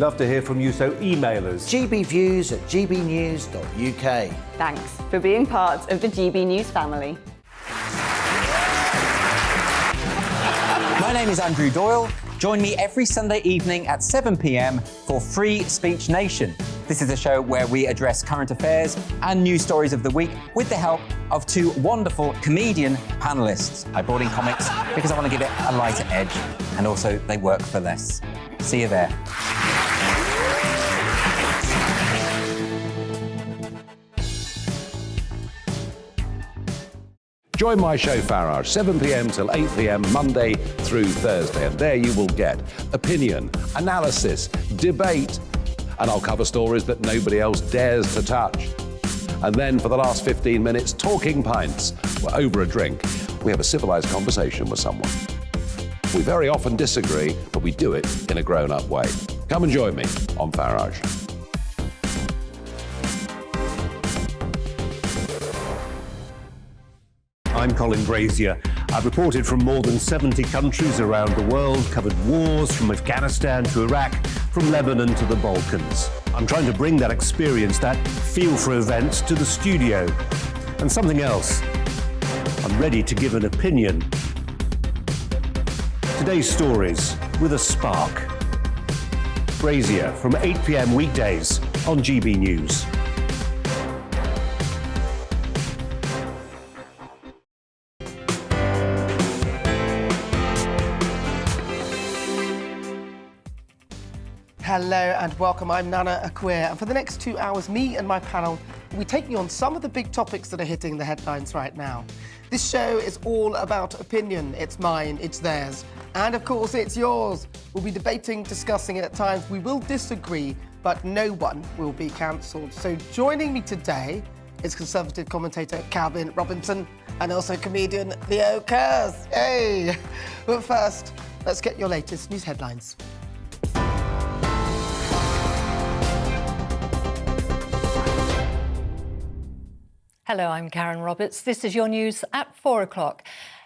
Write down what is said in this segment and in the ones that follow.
Love to hear from you, so email us. gbviews@gbnews.uk. Thanks for being part of the GB News family. My name is Andrew Doyle. Join me every Sunday evening at 7 p.m. for Free Speech Nation. This is a show where we address current affairs and news stories of the week with the help of two wonderful comedian panellists. I brought in comics because I want to give it a lighter edge, and also they work for less. See you there. Join my show, Farage, 7 p.m. till 8 p.m. Monday through Thursday. And there you will get opinion, analysis, debate, and I'll cover stories that nobody else dares to touch. And then for the last 15 minutes, talking pints. We're over a drink. We have a civilised conversation with someone. We very often disagree, but we do it in a grown-up way. Come and join me on Farage. I'm Colin Brazier. I've reported from more than 70 countries around the world, covered wars from Afghanistan to Iraq, from Lebanon to the Balkans. I'm trying to bring that experience, that feel for events, to the studio. And something else, I'm ready to give an opinion. Today's stories with a spark. Brazier from 8 p.m. weekdays on GB News. Hello and welcome, I'm Nana Akua, and for the next 2 hours, me and my panel will be taking on some of the big topics that are hitting the headlines right now. This show is all about opinion. It's mine, it's theirs, and of course it's yours. We'll be debating, discussing it at times. We will disagree, but no one will be cancelled. So joining me today is Conservative commentator Calvin Robinson and also comedian Leo Kurz. Hey! But first, let's get your latest news headlines. Hello, I'm Karen Roberts. This is your news at 4 o'clock.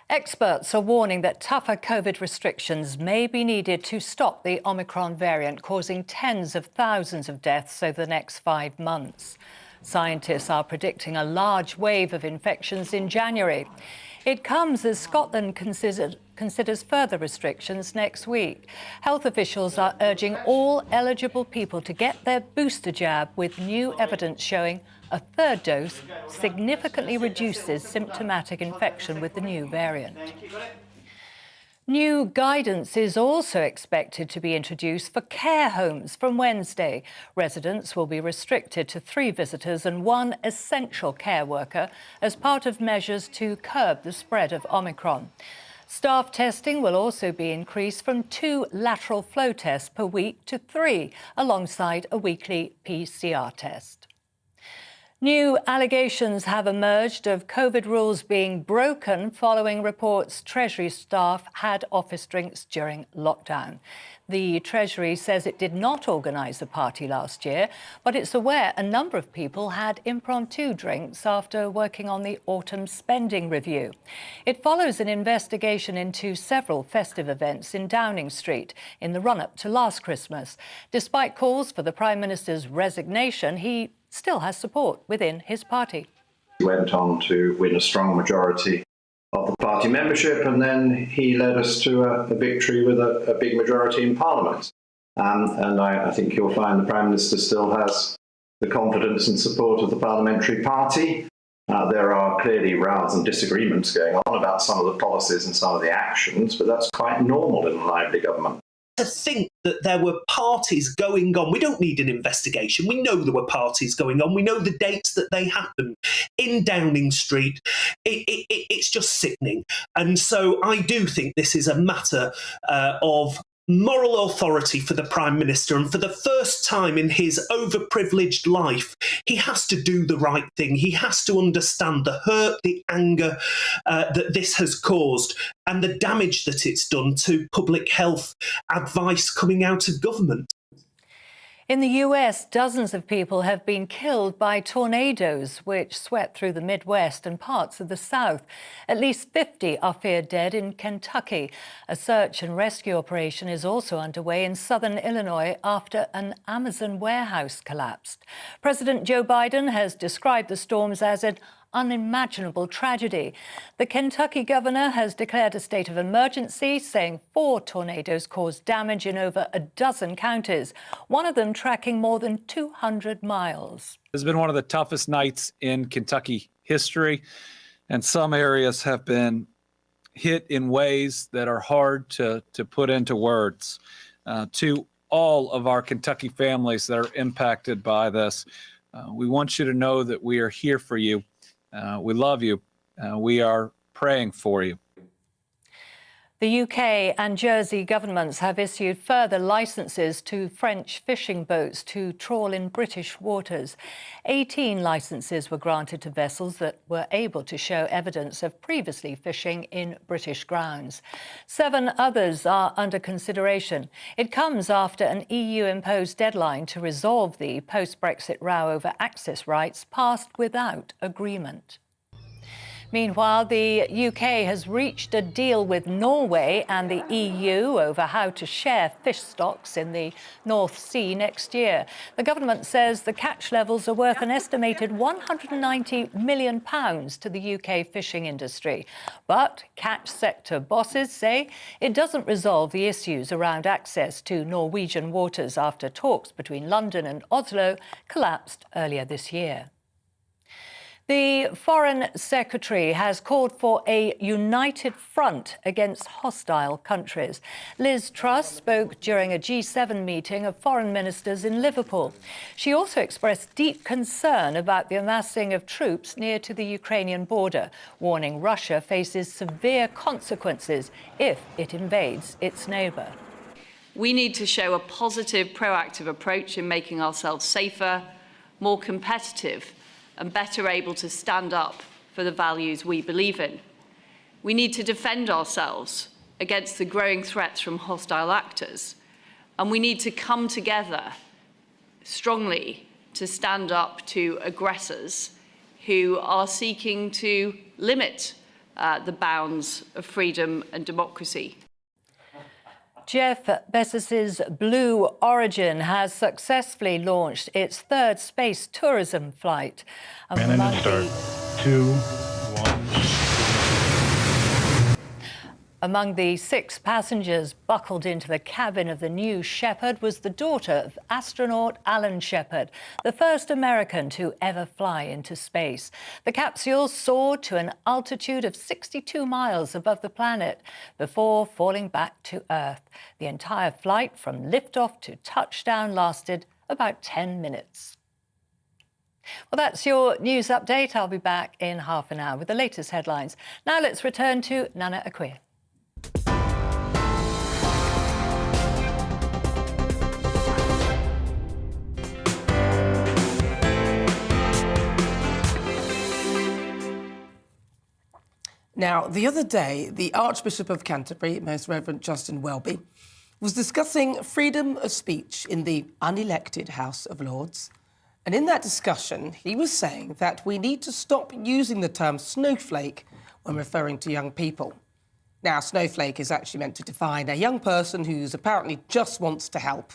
Experts are warning that tougher COVID restrictions may be needed to stop the Omicron variant, causing tens of thousands of deaths over the next 5 months. Scientists are predicting a large wave of infections in January. It comes as Scotland considers further restrictions next week. Health officials are urging all eligible people to get their booster jab, with new evidence showing a third dose significantly reduces symptomatic infection with the new variant. New guidance is also expected to be introduced for care homes from Wednesday. Residents will be restricted to 3 visitors and 1 essential care worker as part of measures to curb the spread of Omicron. Staff testing will also be increased from 2 lateral flow tests per week to 3, alongside a weekly PCR test. New allegations have emerged of COVID rules being broken following reports Treasury staff had office drinks during lockdown. The Treasury says it did not organise a party last year, but it's aware a number of people had impromptu drinks after working on the autumn spending review. It follows an investigation into several festive events in Downing Street in the run-up to last Christmas. Despite calls for the Prime Minister's resignation, he still has support within his party. He went on to win a strong majority of the party membership, and then he led us to a victory with a big majority in Parliament. And I think you'll find the Prime Minister still has the confidence and support of the parliamentary party. There are clearly rows and disagreements going on about some of the policies and some of the actions, but that's quite normal in a lively government. To think that there were parties going on. We don't need an investigation. We know there were parties going on. We know the dates that they happened in Downing Street. It's just sickening. And so I do think this is a matter of moral authority for the Prime Minister, and for the first time in his overprivileged life, he has to do the right thing. He has to understand the hurt, the anger that this has caused, and the damage that it's done to public health advice coming out of government. In the US, dozens of people have been killed by tornadoes which swept through the Midwest and parts of the South. At least 50 are feared dead in Kentucky. A search and rescue operation is also underway in southern Illinois after an Amazon warehouse collapsed. President Joe Biden has described the storms as an unimaginable tragedy. The Kentucky governor has declared a state of emergency, saying 4 tornadoes caused damage in over a dozen counties, one of them tracking more than 200 miles. This has been one of the toughest nights in Kentucky history, and some areas have been hit in ways that are hard to put into words. To all of our Kentucky families that are impacted by this, we want you to know that we are here for you. We love you. We are praying for you. The UK and Jersey governments have issued further licences to French fishing boats to trawl in British waters. 18 licences were granted to vessels that were able to show evidence of previously fishing in British grounds. 7 others are under consideration. It comes after an EU-imposed deadline to resolve the post-Brexit row over access rights passed without agreement. Meanwhile, the UK has reached a deal with Norway and the EU over how to share fish stocks in the North Sea next year. The government says the catch levels are worth an estimated £190 million to the UK fishing industry. But catch sector bosses say it doesn't resolve the issues around access to Norwegian waters after talks between London and Oslo collapsed earlier this year. The Foreign Secretary has called for a united front against hostile countries. Liz Truss spoke during a G7 meeting of foreign ministers in Liverpool. She also expressed deep concern about the amassing of troops near to the Ukrainian border, warning Russia faces severe consequences if it invades its neighbour. We need to show a positive, proactive approach in making ourselves safer, more competitive, and better able to stand up for the values we believe in. We need to defend ourselves against the growing threats from hostile actors, and we need to come together strongly to stand up to aggressors who are seeking to limit the bounds of freedom and democracy. Jeff Bezos's Blue Origin has successfully launched its 3rd space tourism flight. Among the 6 passengers buckled into the cabin of the New Shepard was the daughter of astronaut Alan Shepard, the first American to ever fly into space. The capsule soared to an altitude of 62 miles above the planet before falling back to Earth. The entire flight from liftoff to touchdown lasted about 10 minutes. Well, that's your news update. I'll be back in half an hour with the latest headlines. Now let's return to Nana Akua. Now, the other day, the Archbishop of Canterbury, Most Reverend Justin Welby, was discussing freedom of speech in the unelected House of Lords. And in that discussion, he was saying that we need to stop using the term snowflake when referring to young people. Now, snowflake is actually meant to define a young person who's apparently just wants to help.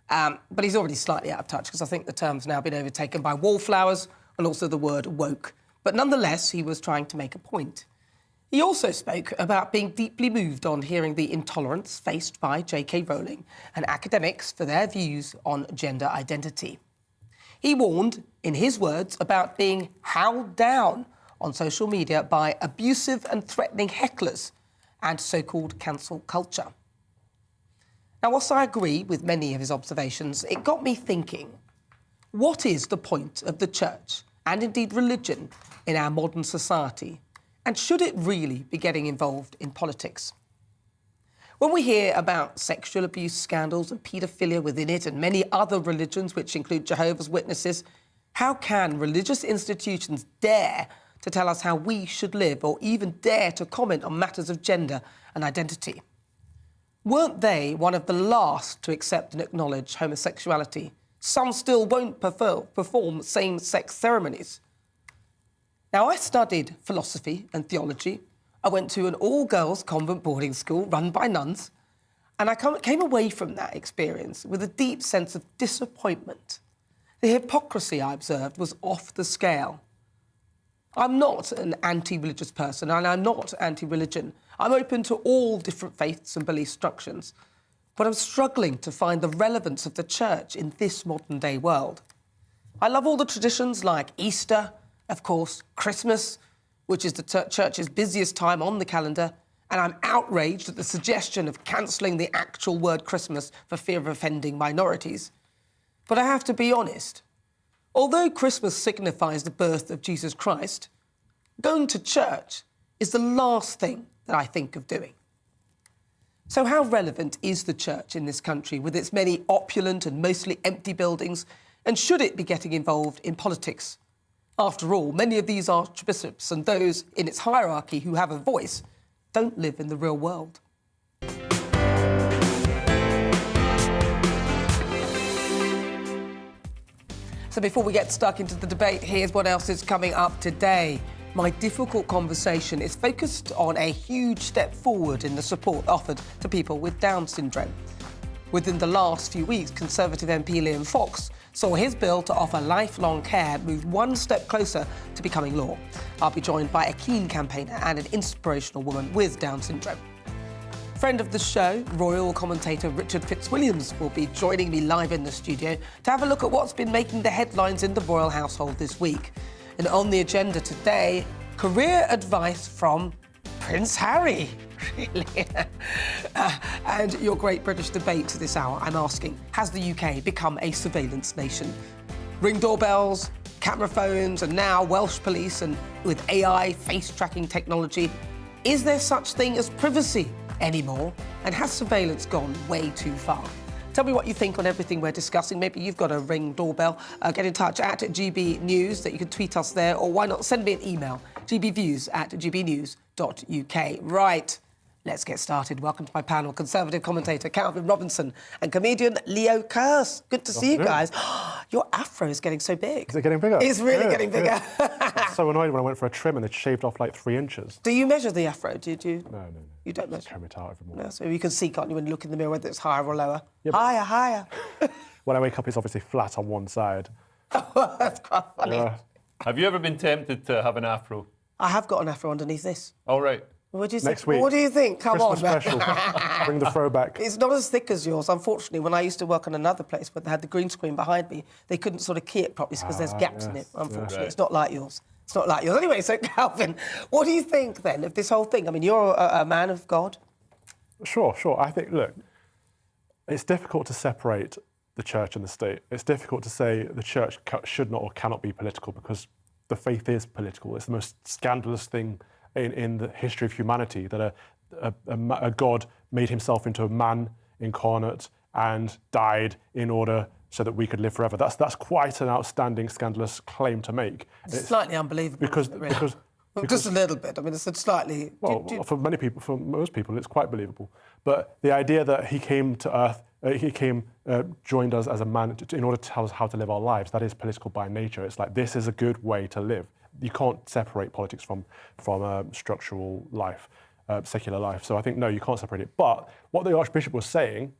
But he's already slightly out of touch because I think the term's now been overtaken by wallflowers and also the word woke. But nonetheless, he was trying to make a point. He also spoke about being deeply moved on hearing the intolerance faced by J.K. Rowling and academics for their views on gender identity. He warned, in his words, about being howled down on social media by abusive and threatening hecklers and so-called cancel culture. Now, whilst I agree with many of his observations, it got me thinking, what is the point of the church, and indeed religion, in our modern society? And should it really be getting involved in politics? When we hear about sexual abuse scandals and paedophilia within it and many other religions, which include Jehovah's Witnesses, how can religious institutions dare to tell us how we should live or even dare to comment on matters of gender and identity? Weren't they one of the last to accept and acknowledge homosexuality? Some still won't perform same-sex ceremonies. Now, I studied philosophy and theology. I went to an all-girls convent boarding school run by nuns, and I came away from that experience with a deep sense of disappointment. The hypocrisy I observed was off the scale. I'm not an anti-religious person, and I'm not anti-religion. I'm open to all different faiths and belief structures, but I'm struggling to find the relevance of the church in this modern-day world. I love all the traditions like Easter, of course, Christmas, which is the church's busiest time on the calendar, and I'm outraged at the suggestion of cancelling the actual word Christmas for fear of offending minorities. But I have to be honest. Although Christmas signifies the birth of Jesus Christ, going to church is the last thing that I think of doing. So how relevant is the church in this country with its many opulent and mostly empty buildings, and should it be getting involved in politics? After all, many of these archbishops and those in its hierarchy who have a voice don't live in the real world. So before we get stuck into the debate, here's what else is coming up today. My difficult conversation is focused on a huge step forward in the support offered to people with Down syndrome. Within the last few weeks, Conservative MP Liam Fox saw his bill to offer lifelong care move one step closer to becoming law. I'll be joined by a keen campaigner and an inspirational woman with Down syndrome. Friend of the show, royal commentator Richard Fitzwilliams will be joining me live in the studio to have a look at what's been making the headlines in the royal household this week. And on the agenda today, career advice from Prince Harry. Really? And your great British debate this hour, I'm asking, has the UK become a surveillance nation? Ring doorbells, camera phones, and now Welsh police, and with AI face-tracking technology, is there such thing as privacy anymore? And has surveillance gone way too far? Tell me what you think on everything we're discussing. Maybe you've got a Ring doorbell. Get in touch at GBNews, that you can tweet us there, or why not send me an email, gbviews@gbnews.uk. Right, let's get started. Welcome to my panel, Conservative commentator Calvin Robinson and comedian Leo Kearse. Good to see you guys. Your afro is getting so big. Is it getting bigger? It's really getting bigger. I was so annoyed when I went for a trim and they shaved off like 3 inches. Do you measure the afro? Do you? No. You don't measure? Trim it out every morning. No, so you can see, can't you, when you look in the mirror, whether it's higher or lower? Yeah, higher. When I wake up, it's obviously flat on one side. That's quite funny. Have you ever been tempted to have an afro? I have got an afro underneath this. All right. What do you Next think? week. What do you think? Come Christmas on, special. Bring the throwback. It's not as thick as yours, unfortunately. When I used to work on another place where they had the green screen behind me, they couldn't sort of key it properly because there's gaps in it, unfortunately. Right. It's not like yours. It's not like yours. Anyway, so Calvin, what do you think then of this whole thing? I mean, you're a man of God. Sure. I think, look, it's difficult to separate the church and the state. It's difficult to say the church should not or cannot be political because the faith is political. It's the most scandalous thing in the history of humanity that a God made himself into a man incarnate and died in order so that we could live forever. That's quite an outstanding, scandalous claim to make. It's slightly unbelievable. Because just a little bit. I mean, it's slightly. Well, for most people, it's quite believable. But the idea that he came to Earth, joined us as a man in order to tell us how to live our lives, that is political by nature. It's like, this is a good way to live. You can't separate politics from structural life, secular life. So I think, no, you can't separate it. But what the Archbishop was saying,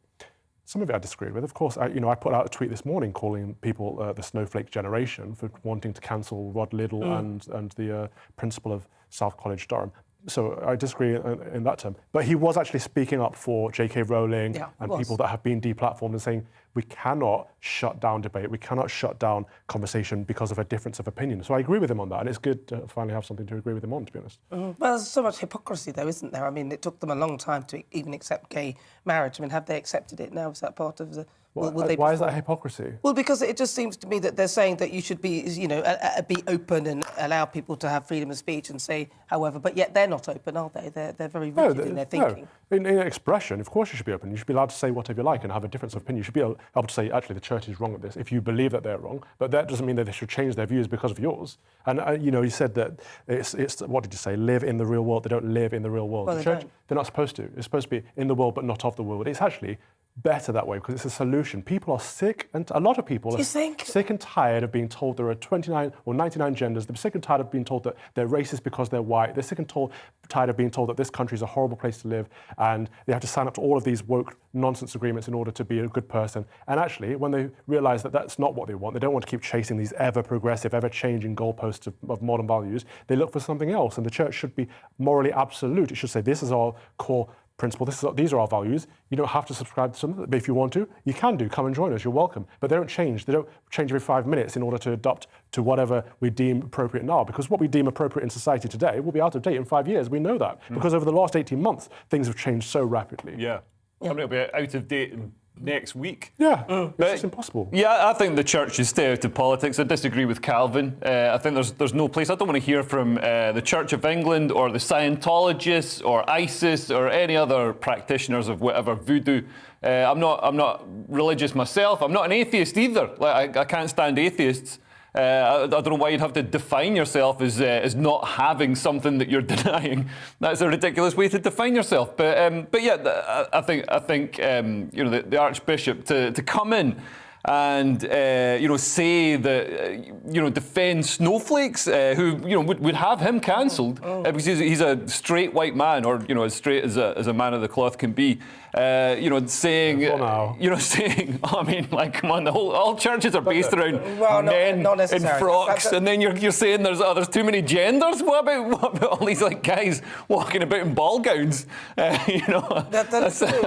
some of it I disagreed with. Of course, I put out a tweet this morning calling people the snowflake generation for wanting to cancel Rod Liddell and the principal of South College, Durham. So I disagree in that term. But he was actually speaking up for J.K. Rowling and people that have been deplatformed and saying we cannot shut down debate, we cannot shut down conversation because of a difference of opinion. So I agree with him on that, and it's good to finally have something to agree with him on, to be honest. Well, there's so much hypocrisy, though, isn't there? I mean, it took them a long time to even accept gay marriage. I mean, have they accepted it now? Is that part of the Will they Why is that perform? hypocrisy? Well, because it just seems to me that they're saying that you should be, be open and allow people to have freedom of speech and say however, but yet they're not open, are they? They're very rigid in their thinking. No. In expression, of course you should be open. You should be allowed to say whatever you like and have a difference of opinion. You should be able to say, actually, the church is wrong at this, if you believe that they're wrong. But that doesn't mean that they should change their views because of yours. And, you said that it's what did you say, live in the real world. They don't live in the real world. Well, the church, they're not supposed to. It's supposed to be in the world, but not of the world. It's actually better that way because it's a solution. People are sick, and a lot of people are sick and tired of being told there are 29 or 99 genders. They're sick and tired of being told that they're racist because they're white. They're sick and tired of being told that this country is a horrible place to live and they have to sign up to all of these woke nonsense agreements in order to be a good person. And actually, when they realise that that's not what they want, they don't want to keep chasing these ever-progressive, ever-changing goalposts of modern values, they look for something else. And the church should be morally absolute. It should say, this is our core principle, these are our values. You don't have to subscribe to something, but if you want to, you can do. Come and join us, you're welcome. But they don't change. They don't change every 5 minutes in order to adopt to whatever we deem appropriate now. Because what we deem appropriate in society today will be out of date in 5 years. We know that. Because over the last 18 months, things have changed so rapidly. Yeah. I mean, it'll be out of date next week. Yeah, it's just impossible. Yeah, I think the church should stay out of politics. I disagree with Calvin. I think there's no place. I don't want to hear from the Church of England or the Scientologists or ISIS or any other practitioners of whatever voodoo. I'm not religious myself. I'm not an atheist either. Like I can't stand atheists. I don't know why you'd have to define yourself as not having something that you're denying. That's a ridiculous way to define yourself. But yeah, I think the Archbishop to come in and say that defend snowflakes who would have him cancelled because he's a straight white man, or as straight as a man of the cloth can be. Saying, I mean, like, come on, all churches are based around men in frocks, and then you're saying there's too many genders. What about all these guys walking about in ball gowns? That's true.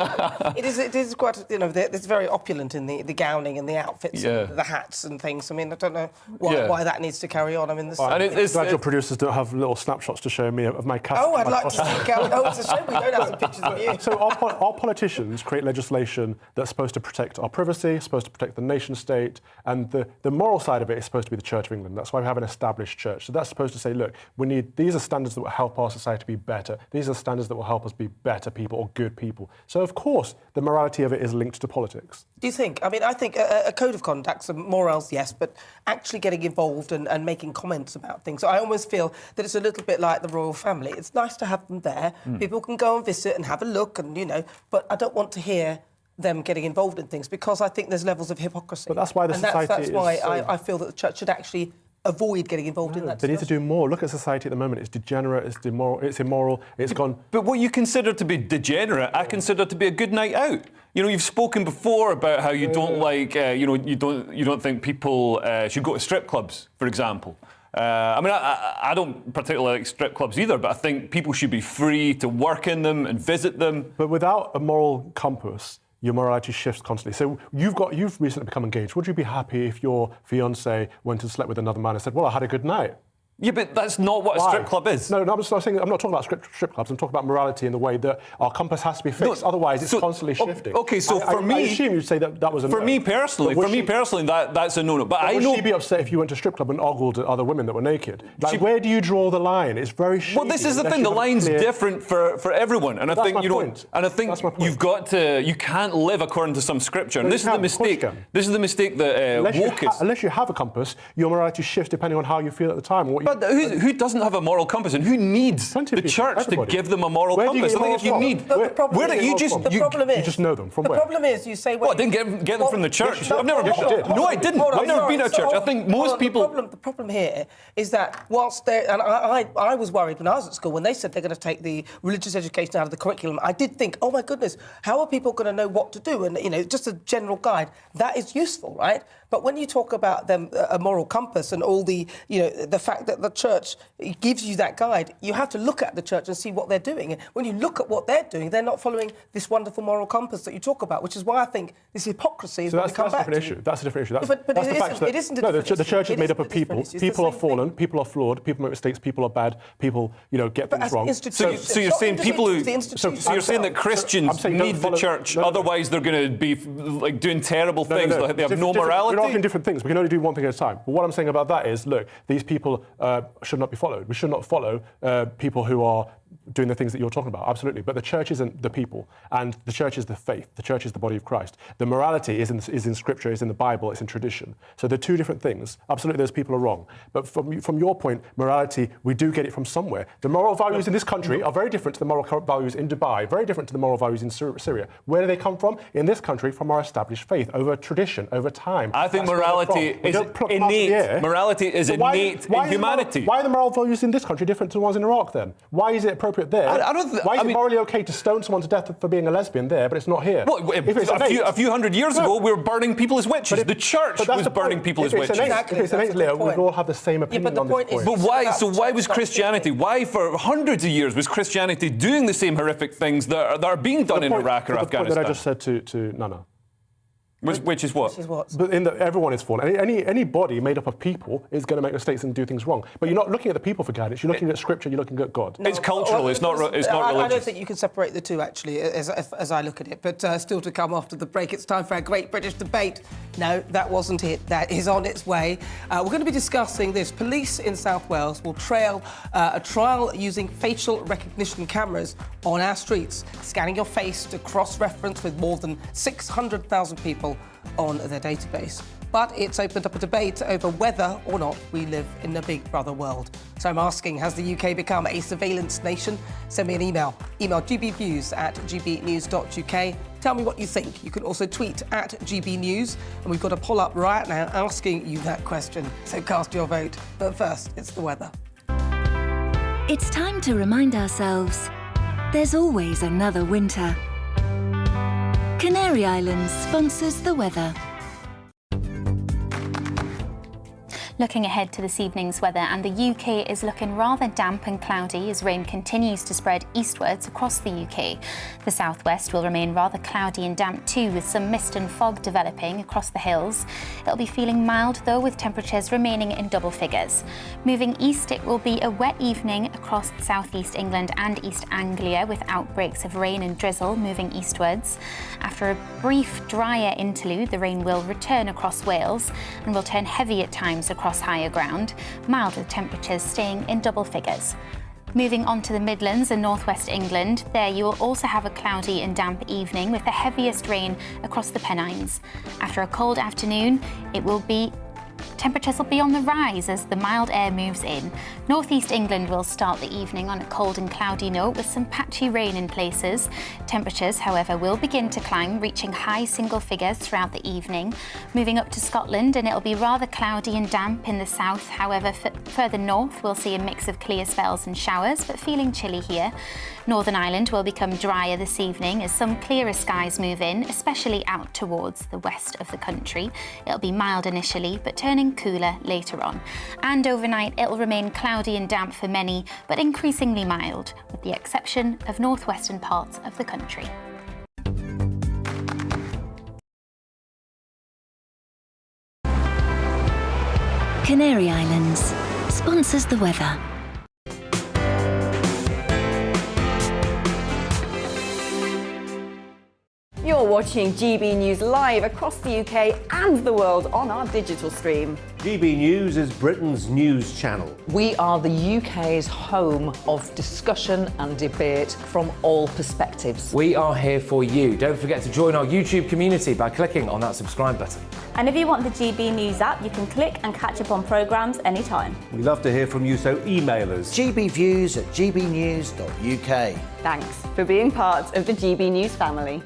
It is quite, it's very opulent in the gowning and the outfits, and the hats and things. I mean, I don't know why that needs to carry on. I mean, glad your producers don't have little snapshots to show me of my cast. Oh, I'd like to see. It's a shame we don't have some pictures of you. So our politicians create legislation that's supposed to protect our privacy, supposed to protect the nation state, and the moral side of it is supposed to be the Church of England. That's why we have an established church. So that's supposed to say, look, these are standards that will help our society be better. These are standards that will help us be better people or good people. So of course, the morality of it is linked to politics. Do you think? I mean, I think a code of conduct, some morals, yes, but actually getting involved and making comments about things. So I almost feel that it's a little bit like the royal family. It's nice to have them there. People can go and visit and have a look and, but I don't want to hear them getting involved in things because I think there's levels of hypocrisy. But that's why that's why I feel that the church should actually avoid getting involved in that They discussion. need to do more. Look at society at the moment. It's degenerate, it's immoral, it's gone... But what you consider to be degenerate, I consider to be a good night out. You've spoken before about how you don't like, you don't think people should go to strip clubs, for example. I don't particularly like strip clubs either, but I think people should be free to work in them and visit them. But without a moral compass, your morality shifts constantly. So you've recently become engaged. Would you be happy if your fiancé went and slept with another man and said, well, I had a good night? Yeah, but that's not what a strip club is. No, I'm not talking about strip clubs. I'm talking about morality in the way that our compass has to be fixed. Otherwise, it's constantly shifting. Okay, so for me... I assume you'd say that was a no. For me personally, that's a no-no. But would she be upset if you went to a strip club and ogled at other women that were naked? Where do you draw the line? It's very shady. Well, this is the thing. The line's different for everyone. And I think, you've got to... You can't live according to some scripture. And this is the mistake. This is the mistake that woke is. Unless you have a compass, your morality shifts depending on how you feel at the time. But who doesn't have a moral compass, and who needs the church to give them a moral compass? I think if you need, you just know them from where? The problem is, you say, well, I didn't get them from the church. I've never been. No, I didn't. I've never been at church. I think most people. The problem here is that whilst and I was worried when I was at school when they said they're going to take the religious education out of the curriculum. I did think, oh my goodness, how are people going to know what to do? And just a general guide that is useful, right? But when you talk about them a moral compass and all the the fact that the church gives you that guide. You have to look at the church and see what they're doing. When you look at what they're doing, they're not following this wonderful moral compass that you talk about, which is why I think this hypocrisy is what we come back to. That's a different issue. That's a different issue. But it isn't a different issue. The church is made up of people. People are fallen, people are flawed, people make mistakes, people are bad, people, get things wrong. So you're saying people who... So you're saying that Christians need the church, otherwise they're going to be like doing terrible things, like they have no morality? We're not doing different things. We can only do one thing at a time. But what I'm saying about that is, look, these people should not be followed. We should not follow people who are doing the things that you're talking about, absolutely. But the church isn't the people, and the church is the faith. The church is the body of Christ. The morality is in Scripture, is in the Bible, it's in tradition. So they're two different things. Absolutely, those people are wrong. But from your point, morality, we do get it from somewhere. The moral values in this country are very different to the moral values in Dubai, very different to the moral values in Syria. Where do they come from? In this country, from our established faith, over tradition, over time. I think morality is innate. Morality is innate in humanity. Why are the moral values in this country different to the ones in Iraq, then? Why is it appropriate there? Why is it morally okay to stone someone to death for being a lesbian there, but it's not here? Well, a few hundred years ago, we were burning people as witches. The church was burning people as witches. If it's innate, Leo, we all have the same opinion on this point. But why? So why was Christianity? Why for hundreds of years was Christianity doing the same horrific things that are being done in Iraq or Afghanistan? The point that I just said to Nana. Which is what? But everyone is fallen. Any body made up of people is going to make mistakes and do things wrong. But you're not looking at the people for guidance. You're looking at Scripture. You're looking at God. No, it's cultural. It's not religious. I don't think you can separate the two, actually, as I look at it. But still to come after the break, it's time for our Great British Debate. No, that wasn't it. That is on its way. We're going to be discussing this. Police in South Wales will trail a trial using facial recognition cameras on our streets, scanning your face to cross-reference with more than 600,000 people on their database. But it's opened up a debate over whether or not we live in a Big Brother world. So I'm asking, has the UK become a surveillance nation? Send me an email. Email gbnews@gbnews.uk. Tell me what you think. You can also tweet @GBNews. And we've got a poll up right now asking you that question. So cast your vote. But first, it's the weather. It's time to remind ourselves there's always another winter. Canary Islands sponsors the weather. Looking ahead to this evening's weather, and the UK is looking rather damp and cloudy as rain continues to spread eastwards across the UK. The southwest will remain rather cloudy and damp too, with some mist and fog developing across the hills. It'll be feeling mild though, with temperatures remaining in double figures. Moving east, it will be a wet evening across southeast England and East Anglia, with outbreaks of rain and drizzle moving eastwards. After a brief drier interlude, the rain will return across Wales and will turn heavy at times across higher ground, mild with temperatures staying in double figures. Moving on to the Midlands and northwest England, there you will also have a cloudy and damp evening with the heaviest rain across the Pennines. After a cold afternoon, temperatures will be on the rise as the mild air moves in. Northeast England will start the evening on a cold and cloudy note with some patchy rain in places. Temperatures, however, will begin to climb, reaching high single figures throughout the evening. Moving up to Scotland, and it'll be rather cloudy and damp in the south. However, further north, we'll see a mix of clear spells and showers, but feeling chilly here. Northern Ireland will become drier this evening as some clearer skies move in, especially out towards the west of the country. It'll be mild initially, but turning cooler later on. And overnight, it'll remain cloudy and damp for many, but increasingly mild, with the exception of northwestern parts of the country. Canary Islands sponsors the weather. You're watching GB News live across the UK and the world on our digital stream. GB News is Britain's news channel. We are the UK's home of discussion and debate from all perspectives. We are here for you. Don't forget to join our YouTube community by clicking on that subscribe button. And if you want the GB News app, you can click and catch up on programmes anytime. We love to hear from you, so email us. gbviews@gbnews.uk. Thanks for being part of the GB News family.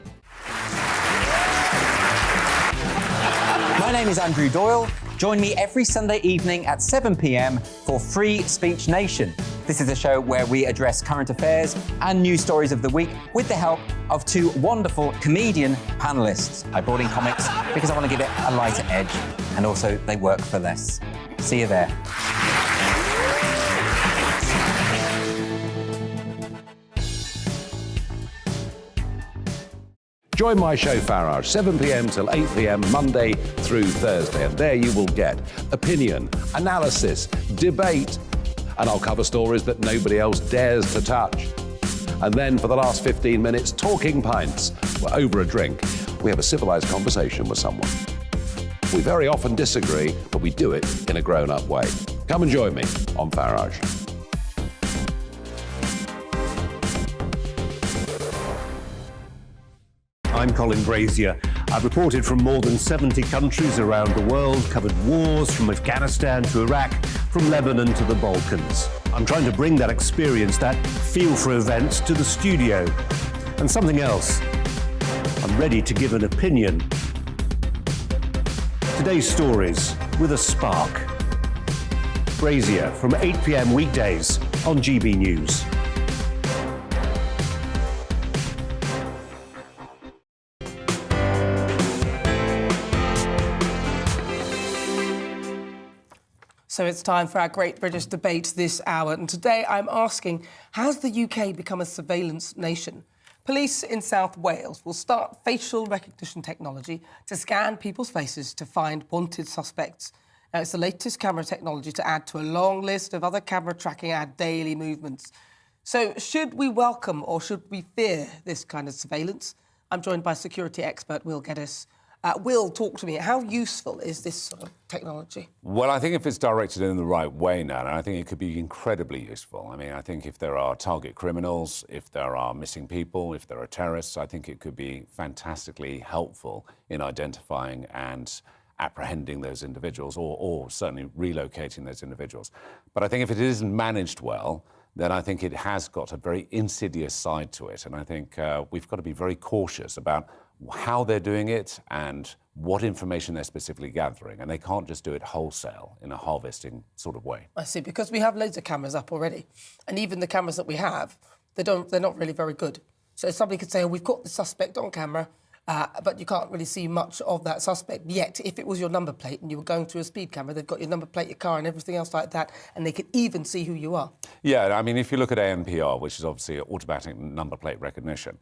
My name is Andrew Doyle. Join me every Sunday evening at 7 p.m. for Free Speech Nation. This is a show where we address current affairs and news stories of the week with the help of two wonderful comedian panellists. I brought in comics because I want to give it a lighter edge, and also they work for less. See you there. Join my show Farage, 7 p.m. till 8 p.m. Monday through Thursday, and there you will get opinion, analysis, debate, and I'll cover stories that nobody else dares to touch. And then for the last 15 minutes, talking pints. We're over a drink. We have a civilized conversation with someone. We very often disagree, but we do it in a grown-up way. Come and join me on Farage. I'm Colin Brazier. I've reported from more than 70 countries around the world, covered wars from Afghanistan to Iraq, from Lebanon to the Balkans. I'm trying to bring that experience, that feel for events, to the studio. And something else. I'm ready to give an opinion. Today's stories with a spark. Brazier from 8 p.m. weekdays on GB News. So it's time for our Great British Debate this hour. And today I'm asking, has the UK become a surveillance nation? Police in South Wales will start facial recognition technology to scan people's faces to find wanted suspects. Now, it's the latest camera technology to add to a long list of other camera tracking our daily movements. So should we welcome or should we fear this kind of surveillance? I'm joined by security expert Will Geddes. Will, talk to me. How useful is this sort of technology? Well, I think if it's directed in the right way, Nana, I think it could be incredibly useful. I mean, I think if there are target criminals, if there are missing people, if there are terrorists, I think it could be fantastically helpful in identifying and apprehending those individuals or certainly relocating those individuals. But I think if it isn't managed well, then I think it has got a very insidious side to it. And I think we've got to be very cautious about how they're doing it and what information they're specifically gathering. And they can't just do it wholesale in a harvesting sort of way. I see, because we have loads of cameras up already. And even the cameras that we have, they're not really very good. So somebody could say, oh, we've got the suspect on camera, but you can't really see much of that suspect. Yet, if it was your number plate and you were going through a speed camera, they've got your number plate, your car and everything else like that, and they could even see who you are. Yeah, I mean, if you look at ANPR, which is obviously automatic number plate recognition,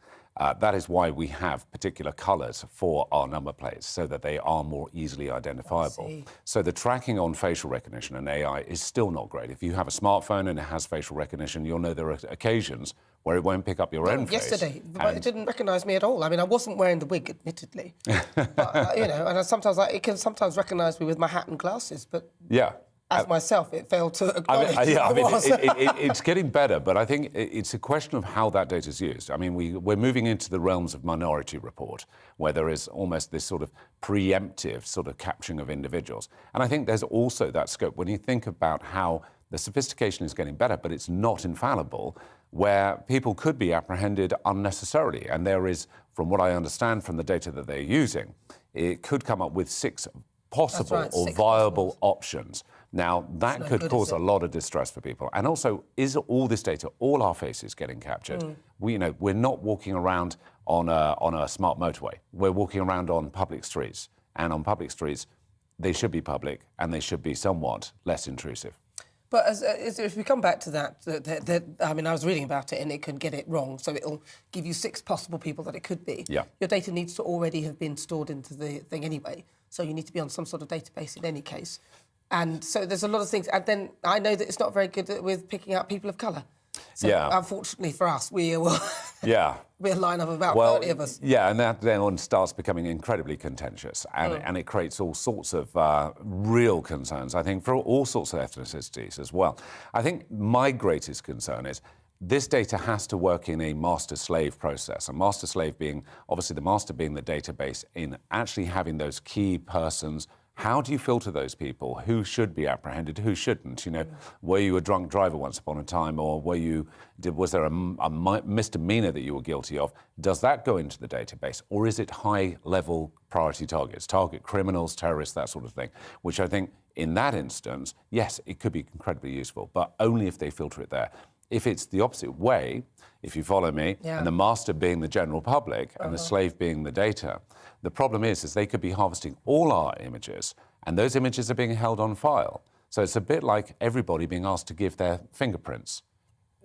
that is why we have particular colours for our number plates, so that they are more easily identifiable. So the tracking on facial recognition and AI is still not great. If you have a smartphone and it has facial recognition, you'll know there are occasions where it won't pick up your own face. Yesterday, it didn't recognise me at all. I mean, I wasn't wearing the wig, admittedly. But, you know, and it can sometimes recognise me with my hat and glasses, but... Yeah. As myself, it failed to acknowledge it's getting better, but I think it's a question of how that data is used. I mean, we're moving into the realms of Minority Report, where there is almost this sort of preemptive sort of capturing of individuals. And I think there's also that scope when you think about how the sophistication is getting better, but it's not infallible, where people could be apprehended unnecessarily. And there is, from what I understand from the data that they're using, it could come up with 6 possible or viable options. Now, that could cause a lot of distress for people. And also, is all this data, all our faces getting captured? We're not walking around on a smart motorway. We're walking around on public streets. And on public streets, they should be public and they should be somewhat less intrusive. But if we come back to that, I mean, I was reading about it and it could get it wrong. So it'll give you 6 possible people that it could be. Yeah. Your data needs to already have been stored into the thing anyway. So you need to be on some sort of database in any case. And so there's a lot of things. And then I know that it's not very good with picking out people of colour. So unfortunately for us, we're a line of about 30 of us. Yeah, and that then starts becoming incredibly contentious. And it creates all sorts of real concerns, I think, for all sorts of ethnicities as well. I think my greatest concern is this data has to work in a master-slave process. A master-slave being, obviously the master being the database in actually having those key persons. How do you filter those people? Who should be apprehended? Who shouldn't? You know, were you a drunk driver once upon a time, or was there a misdemeanor that you were guilty of? Does that go into the database, or is it high-level priority targets, target criminals, terrorists, that sort of thing? Which I think, in that instance, yes, it could be incredibly useful, but only if they filter it there. If it's the opposite way, if you follow me, and the master being the general public and the slave being the data, the problem is they could be harvesting all our images, and those images are being held on file. So it's a bit like everybody being asked to give their fingerprints.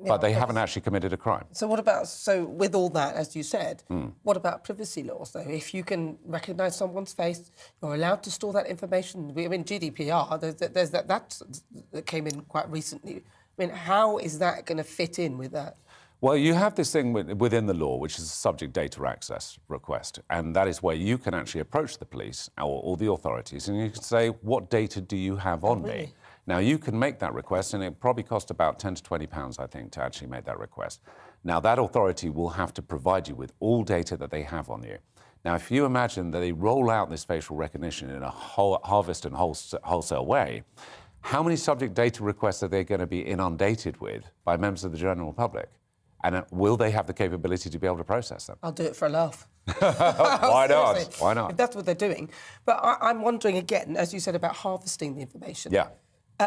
but they haven't actually committed a crime. So what about, so with all that, as you said, what about privacy laws, though? If you can recognise someone's face, you're allowed to store that information. I mean, GDPR, there's that came in quite recently. I mean, how is that going to fit in with that? Well, you have this thing within the law, which is a subject data access request, and that is where you can actually approach the police or the authorities and you can say, what data do you have on me? Now, you can make that request, and it probably cost about £10 to £20, I think, to actually make that request. Now, that authority will have to provide you with all data that they have on you. Now, if you imagine that they roll out this facial recognition in a harvest and wholesale way, how many subject data requests are they going to be inundated with by members of the general public? And will they have the capability to be able to process them? I'll do it for a laugh. Why not? Why not? If that's what they're doing. But I'm wondering again, as you said, about harvesting the information. Yeah.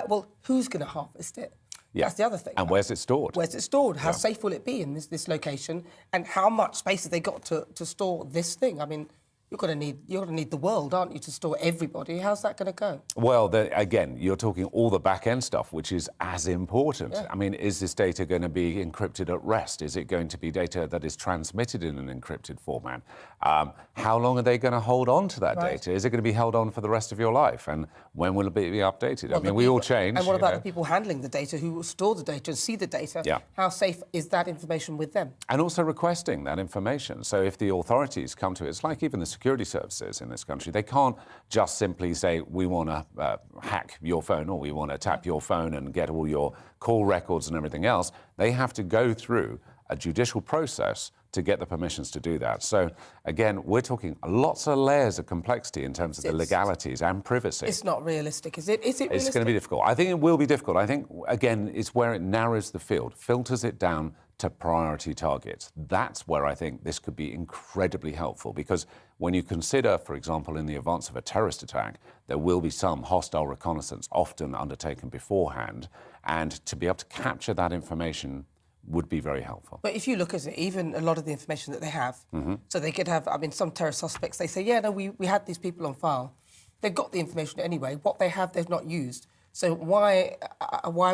Well, who's going to harvest it? Yeah. That's the other thing. And where's it stored? Where's it stored? How safe will it be in this location? And how much space have they got to store this thing? I mean, you're going to need the world, aren't you, to store everybody? How's that going to go? Well, again, you're talking all the back-end stuff, which is as important. Yeah. I mean, is this data going to be encrypted at rest? Is it going to be data that is transmitted in an encrypted format? How long are they going to hold on to that data? Is it going to be held on for the rest of your life? And when will it be updated? Well, I mean, we all change. And what about the people handling the data, who will store the data and see the data? Yeah. How safe is that information with them? And also requesting that information. So if the authorities come to it, it's like even the security services in this country, they can't just simply say, we want to hack your phone or we want to tap your phone and get all your call records and everything else. They have to go through a judicial process to get the permissions to do that. So again, we're talking lots of layers of complexity in terms of the legalities and privacy. It's not realistic, is it? Is it realistic? It's going to be difficult. I think it will be difficult. I think, again, it's where it narrows the field, filters it down to priority targets. That's where I think this could be incredibly helpful, because when you consider, for example, in the advance of a terrorist attack, there will be some hostile reconnaissance often undertaken beforehand, and to be able to capture that information would be very helpful. But if you look at it, even a lot of the information that they have, so they could have, I mean, some terror suspects, they say, yeah, no, we had these people on file. They've got the information anyway. What they have, they've not used. So why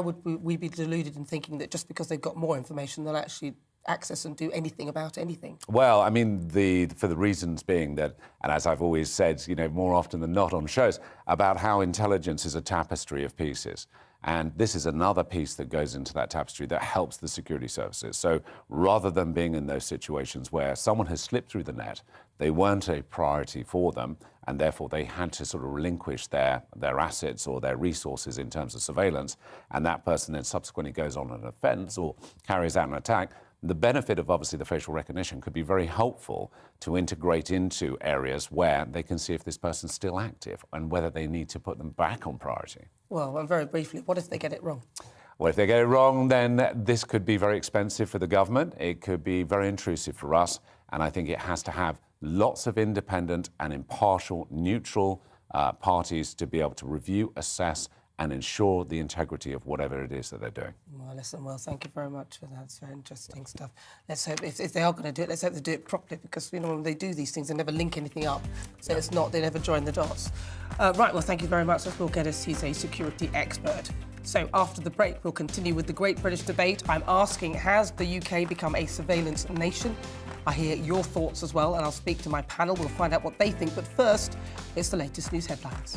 would we be deluded in thinking that just because they've got more information, they'll actually access and do anything about anything? Well, I mean, for the reasons being that, and as I've always said, you know, more often than not on shows, about how intelligence is a tapestry of pieces. And this is another piece that goes into that tapestry that helps the security services. So rather than being in those situations where someone has slipped through the net, they weren't a priority for them, and therefore they had to sort of relinquish their assets or their resources in terms of surveillance, and that person then subsequently goes on an offence or carries out an attack, the benefit of obviously the facial recognition could be very helpful to integrate into areas where they can see if this person's still active and whether they need to put them back on priority. Well, and very briefly, what if they get it wrong? Well, if they get it wrong, then this could be very expensive for the government. It could be very intrusive for us. And I think it has to have lots of independent and impartial, neutral parties to be able to review, assess, and ensure the integrity of whatever it is that they're doing. Well, listen, well, thank you very much for that. It's very interesting stuff. Let's hope, if they are going to do it, let's hope they do it properly, because, you know, when they do these things, they never link anything up. So it's not, they never join the dots. Right, well, thank you very much. That's Will Geddes. He's a security expert. So after the break, we'll continue with the Great British Debate. I'm asking, has the UK become a surveillance nation? I hear your thoughts as well, and I'll speak to my panel. We'll find out what they think. But first, it's the latest news headlines.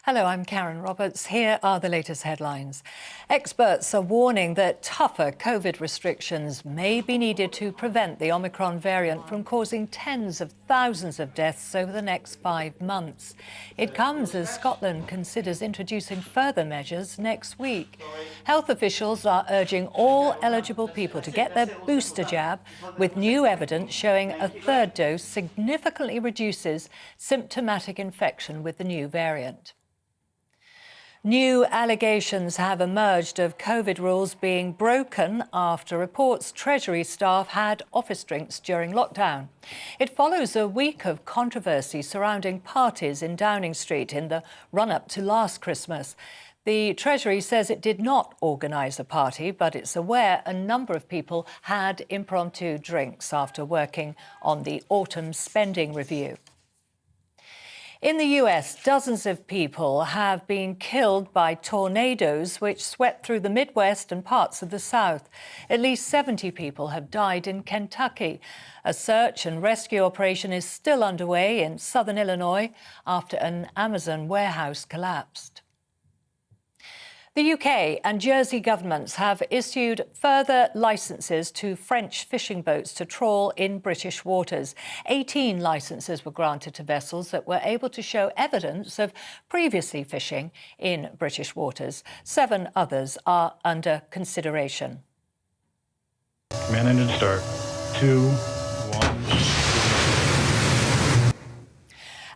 Hello, I'm Karen Roberts. Here are the latest headlines. Experts are warning that tougher COVID restrictions may be needed to prevent the Omicron variant from causing tens of thousands of deaths over the next 5 months. It comes as Scotland considers introducing further measures next week. Health officials are urging all eligible people to get their booster jab, with new evidence showing a third dose significantly reduces symptomatic infection with the new variant. New allegations have emerged of COVID rules being broken after reports Treasury staff had office drinks during lockdown. It follows a week of controversy surrounding parties in Downing Street in the run-up to last Christmas. The Treasury says it did not organise a party, but it's aware a number of people had impromptu drinks after working on the autumn spending review. In the US, dozens of people have been killed by tornadoes which swept through the Midwest and parts of the South. At least 70 people have died in Kentucky. A search and rescue operation is still underway in southern Illinois after an Amazon warehouse collapsed. The UK and Jersey governments have issued further licences to French fishing boats to trawl in British waters. 18 licences were granted to vessels that were able to show evidence of previously fishing in British waters. 7 others are under consideration. Command engine start. 2, 1.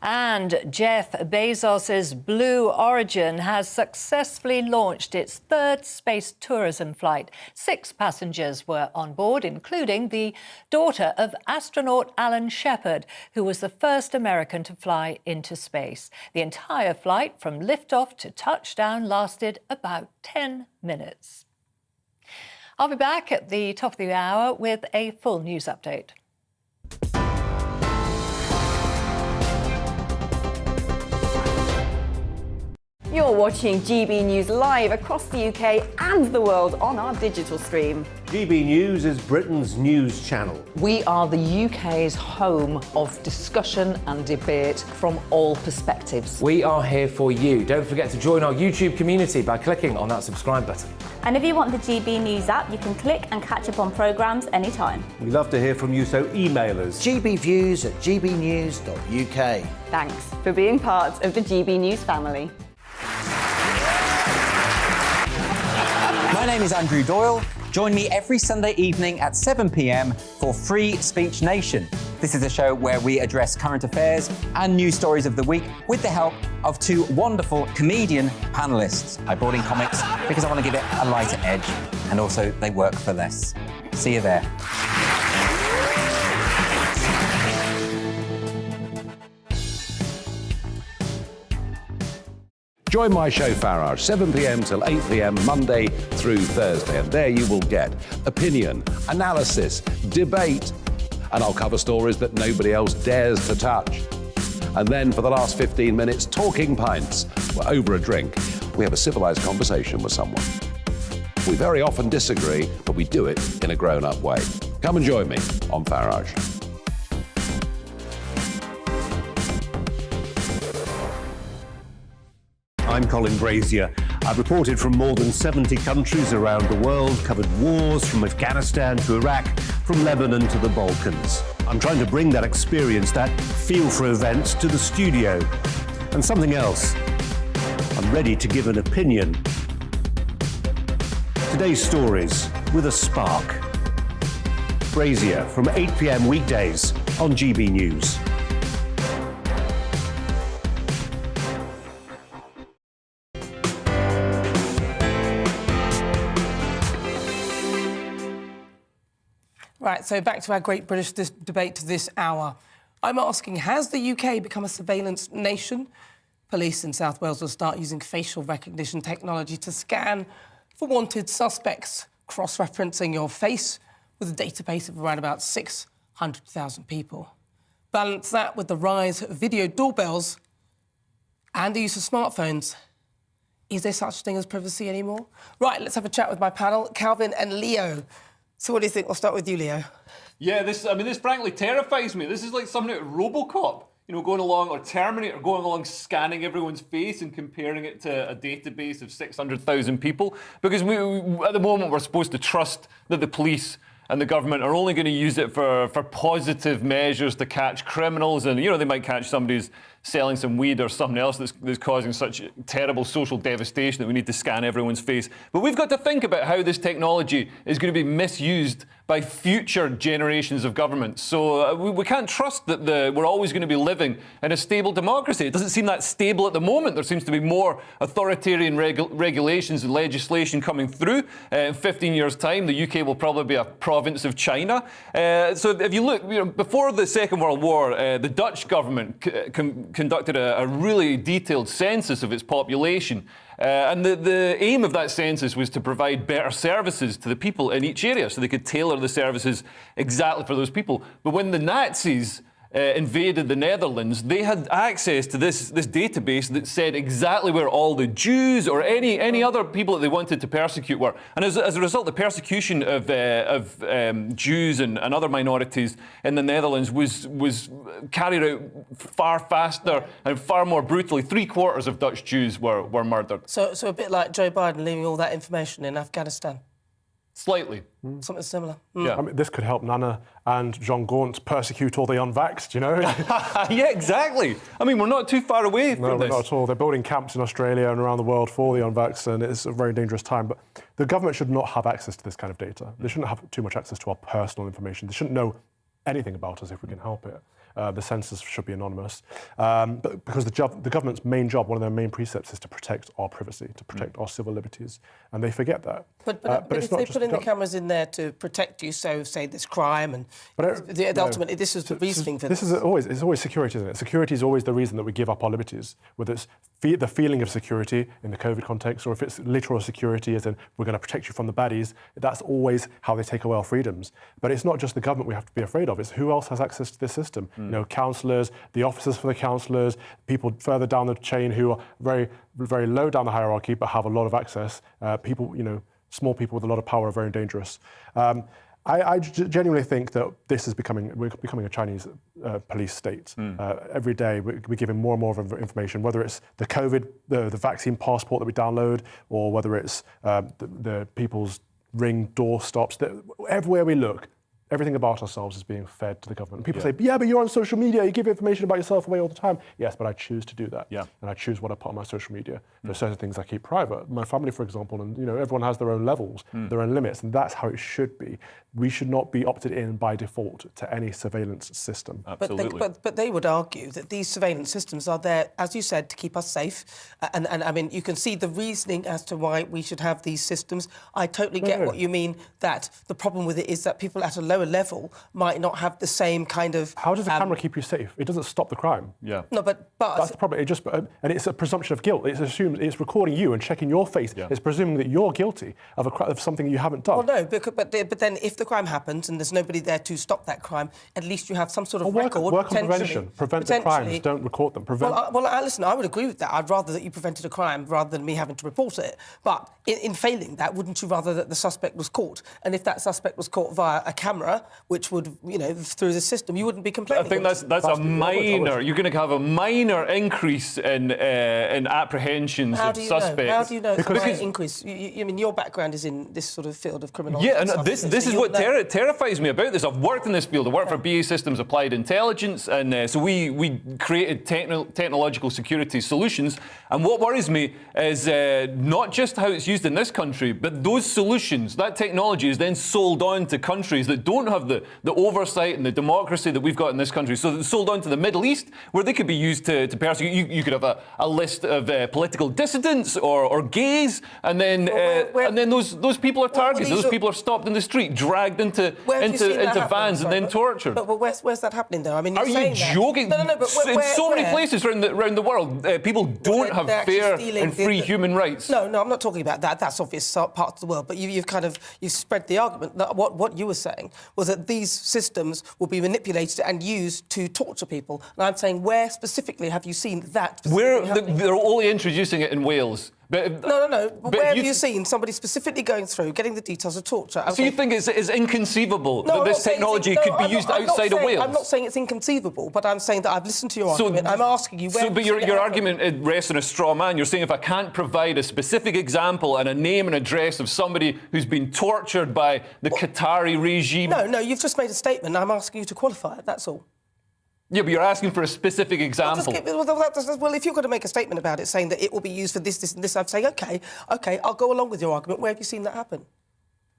And Jeff Bezos's Blue Origin has successfully launched its 3rd space tourism flight. 6 passengers were on board, including the daughter of astronaut Alan Shepard, who was the first American to fly into space. The entire flight from liftoff to touchdown lasted about 10 minutes. I'll be back at the top of the hour with a full news update. You're watching GB News live across the UK and the world on our digital stream. GB News is Britain's news channel. We are the UK's home of discussion and debate from all perspectives. We are here for you. Don't forget to join our YouTube community by clicking on that subscribe button. And if you want the GB News app, you can click and catch up on programmes anytime. We love to hear from you, so email us. gbviews@gbnews.uk. Thanks for being part of the GB News family. My name is Andrew Doyle. Join me every Sunday evening at 7 p.m. for Free Speech Nation. This is a show where we address current affairs and news stories of the week with the help of 2 wonderful comedian panellists. I brought in comics because I want to give it a lighter edge, and also they work for less. See you there. Join my show Farage, 7 p.m. till 8 p.m. Monday through Thursday. And there you will get opinion, analysis, debate, and I'll cover stories that nobody else dares to touch. And then for the last 15 minutes, talking pints. We're over a drink. We have a civilised conversation with someone. We very often disagree, but we do it in a grown-up way. Come and join me on Farage. I'm Colin Brazier. I've reported from more than 70 countries around the world, covered wars from Afghanistan to Iraq, from Lebanon to the Balkans. I'm trying to bring that experience, that feel for events, to the studio. And something else. I'm ready to give an opinion. Today's stories with a spark. Brazier from 8 p.m. weekdays on GB News. Right, so back to our great British debate this hour. I'm asking, has the UK become a surveillance nation? Police in South Wales will start using facial recognition technology to scan for wanted suspects, cross-referencing your face with a database of around about 600,000 people. Balance that with the rise of video doorbells and the use of smartphones. Is there such a thing as privacy anymore? Right, let's have a chat with my panel, Calvin and Leo. So what do you think? We'll start with you, Leo. Yeah, this frankly terrifies me. This is like something out of RoboCop, going along, or Terminator, going along scanning everyone's face and comparing it to a database of 600,000 people. Because at the moment, we're supposed to trust that the police and the government are only going to use it for positive measures to catch criminals. And, they might catch somebody who's selling some weed or something else that's causing such terrible social devastation that we need to scan everyone's face. But we've got to think about how this technology is going to be misused by future generations of governments. So we can't trust that we're always going to be living in a stable democracy. It doesn't seem that stable at the moment. There seems to be more authoritarian regulations and legislation coming through. In 15 years' time, the UK will probably be a province of China. So if you look, before the Second World War, the Dutch government conducted a really detailed census of its population. And the aim of that census was to provide better services to the people in each area so they could tailor the services exactly for those people. But when the Nazis invaded the Netherlands, they had access to this database that said exactly where all the Jews or any other people that they wanted to persecute were. And as a result, the persecution of Jews and other minorities in the Netherlands was carried out far faster and far more brutally. 3/4 of Dutch Jews were murdered. So a bit like Joe Biden leaving all that information in Afghanistan. Slightly. Something similar. Yeah. I mean, this could help Nana and John Gaunt persecute all the unvaxxed, you know? Yeah, exactly. I mean, we're not too far away from this. No, not at all. They're building camps in Australia and around the world for the unvaxxed, and it's a very dangerous time. But the government should not have access to this kind of data. They shouldn't have too much access to our personal information. They shouldn't know anything about us if we can help it. The census should be anonymous. But because the government's main job, one of their main precepts is to protect our privacy, to protect our civil liberties, and they forget that. But if they put in the cameras in there to protect you, so say this crime and ultimately this is the reasoning for this. It's always security, isn't it? Security is always the reason that we give up our liberties, whether it's the feeling of security in the COVID context, or if it's literal security as in we're going to protect you from the baddies. That's always how they take away our freedoms. But it's not just the government we have to be afraid of, it's who else has access to this system. You know, councillors, the officers for the councillors, people further down the chain who are very, very low down the hierarchy but have a lot of access. People, you know, small people with a lot of power are very dangerous. I genuinely think that we're becoming a Chinese police state. Every day we're giving more and more of information, whether it's the COVID, the vaccine passport that we download, or whether it's the people's Ring door stops. Everywhere we look, everything about ourselves is being fed to the government. And people say, yeah, but you're on social media, you give information about yourself away all the time. Yes, but I choose to do that. Yeah. And I choose what I put on my social media. There's certain things I keep private. My family, for example, and you know, everyone has their own levels, their own limits, and that's how it should be. We should not be opted in by default to any surveillance system. Absolutely. But they would argue that these surveillance systems are there, as you said, to keep us safe. And I mean, you can see the reasoning as to why we should have these systems. I totally get what you mean, that the problem with it is that people at a lower level might not have the same kind of... How does a camera keep you safe? It doesn't stop the crime. Yeah. No, but that's the problem. And it's a presumption of guilt. It's recording you and checking your face. Yeah. It's presuming that you're guilty of something you haven't done. Well, no, but then if the crime happens and there's nobody there to stop that crime, at least you have some sort of record. Work on prevention. Prevent the crimes. Don't record them. Listen, I would agree with that. I'd rather that you prevented a crime rather than me having to report it. But in failing that, wouldn't you rather that the suspect was caught? And if that suspect was caught via a camera, which would, you know, through the system, you wouldn't be complaining. I think that's a minor. You're going to have a minor increase in apprehensions of suspects. How do you know? Because increase. I mean, your background is in this sort of field of criminology. Yeah, and this is what terrifies me about this. I've worked in this field. I worked for BAE Systems Applied Intelligence, and so we created technological security solutions. And what worries me is not just how it's used in this country, but those solutions, that technology is then sold on to countries that don't have the oversight and the democracy that we've got in this country. So it's sold on to the Middle East, where they could be used to persecute. You could have a list of political dissidents or gays, and then those people are targeted. Those people are stopped in the street, dragged into vans, and then tortured. But where's that happening, though? I mean, are you joking? No. But in so many places around the world, people don't have fair and free human rights. No, I'm not talking about that. That's obvious parts of the world. But you've spread the argument that what you were saying was that these systems will be manipulated and used to torture people. And I'm saying, where specifically have you seen that? They're only introducing it in Wales. No. Where have you seen somebody specifically going through, getting the details of torture? So you think it's inconceivable that this technology could be used outside of Wales? I'm not saying it's inconceivable, but I'm saying that I've listened to your argument. I'm asking you where... But your argument rests on a straw man. You're saying if I can't provide a specific example and a name and address of somebody who's been tortured by the Qatari regime... No, you've just made a statement. I'm asking you to qualify it, that's all. Yeah, but you're asking for a specific example. Well, if you're going to make a statement about it, saying that it will be used for this, and this, I'm saying, OK, I'll go along with your argument. Where have you seen that happen?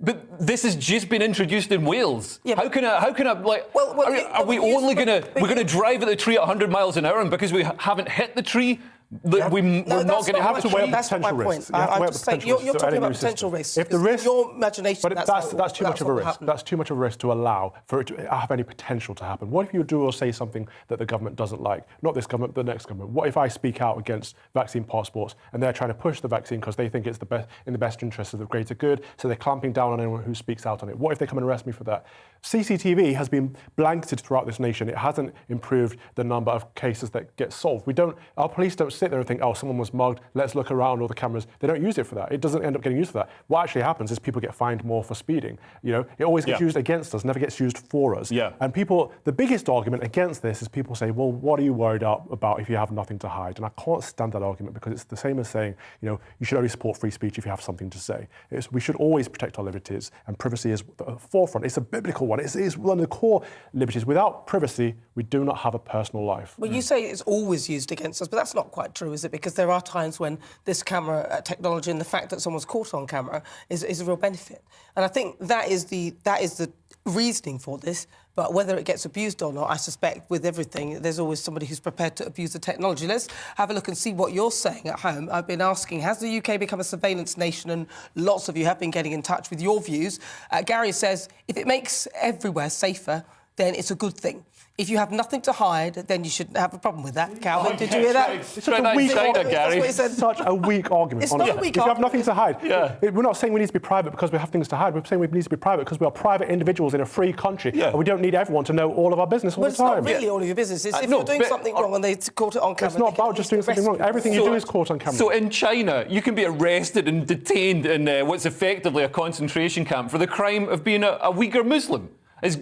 But this has just been introduced in Wales. Yeah, how can I like? Are we only going to drive at the tree at 100 miles an hour, and because we haven't hit the tree, we're not going to have to weigh up potential risks. I'm just saying, you're talking about potential risks. If the risk, your imagination, but that's too much of a risk. That's too much of a risk to allow for it to have any potential to happen. What if you do or say something that the government doesn't like? Not this government, but the next government. What if I speak out against vaccine passports and they're trying to push the vaccine because they think it's in the best interest of the greater good, so they're clamping down on anyone who speaks out on it? What if they come and arrest me for that? CCTV has been blanketed throughout this nation. It hasn't improved the number of cases that get solved. Our police don't sit there and think, oh, someone was mugged, let's look around all the cameras. They don't use it for that. It doesn't end up getting used for that. What actually happens is people get fined more for speeding. It always gets used against us, never gets used for us. And the biggest argument against this is people say, well, what are you worried about if you have nothing to hide? And I can't stand that argument because it's the same as saying, you should only support free speech if you have something to say. We should always protect our liberties, and privacy is at the forefront. It's a biblical one. It's one of the core liberties. Without privacy, we do not have a personal life. Well, you say it's always used against us, but that's not quite true, is it? Because there are times when this camera technology and the fact that someone's caught on camera is a real benefit. And I think that is the reasoning for this. But whether it gets abused or not, I suspect with everything, there's always somebody who's prepared to abuse the technology. Let's have a look and see what you're saying at home. I've been asking, has the UK become a surveillance nation? And lots of you have been getting in touch with your views. Gary says, if it makes everywhere safer, then it's a good thing. If you have nothing to hide, then you shouldn't have a problem with that. Calvin, did you hear that? It's such a weak argument, Gary. It's such a weak argument. It's not a weak argument. If you have nothing to hide, we're not saying we need to be private because we have things to hide. We're saying we need to be private because we are private individuals in a free country, and we don't need everyone to know all of our business all the time. It's not really all of your business. If you're doing something wrong and they caught it on camera... It's not about just doing something wrong. Everything you do is caught on camera. So in China, you can be arrested and detained in what's effectively a concentration camp for the crime of being a Uyghur Muslim.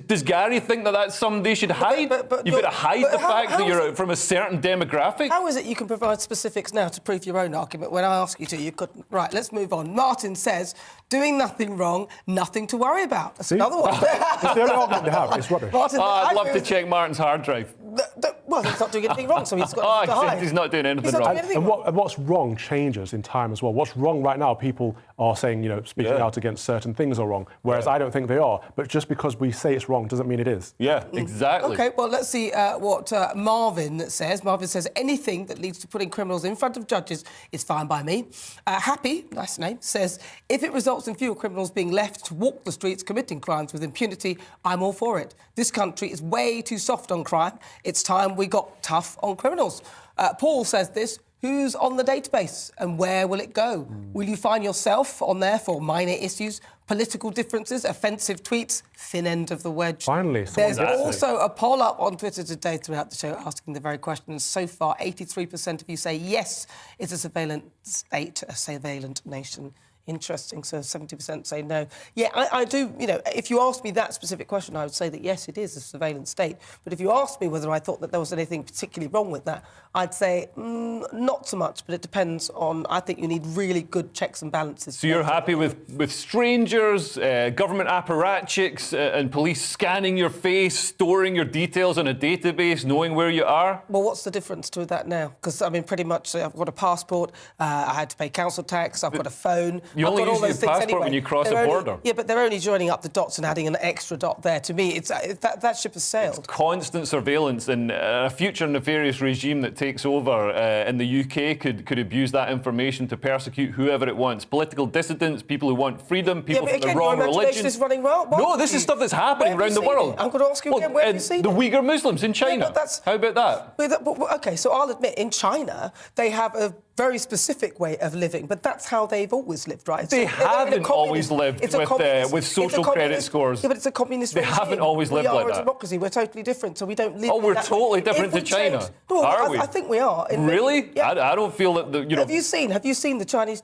Does Gary think that that's something they should hide? You've got to hide the fact that you're from a certain demographic? How is it you can provide specifics now to prove your own argument when I ask you to? You couldn't. Right, let's move on. Martin says, doing nothing wrong, nothing to worry about. That's another one. It's the only argument they have. It's rubbish. Martin, I'd love to check Martin's hard drive. Well, he's not doing anything wrong, so he's got nothing to hide. He's not doing anything wrong. And what's wrong changes in time as well. What's wrong right now, people are saying, speaking out against certain things are wrong, whereas I don't think they are. But just because we say it's wrong doesn't mean it is. Yeah, exactly. OK, well, let's see what Marvin says. Marvin says, anything that leads to putting criminals in front of judges is fine by me. Happy, nice name, says, if it results in fewer criminals being left to walk the streets committing crimes with impunity, I'm all for it. This country is way too soft on crime. It's time we got tough on criminals. Paul says this. Who's on the database and where will it go? Will you find yourself on there for minor issues, political differences, offensive tweets, thin end of the wedge? Finally, there's also a poll up on Twitter today throughout the show asking the very question. And so far, 83% of you say yes, it's a surveillance state, a surveillance nation. Interesting. So 70% say no. Yeah, I do. If you asked me that specific question, I would say that yes, it is a surveillance state. But if you asked me whether I thought that there was anything particularly wrong with that, I'd say not so much. But it depends on. I think you need really good checks and balances. So you're happy with strangers, government apparatchiks, and police scanning your face, storing your details in a database, knowing where you are? Well, what's the difference to that now? Because pretty much, I've got a passport. I had to pay council tax. I've got a phone. You only use your passport when you cross a border. Yeah, but they're only joining up the dots and adding an extra dot there. To me, that ship has sailed. It's constant surveillance, and a future nefarious regime that takes over in the UK could abuse that information to persecute whoever it wants. Political dissidents, people who want freedom, people from the wrong religion. Is running well. No, this is stuff that's happening around the world. I'm going to ask you again, where have you seen it? The Uyghur Muslims in China. How about that? OK, so I'll admit, in China, they have a very specific way of living, but that's how they've always lived, right? They haven't always lived with social credit scores. Yeah, but it's a communist regime. They haven't always lived like that. We are a democracy. We're totally different, so we don't live. Oh, we're totally different to China. Are we? I think we are. Really? I don't feel that. Have you seen the Chinese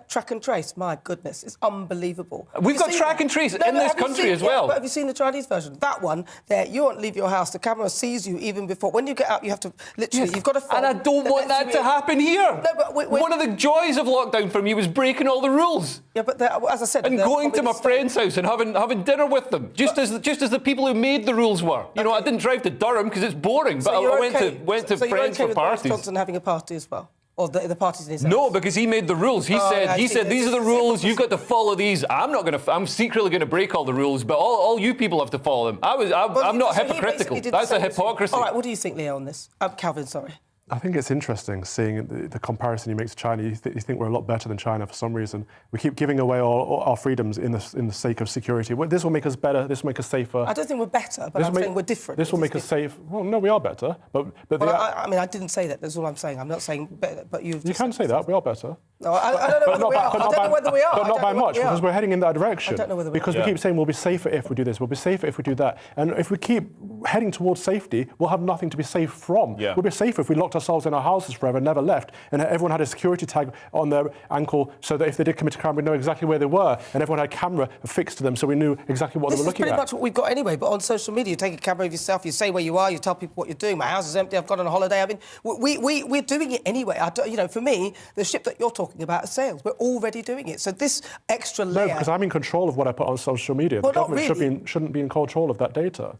track and trace? My goodness, it's unbelievable. We've got track and trace in this country as well. But have you seen the Chinese version? That one, there, you won't leave your house. The camera sees you even before. When you get out, you have to literally. You've got to. And I don't want that to happen here. No, but one of the joys of lockdown for me was breaking all the rules. Yeah, but as I said, and going to my friend's house and having dinner with them, just as the people who made the rules were. You know, I didn't drive to Durham because it's boring, but I went to friends for parties. Boris Johnson having a party as well, or the parties in his house? No, because he made the rules. He said these are the rules. You've got to follow these. I'm secretly going to break all the rules, but all you people have to follow them. I'm not hypocritical. That's a hypocrisy. All right, what do you think, Leo, on this? Calvin, sorry. I think it's interesting seeing the comparison you make to China. You think we're a lot better than China for some reason. We keep giving away all our freedoms in the sake of security. This will make us better. This will make us safer. I don't think we're better, but I'm saying we're different. This will make us safe. Well, no, we are better. But I mean, I didn't say that. That's all I'm saying. I'm not saying better, but you can say that. We are better. No, I don't know whether we are. I don't know whether we are. But not by much, because we're heading in that direction. I don't know whether we are. Because we keep saying we'll be safer if we do this. We'll be safer if we do that. And if we keep heading towards safety, we'll have nothing to be safe from. Yeah. We'll be safer if we locked ourselves in our houses forever, never left, and everyone had a security tag on their ankle so that if they did commit a crime, we'd know exactly where they were, and everyone had a camera affixed to them so we knew exactly what they were looking at. This is pretty much what we've got anyway, but on social media, you take a camera of yourself, you say where you are, you tell people what you're doing. My house is empty, I've gone on a holiday. I mean, we're doing it anyway. For me, the ship that you're talking about has sailed. We're already doing it. So this extra layer... No, because I'm in control of what I put on social media. Well, the government shouldn't be in control of that data.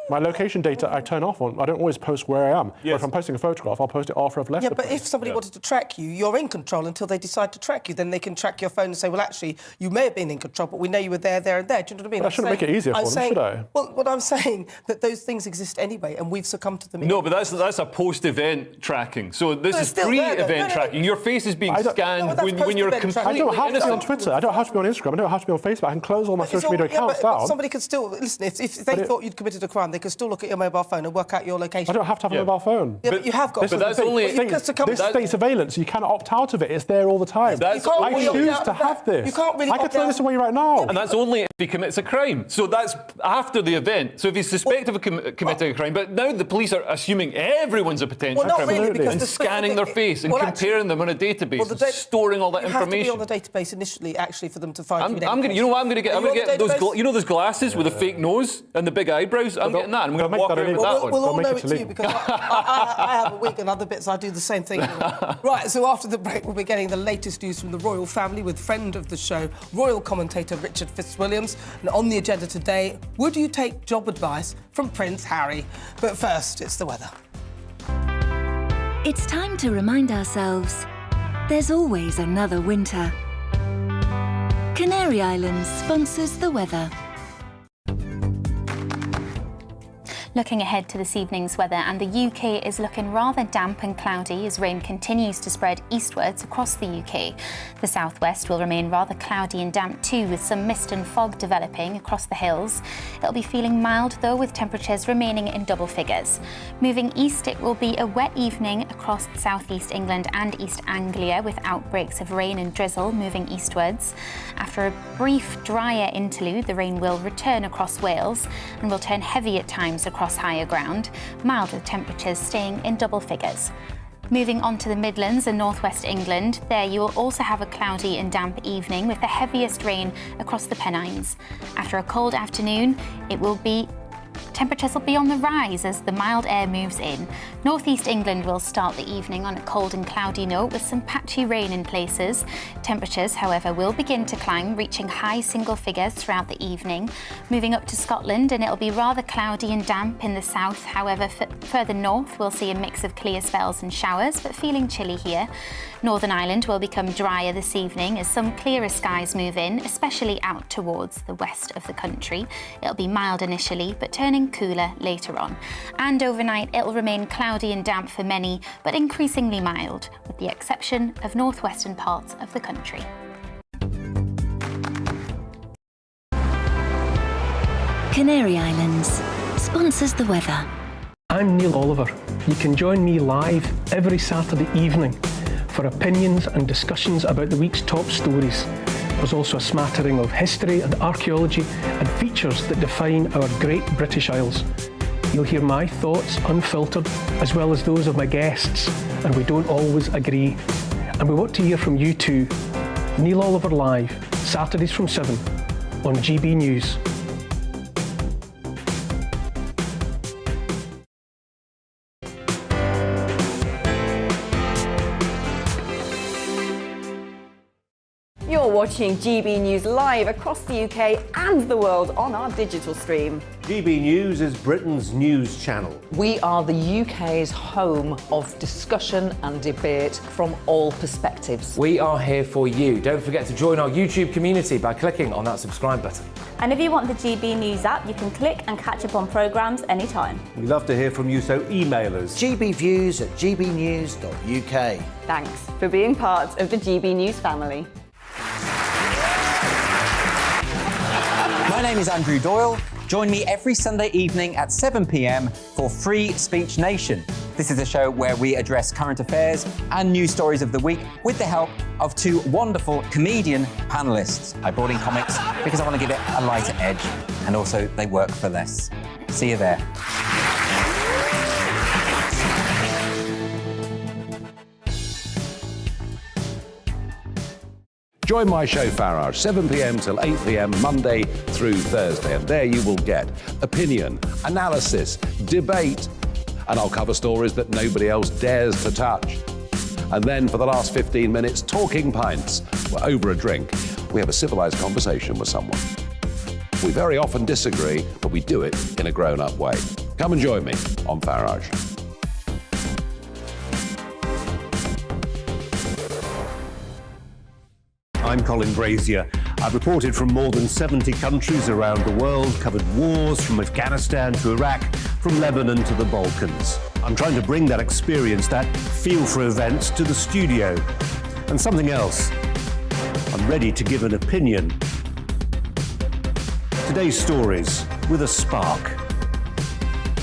My location data I turn off on. I don't always post where I am. Yes. Or if I'm posting a photograph, I'll post it after I've left the but place. if somebody wanted to track you, you're in control until they decide to track you. Then they can track your phone and say, well, actually, you may have been in control, but we know you were there, there and there. Do you know what I mean? But I shouldn't make it easier for them, should I? Well, what I'm saying, that those things exist anyway, and we've succumbed to them. No, but that's a post-event tracking. So this is pre-event tracking. Your face is being scanned when you're completely I don't have to be innocent. on Twitter. I don't have to be on Instagram. I don't have to be on Facebook. I can close all my social media accounts down. But somebody could still... Listen, if they thought you'd committed a crime, they could still look at your mobile phone and work out your location. I don't have to have a mobile phone. Yeah, but you have got. This state surveillance, you can't opt out of it. It's there all the time. I choose to have this. You can't really. I can throw this away right now. And that's only if he commits a crime. So that's after the event. So if he's suspected of committing a crime, but now the police are assuming everyone's a potential criminal and scanning their face and comparing them on a database, and storing all that information. You have to be on the database initially, actually, for them to find. You know what I'm going to get? I'm going to get those. You know those glasses with a fake nose and the big eyebrows. I'm getting that. I'm going to walk around with that one. We'll all know it too, because I have a wig and other bits. I do the same thing. Right. So after the break, we'll be getting the latest news from the royal family with friend of the show, royal commentator Richard Fitzwilliams. And on the agenda today, would you take job advice from Prince Harry? But first, it's the weather. It's time to remind ourselves there's always another winter. Canary Islands sponsors the weather. Looking ahead to this evening's weather, and the UK is looking rather damp and cloudy as rain continues to spread eastwards across the UK. The southwest will remain rather cloudy and damp too, with some mist and fog developing across the hills. It'll be feeling mild though, with temperatures remaining in double figures. Moving east, it will be a wet evening across southeast England and East Anglia, with outbreaks of rain and drizzle moving eastwards. After a brief drier interlude, the rain will return across Wales and will turn heavy at times across higher ground, mild with temperatures staying in double figures. Moving on to the Midlands and northwest England, there you will also have a cloudy and damp evening with the heaviest rain across the Pennines. After a cold afternoon, temperatures will be on the rise as the mild air moves in. Northeast England will start the evening on a cold and cloudy note with some patchy rain in places. Temperatures, however, will begin to climb, reaching high single figures throughout the evening. Moving up to Scotland, and it'll be rather cloudy and damp in the south. However, further north, we'll see a mix of clear spells and showers, but feeling chilly here. Northern Ireland will become drier this evening as some clearer skies move in, especially out towards the west of the country. It'll be mild initially, but turning cooler later on. And overnight, it'll remain cloudy and damp for many, but increasingly mild, with the exception of northwestern parts of the country. Canary Islands sponsors the weather. I'm Neil Oliver. You can join me live every Saturday evening for opinions and discussions about the week's top stories. There's also a smattering of history and archaeology and features that define our great British Isles. You'll hear my thoughts unfiltered, as well as those of my guests, and we don't always agree. And we want to hear from you too. Neil Oliver Live, Saturdays from 7 on GB News. You're watching GB News live across the UK and the world on our digital stream. GB News is Britain's news channel. We are the UK's home of discussion and debate from all perspectives. We are here for you. Don't forget to join our YouTube community by clicking on that subscribe button. And if you want the GB News app, you can click and catch up on programmes anytime. We love to hear from you, so email us. gbviews@gbnews.uk. Thanks for being part of the GB News family. My name is Andrew Doyle. Join me every Sunday evening at 7 p.m. for Free Speech Nation. This is a show where we address current affairs and news stories of the week with the help of two wonderful comedian panellists. I brought in comics because I want to give it a lighter edge, and also they work for less. See you there. Join my show Farage, 7 p.m. till 8 p.m. Monday through Thursday, and there you will get opinion, analysis, debate, and I'll cover stories that nobody else dares to touch. And then for the last 15 minutes, talking pints. We're over a drink. We have a civilized conversation with someone. We very often disagree, but we do it in a grown-up way. Come and join me on Farage. I'm Colin Brazier. I've reported from more than 70 countries around the world, covered wars from Afghanistan to Iraq, from Lebanon to the Balkans. I'm trying to bring that experience, that feel for events, to the studio. And something else. I'm ready to give an opinion. Today's stories with a spark.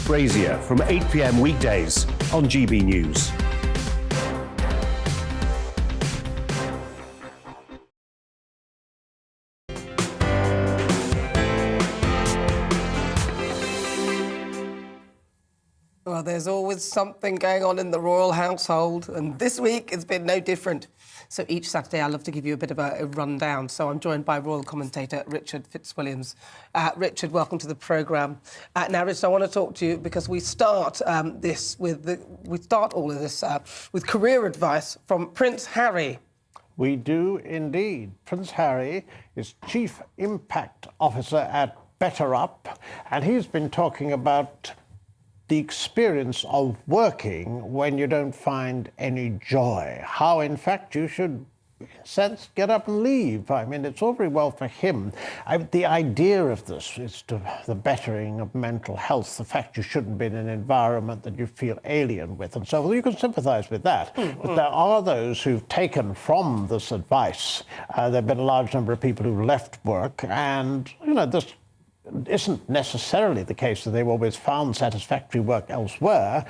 Brazier from 8 p.m. weekdays on GB News. Well, there's always something going on in the royal household, and this week it's been no different. So each Saturday I love to give you a bit of a rundown. So I'm joined by royal commentator Richard Fitzwilliams. Richard, welcome to the programme. Now, Richard, I want to talk to you because we start all of this with career advice from Prince Harry. We do indeed. Prince Harry is Chief Impact Officer at Better Up, and he's been talking about the experience of working when you don't find any joy. How, in fact, you should, in a sense, get up and leave. I mean, it's all very well for him. The idea of this is the bettering of mental health, the fact you shouldn't be in an environment that you feel alien with, and so you can sympathise with that. But there are those who've taken from this advice. There have been a large number of people who've left work, and, this isn't necessarily the case that they've always found satisfactory work elsewhere.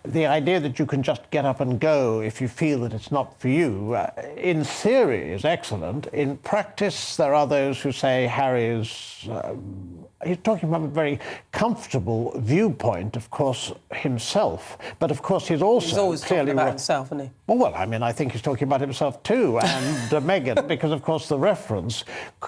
The idea that you can just get up and go if you feel that it's not for you, in theory, is excellent. In practice, there are those who say Harry is... he's talking from a very comfortable viewpoint, of course, himself. But, of course, he's always talking about himself, isn't he? Well, I mean, I think he's talking about himself too, and Meghan, because, of course, the reference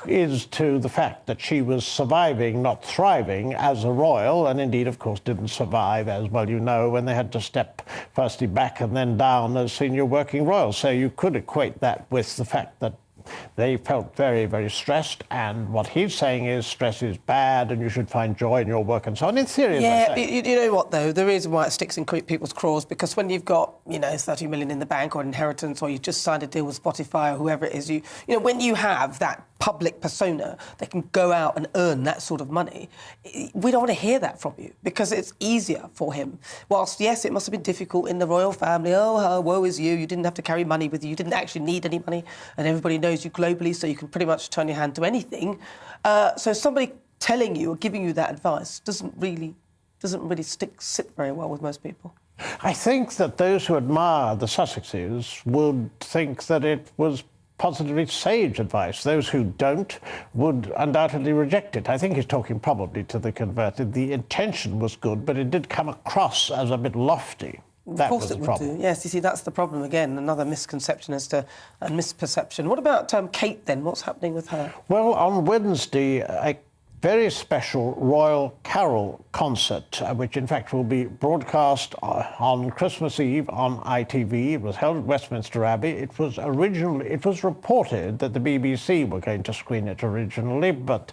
is to the fact that she was surviving, not thriving, as a royal, and indeed, of course, didn't survive, as well you know, when they had to step firstly back and then down as senior working royals. So you could equate that with the fact that they felt very, very stressed, and what he's saying is stress is bad and you should find joy in your work and so on. In theory, yeah, you know what, though? The reason why it sticks in people's craws, because when you've got, 30 million in the bank or inheritance, or you just signed a deal with Spotify or whoever it is, when you have that public persona, they can go out and earn that sort of money. We don't want to hear that from you because it's easier for him. Whilst, yes, it must have been difficult in the royal family. Oh, woe is you. You didn't have to carry money with you. You didn't actually need any money. And everybody knows you globally, so you can pretty much turn your hand to anything. So somebody telling you or giving you that advice doesn't really sit very well with most people. I think that those who admire the Sussexes would think that it was positively sage advice. Those who don't would undoubtedly reject it. I think he's talking probably to the converted. The intention was good, but it did come across as a bit lofty. That was the problem. Yes, you see, that's the problem again. Another misconception as to and misperception. What about Kate then? What's happening with her? Well, on Wednesday, a very special Royal Carol concert, which in fact will be broadcast on Christmas Eve on ITV. It was held at Westminster Abbey. It was reported that the BBC were going to screen it originally, but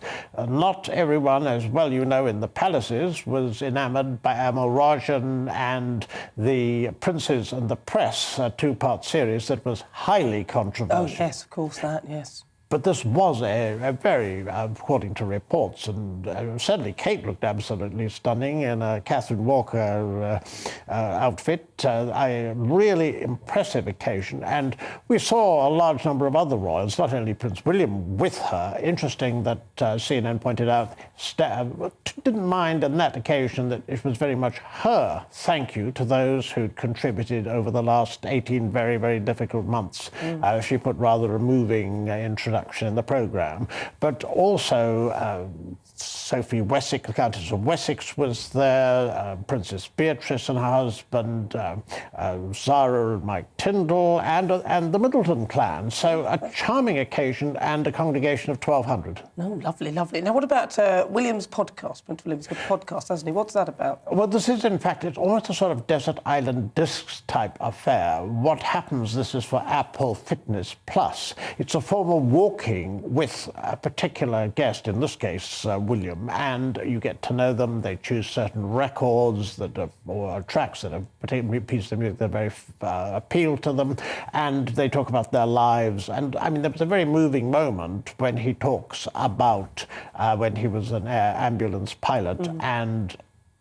not everyone, as well you know, in the palaces was enamoured by Amar Rajan and the Princes and the Press, a two-part series that was highly controversial. Oh, yes, of course, that, yes. But this was a very, according to reports, and certainly Kate looked absolutely stunning in a Catherine Walker outfit. A really impressive occasion. And we saw a large number of other royals, not only Prince William with her. Interesting that CNN pointed out, didn't mind on that occasion that it was very much her thank you to those who'd contributed over the last 18 very, very difficult months. She put rather a moving introduction in the programme, but also Sophie Wessex, the Countess of Wessex, was there, Princess Beatrice and her husband, Zara and Mike Tyndall, and the Middleton clan. So a charming occasion and a congregation of 1,200. No, lovely, lovely. Now, what about William's podcast? Prince William's got a podcast, hasn't he? What's that about? Well, this is, in fact, it's almost a sort of desert island discs type affair. What happens, this is for Apple Fitness Plus. It's a form of walking with a particular guest, in this case, William, and you get to know them. They choose certain records or tracks that have particular pieces of music that very appeal to them, and they talk about their lives. And I mean, there was a very moving moment when he talks about when he was an air ambulance pilot and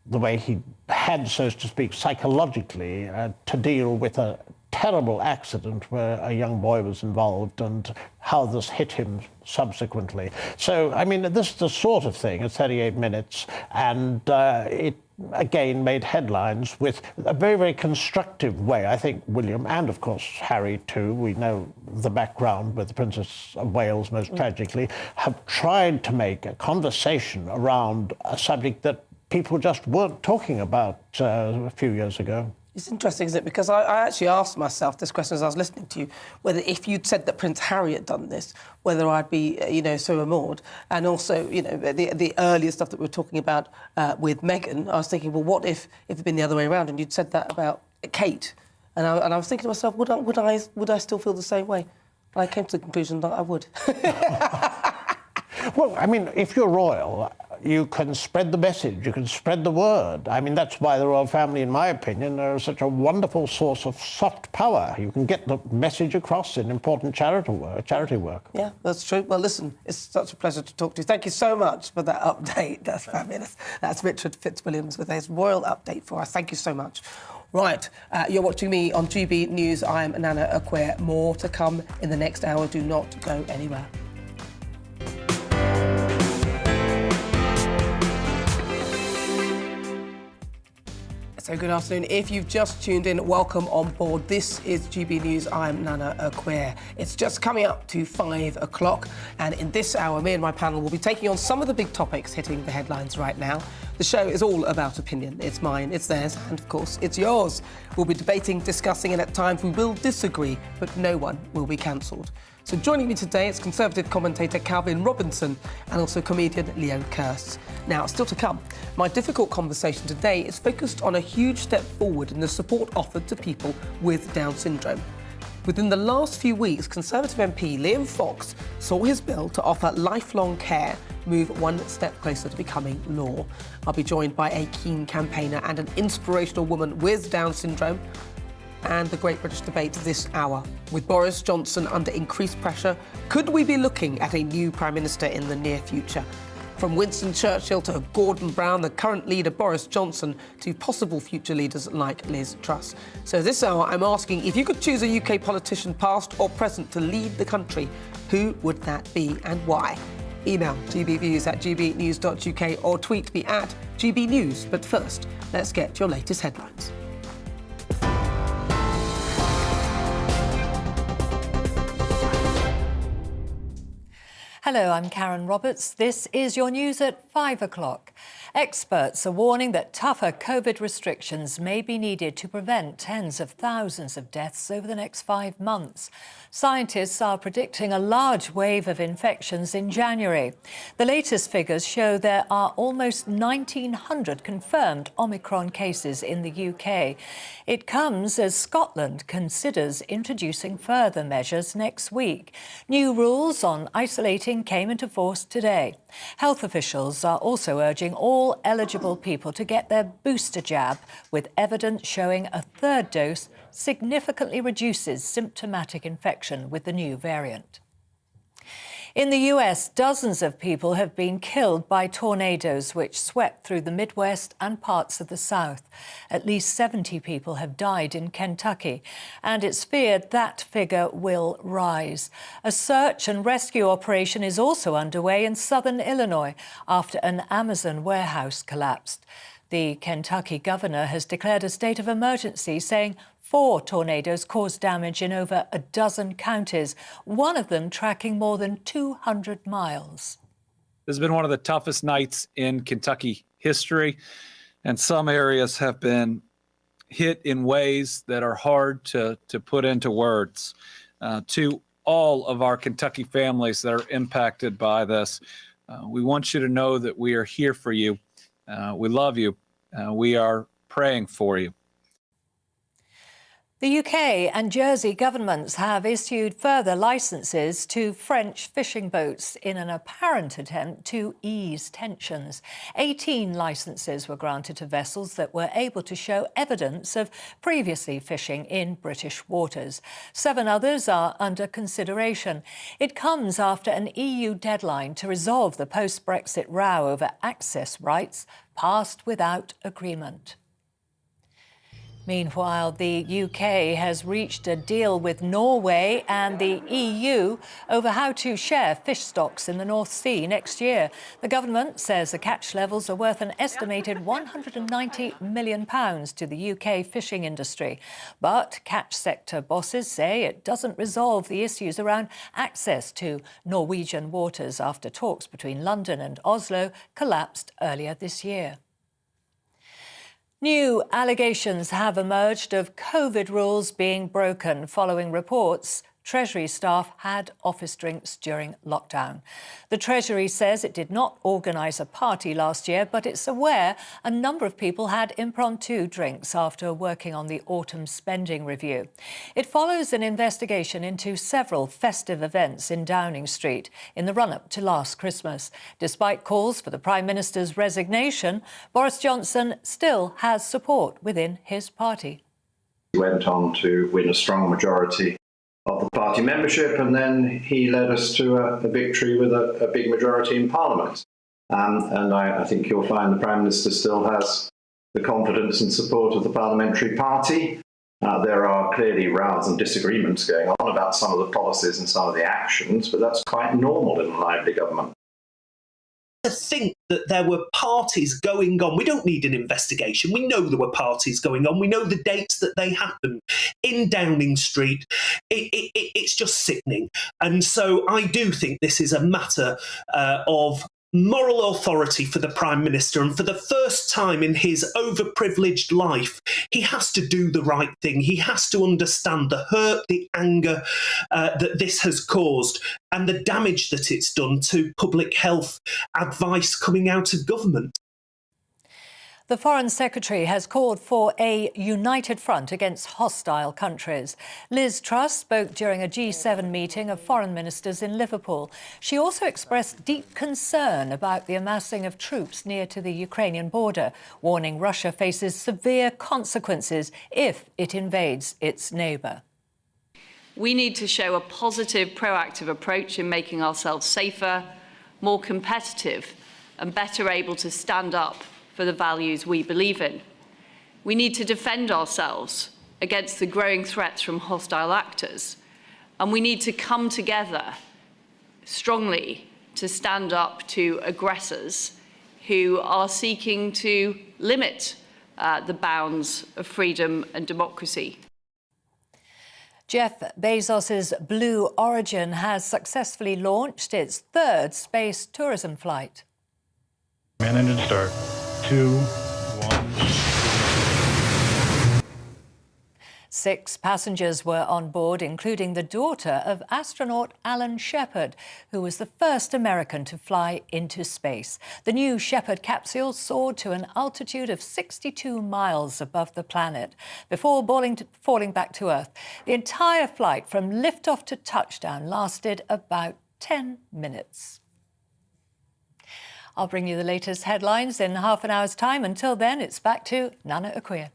the way he had, so to speak, psychologically to deal with a terrible accident where a young boy was involved and how this hit him subsequently. So, I mean, this is the sort of thing, it's 38 minutes, and it again made headlines with a very, very constructive way. I think William, and of course Harry too, we know the background with the Princess of Wales most tragically, have tried to make a conversation around a subject that people just weren't talking about a few years ago. It's interesting, isn't it? Because I actually asked myself this question as I was listening to you, whether if you'd said that Prince Harry had done this, whether I'd be, so amored. And also, the earlier stuff that we were talking about with Meghan, I was thinking, well, what if it had been the other way around and you'd said that about Kate? And I was thinking to myself, would I still feel the same way? And I came to the conclusion that I would. Well, I mean, if you're royal, you can spread the message, you can spread the word. I mean, that's why the royal family, in my opinion, are such a wonderful source of soft power. You can get the message across in important charity work. Yeah, that's true. Well, listen, it's such a pleasure to talk to you. Thank you so much for that update. That's fabulous. That's Richard Fitzwilliams with his royal update for us. Thank you so much. Right, you're watching me on GB News. I'm Nana Akua. More to come in the next hour. Do not go anywhere. So good afternoon. If you've just tuned in, welcome on board. This is GB News. I'm Nana Akua. It's just coming up to 5 o'clock. And in this hour, me and my panel will be taking on some of the big topics hitting the headlines right now. The show is all about opinion. It's mine, it's theirs, and of course, it's yours. We'll be debating, discussing, and at times we will disagree, but no one will be cancelled. So joining me today is Conservative commentator Calvin Robinson and also comedian Leo Kirst. Now, still to come, my difficult conversation today is focused on a huge step forward in the support offered to people with Down syndrome. Within the last few weeks, Conservative MP Liam Fox saw his bill to offer lifelong care move one step closer to becoming law. I'll be joined by a keen campaigner and an inspirational woman with Down syndrome, and the Great British Debate this hour. With Boris Johnson under increased pressure, could we be looking at a new Prime Minister in the near future? From Winston Churchill to Gordon Brown, the current leader Boris Johnson, to possible future leaders like Liz Truss. So this hour I'm asking, if you could choose a UK politician past or present to lead the country, who would that be and why? Email gbviews@gbnews.uk or tweet me at gbnews. But first, let's get your latest headlines. Hello, I'm Karen Roberts. This is your news at 5 o'clock. Experts are warning that tougher COVID restrictions may be needed to prevent tens of thousands of deaths over the next 5 months. Scientists are predicting a large wave of infections in January. The latest figures show there are almost 1,900 confirmed Omicron cases in the UK. It comes as Scotland considers introducing further measures next week. New rules on isolating came into force today. Health officials are also urging all eligible people to get their booster jab, with evidence showing a third dose significantly reduces symptomatic infection with the new variant. In the US, dozens of people have been killed by tornadoes which swept through the Midwest and parts of the South. At least 70 people have died in Kentucky, and it's feared that figure will rise. A search and rescue operation is also underway in southern Illinois after an Amazon warehouse collapsed. The Kentucky governor has declared a state of emergency, saying 4 tornadoes caused damage in over a dozen counties, one of them tracking more than 200 miles. This has been one of the toughest nights in Kentucky history, and some areas have been hit in ways that are hard to put into words. To all of our Kentucky families that are impacted by this, we want you to know that we are here for you. We love you. We are praying for you. The UK and Jersey governments have issued further licences to French fishing boats in an apparent attempt to ease tensions. 18 licences were granted to vessels that were able to show evidence of previously fishing in British waters. 7 others are under consideration. It comes after an EU deadline to resolve the post-Brexit row over access rights passed without agreement. Meanwhile, the UK has reached a deal with Norway and the EU over how to share fish stocks in the North Sea next year. The government says the catch levels are worth an estimated £190 million to the UK fishing industry. But catch sector bosses say it doesn't resolve the issues around access to Norwegian waters after talks between London and Oslo collapsed earlier this year. New allegations have emerged of COVID rules being broken following reports Treasury staff had office drinks during lockdown. The Treasury says it did not organise a party last year, but it's aware a number of people had impromptu drinks after working on the autumn spending review. It follows an investigation into several festive events in Downing Street in the run-up to last Christmas. Despite calls for the Prime Minister's resignation, Boris Johnson still has support within his party. He went on to win a strong majority of the party membership, and then he led us to a victory with a big majority in Parliament. And I think you'll find the Prime Minister still has the confidence and support of the parliamentary party. There are clearly rows and disagreements going on about some of the policies and some of the actions, but that's quite normal in a lively government. To think that there were parties going on. We don't need an investigation. We know there were parties going on. We know the dates that they happened in Downing Street. It's just sickening. And so I do think this is a matter of moral authority for the Prime Minister, and for the first time in his overprivileged life, he has to do the right thing. He has to understand the hurt, the anger that this has caused, and the damage that it's done to public health advice coming out of government. The Foreign Secretary has called for a united front against hostile countries. Liz Truss spoke during a G7 meeting of foreign ministers in Liverpool. She also expressed deep concern about the amassing of troops near to the Ukrainian border, warning Russia faces severe consequences if it invades its neighbour. We need to show a positive, proactive approach in making ourselves safer, more competitive, and better able to stand up for the values we believe in. We need to defend ourselves against the growing threats from hostile actors, and we need to come together strongly to stand up to aggressors who are seeking to limit the bounds of freedom and democracy. Jeff Bezos's Blue Origin has successfully launched its 3rd space tourism flight. Man engine start. 2, 1. 6 passengers were on board, including the daughter of astronaut Alan Shepard, who was the first American to fly into space. The new Shepard capsule soared to an altitude of 62 miles above the planet before falling back to Earth. The entire flight from liftoff to touchdown lasted about 10 minutes. I'll bring you the latest headlines in half an hour's time. Until then, it's back to Nana Akua.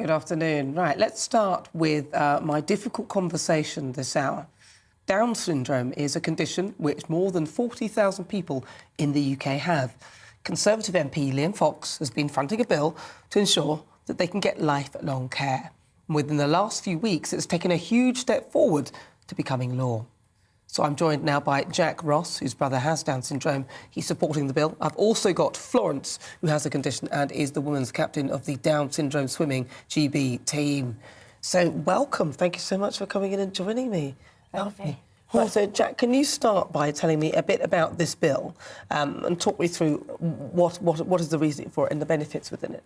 Good afternoon. Right, let's start with my difficult conversation this hour. Down syndrome is a condition which more than 40,000 people in the UK have. Conservative MP Liam Fox has been fronting a bill to ensure that they can get lifelong care. And within the last few weeks, it's taken a huge step forward to becoming law. So I'm joined now by Jack Ross, whose brother has Down syndrome. He's supporting the bill. I've also got Florence, who has the condition and is the women's captain of the Down syndrome swimming GB team. So welcome. Thank you so much for coming in and joining me. Okay. So, Jack, can you start by telling me a bit about this bill and talk me through what is the reason for it and the benefits within it?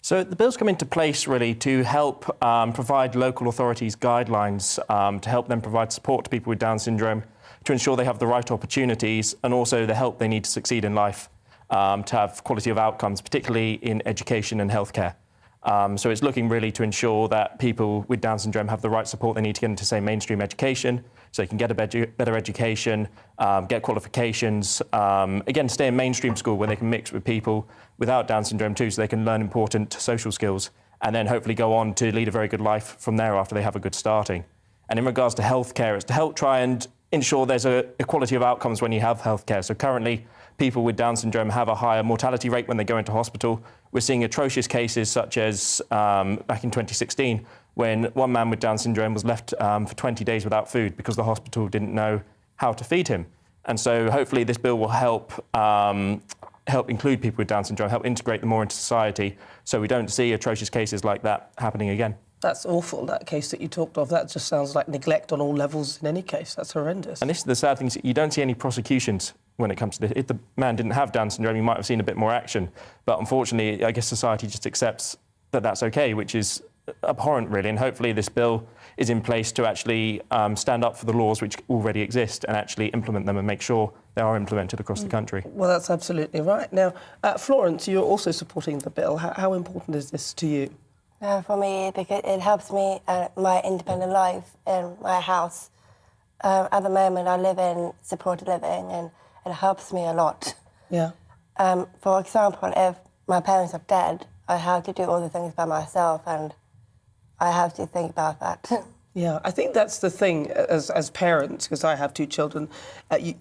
So the bill's come into place really to help provide local authorities guidelines to help them provide support to people with Down syndrome, to ensure they have the right opportunities and also the help they need to succeed in life, to have quality of outcomes, particularly in education and healthcare. So it's looking really to ensure that people with Down syndrome have the right support they need to get into, say, mainstream education, so they can get a better education, get qualifications, again, stay in mainstream school where they can mix with people without Down syndrome too, so they can learn important social skills and then hopefully go on to lead a very good life from there after they have a good starting. And in regards to healthcare, it's to help try and ensure there's a equality of outcomes when you have healthcare. So currently, people with Down syndrome have a higher mortality rate when they go into hospital. We're seeing atrocious cases such as back in 2016, when one man with Down syndrome was left for 20 days without food because the hospital didn't know how to feed him. And so hopefully this bill will help include people with Down syndrome, help integrate them more into society so we don't see atrocious cases like that happening again. That's awful, that case that you talked of. That just sounds like neglect on all levels in any case. That's horrendous. And this is the sad thing, is you don't see any prosecutions when it comes to this. If the man didn't have Down syndrome, you might have seen a bit more action. But unfortunately, I guess society just accepts that that's OK, which is abhorrent, really. And hopefully this bill is in place to actually stand up for the laws which already exist and actually implement them and make sure they are implemented across the country. Well, that's absolutely right. Now, Florence, you're also supporting the bill. How important is this to you? For me, because it helps me my independent life in my house. At the moment, I live in supported living, and it helps me a lot. Yeah. For example, if my parents are dead, I have to do all the things by myself, and I have to think about that. Yeah, I think that's the thing as parents, because I have two children,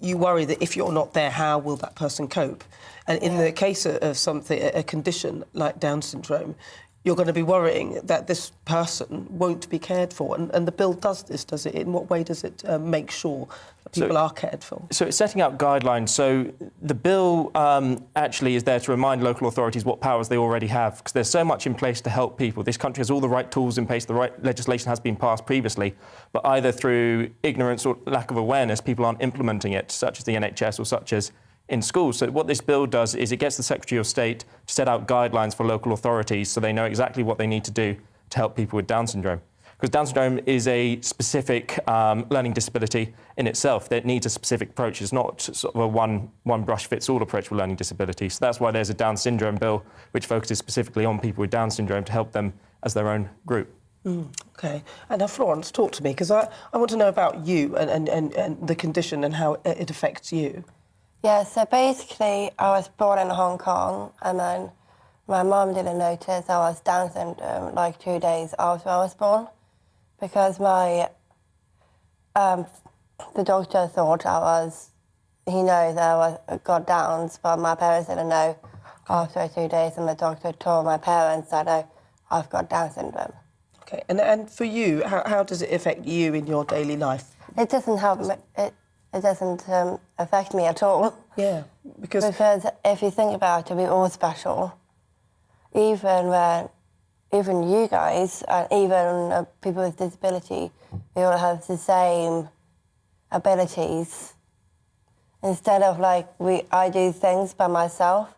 you worry that if you're not there, how will that person cope? And in the case of something, a condition like Down syndrome, you're going to be worrying that this person won't be cared for. And the bill does this, does it? In what way does it make sure that people are cared for? So it's setting out guidelines. So the bill actually is there to remind local authorities what powers they already have, because there's so much in place to help people. This country has all the right tools in place, the right legislation has been passed previously, but either through ignorance or lack of awareness, people aren't implementing it, such as the NHS or such as in schools. So what this bill does is it gets the Secretary of State to set out guidelines for local authorities so they know exactly what they need to do to help people with Down syndrome. Because Down syndrome is a specific learning disability in itself that needs a specific approach. It's not sort of a one-brush-fits-all approach for learning disability. So that's why there's a Down syndrome bill which focuses specifically on people with Down syndrome to help them as their own group. OK. And now, Florence, talk to me, because I want to know about you and the condition and how it affects you. Yeah, so basically I was born in Hong Kong, and then my mum didn't notice I was Down syndrome like 2 days after I was born, because the doctor thought he knows that I got Downs, but my parents didn't know after 2 days, and the doctor told my parents that I've got Down syndrome. OK, and for you, how does it affect you in your daily life? It doesn't help me. It doesn't affect me at all. Yeah, because if you think about it, we're all special. Even you guys, and even people with disability, we all have the same abilities. Instead of I do things by myself,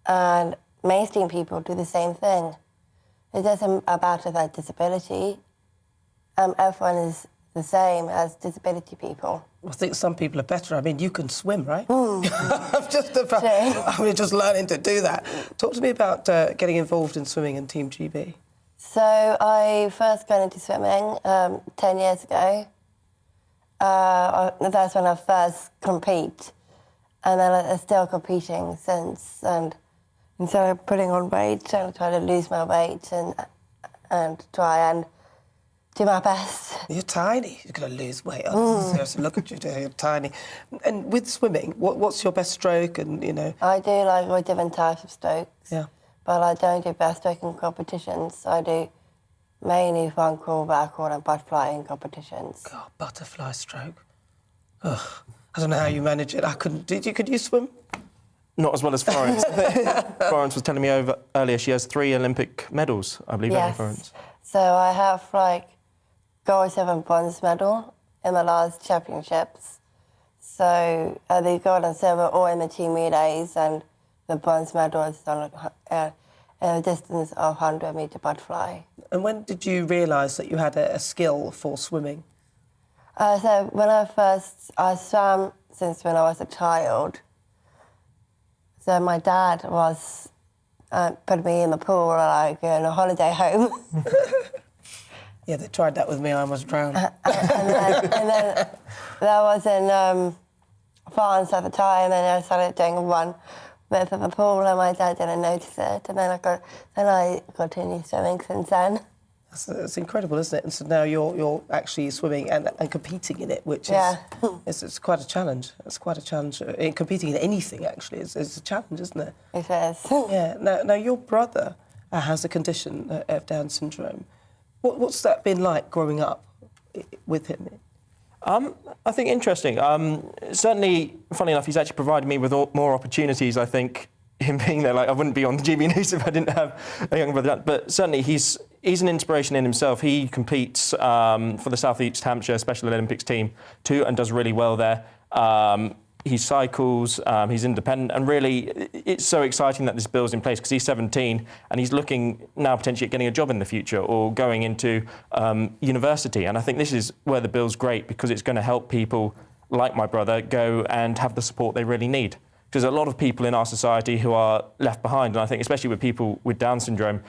and mainstream people do the same thing. It doesn't about that disability. Everyone is the same as disability people. I think some people are better. I mean, you can swim, right? I'm just learning to do that. Talk to me about getting involved in swimming in Team GB. So I first got into swimming 10 years ago. That's when I first compete. And then I'm still competing since. And so I'm putting on weight and trying to lose my weight. And and try and do my best. You're tiny. You're going to lose weight. Seriously, look at you, you're tiny. And with swimming, what's your best stroke? And I do like all different types of strokes. Yeah. But I don't do breaststroking competitions. I do mainly front crawl, back crawl, and butterflying competitions. God, butterfly stroke. Ugh. I don't know how you manage it. I couldn't. Could you swim? Not as well as Florence. Florence was telling me earlier she has 3 Olympic medals, I believe, Yes. Florence. So I have gold, silver, and bronze medal in the last championships. So the gold and silver all in the team relays, and the bronze medal is on a distance of 100-metre butterfly. And when did you realise that you had a skill for swimming? So when I swam since when I was a child. So my dad was putting me in the pool on a holiday home. Yeah, they tried that with me. I almost drowned. and then that was in France at the time, and I started doing one bit of the pool, and my dad didn't notice it, and then I continued swimming since then. It's incredible, isn't it? And so now you're actually swimming and competing in it, which is it's quite a challenge. It's quite a challenge. Competing in anything, actually, is a challenge, isn't it? It is. Yeah. Now your brother has a condition of Down syndrome. What's that been like growing up with him? I think interesting. Certainly, funny enough, he's actually provided me with more opportunities, I think, him being there. I wouldn't be on the GBNews if I didn't have a younger brother. But certainly, he's an inspiration in himself. He competes for the South East Hampshire Special Olympics team too, and does really well there. He cycles, he's independent, and really it's so exciting that this bill's in place because he's 17 and he's looking now potentially at getting a job in the future or going into university. And I think this is where the bill's great because it's going to help people like my brother go and have the support they really need. Because a lot of people in our society who are left behind, and I think especially with people with Down syndrome,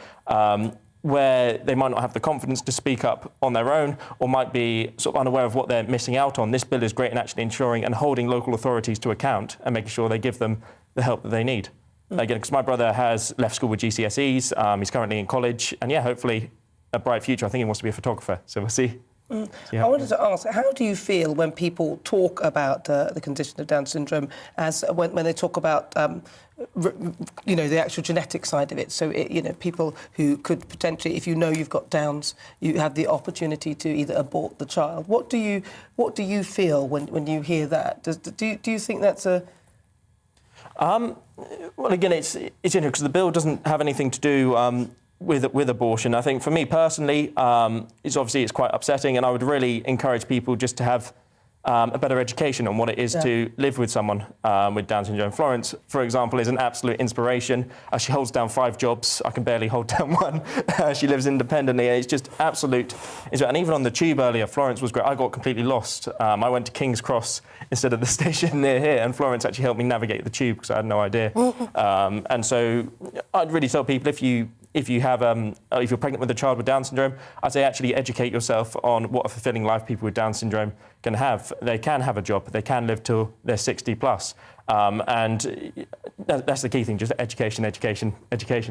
where they might not have the confidence to speak up on their own or might be sort of unaware of what they're missing out on. This bill is great in actually ensuring and holding local authorities to account and making sure they give them the help that they need. Again, because my brother has left school with GCSEs, he's currently in college, and hopefully a bright future. I think he wants to be a photographer, so we'll see. I wanted to ask, how do you feel when people talk about the condition of Down syndrome as when they talk about, the actual genetic side of it? So, people who could potentially, if you've got Downs, you have the opportunity to either abort the child. What do you feel when you hear that? Do you think that's a... Well, again, it's interesting because the bill doesn't have anything to do with abortion. I think for me personally, it's quite upsetting, and I would really encourage people just to have a better education on what it is to live with someone with Down syndrome. Florence, for example, is an absolute inspiration. She holds down 5 jobs. I can barely hold down one. She lives independently. It's just absolute. And even on the tube earlier, Florence was great. I got completely lost. I went to King's Cross instead of the station near here, and Florence actually helped me navigate the tube because I had no idea. And so I'd really tell people if you're pregnant with a child with Down syndrome, I'd say actually educate yourself on what a fulfilling life people with Down syndrome can have. They can have a job, they can live till they're 60 plus. And that's the key thing, just education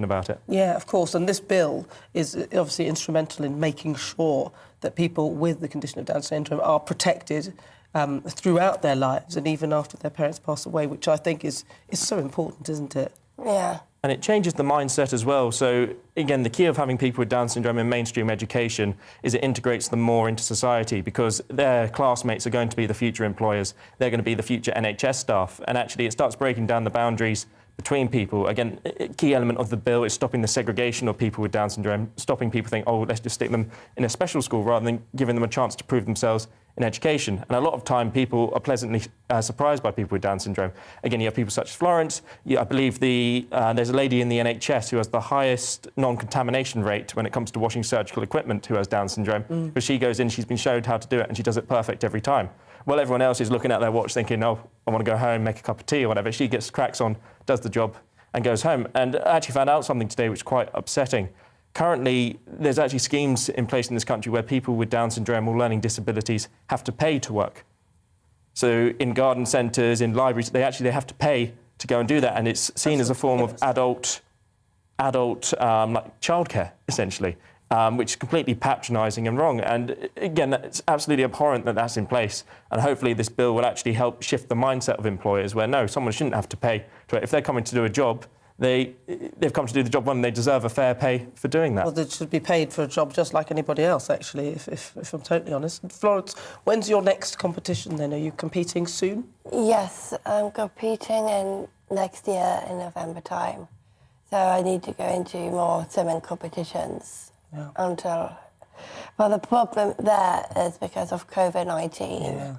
about it. Yeah, of course. And this bill is obviously instrumental in making sure that people with the condition of Down syndrome are protected throughout their lives and even after their parents pass away, which I think is so important, isn't it? Yeah. And it changes the mindset as well. So, again, the key of having people with Down syndrome in mainstream education is it integrates them more into society because their classmates are going to be the future employers. They're going to be the future NHS staff. And actually, it starts breaking down the boundaries between people. Again, a key element of the bill is stopping the segregation of people with Down syndrome, stopping people think, let's just stick them in a special school rather than giving them a chance to prove themselves in education. And a lot of time, people are pleasantly surprised by people with Down syndrome. Again, you have people such as Florence. I believe there's a lady in the NHS who has the highest non-contamination rate when it comes to washing surgical equipment who has Down syndrome. But she goes in, she's been showed how to do it, and she does it perfect every time. Well, everyone else is looking at their watch thinking, I want to go home, make a cup of tea or whatever. She cracks on, does the job, and goes home. And I actually found out something today which is quite upsetting. Currently, there's actually schemes in place in this country where people with Down syndrome or learning disabilities have to pay to work. So in garden centres, in libraries, they have to pay to go and do that, and it's seen as a form of adult like childcare, essentially. which is completely patronising and wrong. And again, it's absolutely abhorrent that that's in place. And hopefully this bill will actually help shift the mindset of employers where, no, someone shouldn't have to pay. If they're coming to do a job, they've come to do the job and they deserve a fair pay for doing that. Well, they should be paid for a job just like anybody else, actually, if I'm totally honest. Florence, when's your next competition then? Are you competing soon? Yes, I'm competing next year in November time. So I need to go into more swimming competitions until... Well, the problem there is because of COVID-19. Yeah.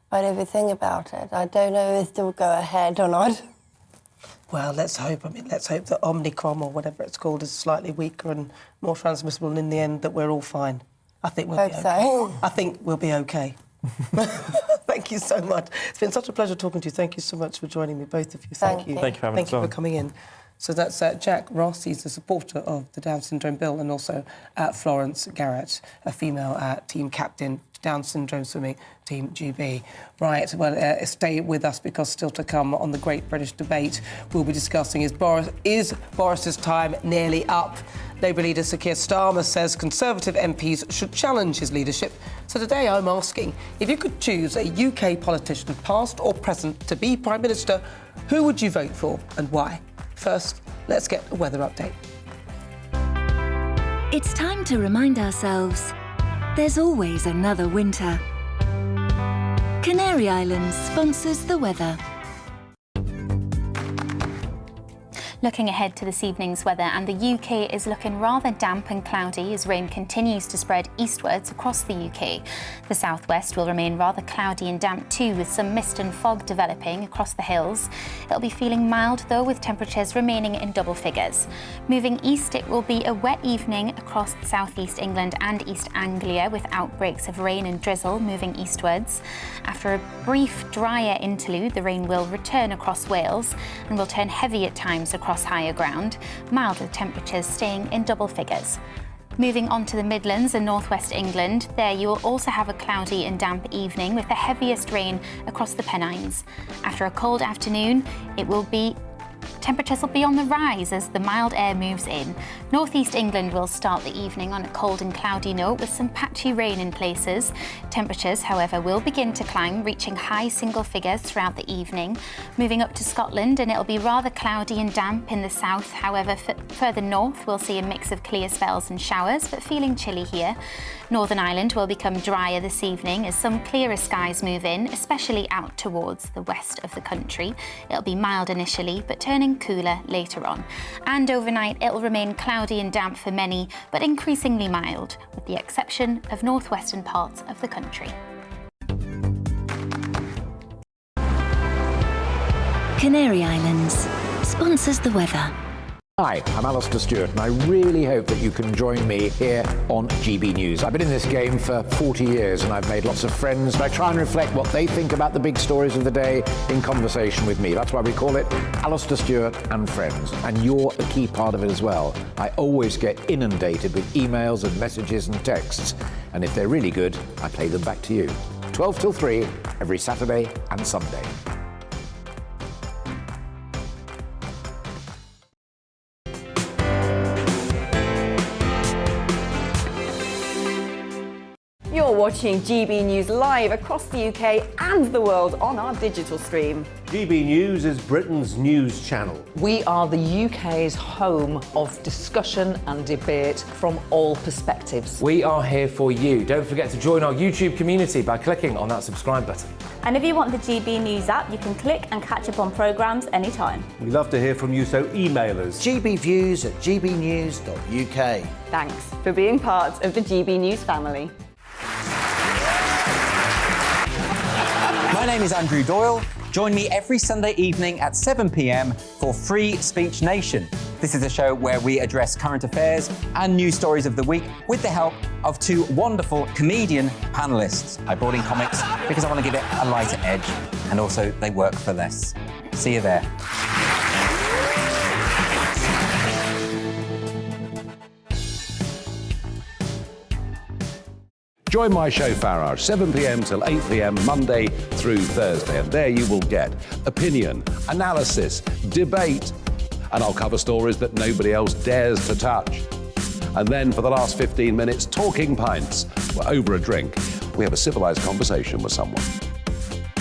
But if you think about it, I don't know if it will go ahead or not. Well, let's hope. I mean, let's hope that Omicron or whatever it's called is slightly weaker and more transmissible, and in the end that we're all fine. I think we'll be okay. So. I think we'll be okay. Thank you so much. It's been such a pleasure talking to you. Thank you so much for joining me, both of you. Thank you. Thank you for having us on. Thank you for coming in. So that's Jack Ross. He's a supporter of the Down Syndrome Bill, and also Florence Garrett, a female team captain, Down Syndrome Swimming Team GB. Right, well, stay with us because still to come on the Great British Debate, we'll be discussing is Boris's time nearly up? Labour leader Sir Keir Starmer says Conservative MPs should challenge his leadership. So today I'm asking, if you could choose a UK politician, past or present, to be Prime Minister, who would you vote for and why? First, let's get a weather update. It's time to remind ourselves there's always another winter. Canary Islands sponsors the weather. Looking ahead to this evening's weather, and the UK is looking rather damp and cloudy as rain continues to spread eastwards across the UK. The southwest will remain rather cloudy and damp too, with some mist and fog developing across the hills. It'll be feeling mild though, with temperatures remaining in double figures. Moving east, it will be a wet evening across southeast England and East Anglia, with outbreaks of rain and drizzle moving eastwards. After a brief drier interlude, the rain will return across Wales and will turn heavy at times across higher ground, mild with temperatures staying in double figures. Moving on to the Midlands and northwest England, there you will also have a cloudy and damp evening with the heaviest rain across the Pennines. After a cold afternoon, temperatures will be on the rise as the mild air moves in. Northeast England will start the evening on a cold and cloudy note with some patchy rain in places. Temperatures, however, will begin to climb, reaching high single figures throughout the evening. Moving up to Scotland, and it'll be rather cloudy and damp in the south. However, further north, we'll see a mix of clear spells and showers, but feeling chilly here. Northern Ireland will become drier this evening as some clearer skies move in, especially out towards the west of the country. It'll be mild initially, but turning cooler later on. And overnight, it'll remain cloudy and damp for many, but increasingly mild, with the exception of northwestern parts of the country. Canary Islands sponsors the weather. Hi, I'm Alistair Stewart, and I really hope that you can join me here on GB News. I've been in this game for 40 years and I've made lots of friends, but I try and reflect what they think about the big stories of the day in conversation with me. That's why we call it Alistair Stewart and Friends, and you're a key part of it as well. I always get inundated with emails and messages and texts, and if they're really good, I play them back to you. 12 till 3 every Saturday and Sunday. You're watching GB News live across the UK and the world on our digital stream. GB News is Britain's news channel. We are the UK's home of discussion and debate from all perspectives. We are here for you. Don't forget to join our YouTube community by clicking on that subscribe button. And if you want the GB News app, you can click and catch up on programmes anytime. We love to hear from you, so email us. gbviews@gbnews.uk. Thanks for being part of the GB News family. My name is Andrew Doyle. Join me every Sunday evening at 7 p.m. for Free Speech Nation. This is a show where we address current affairs and news stories of the week with the help of two wonderful comedian panellists. I brought in comics because I want to give it a lighter edge, and also they work for less. See you there. Join my show Farage, 7 p.m. till 8 p.m. Monday through Thursday, and there you will get opinion, analysis, debate, and I'll cover stories that nobody else dares to touch. And then for the last 15 minutes, talking pints. We're over a drink. We have a civilised conversation with someone.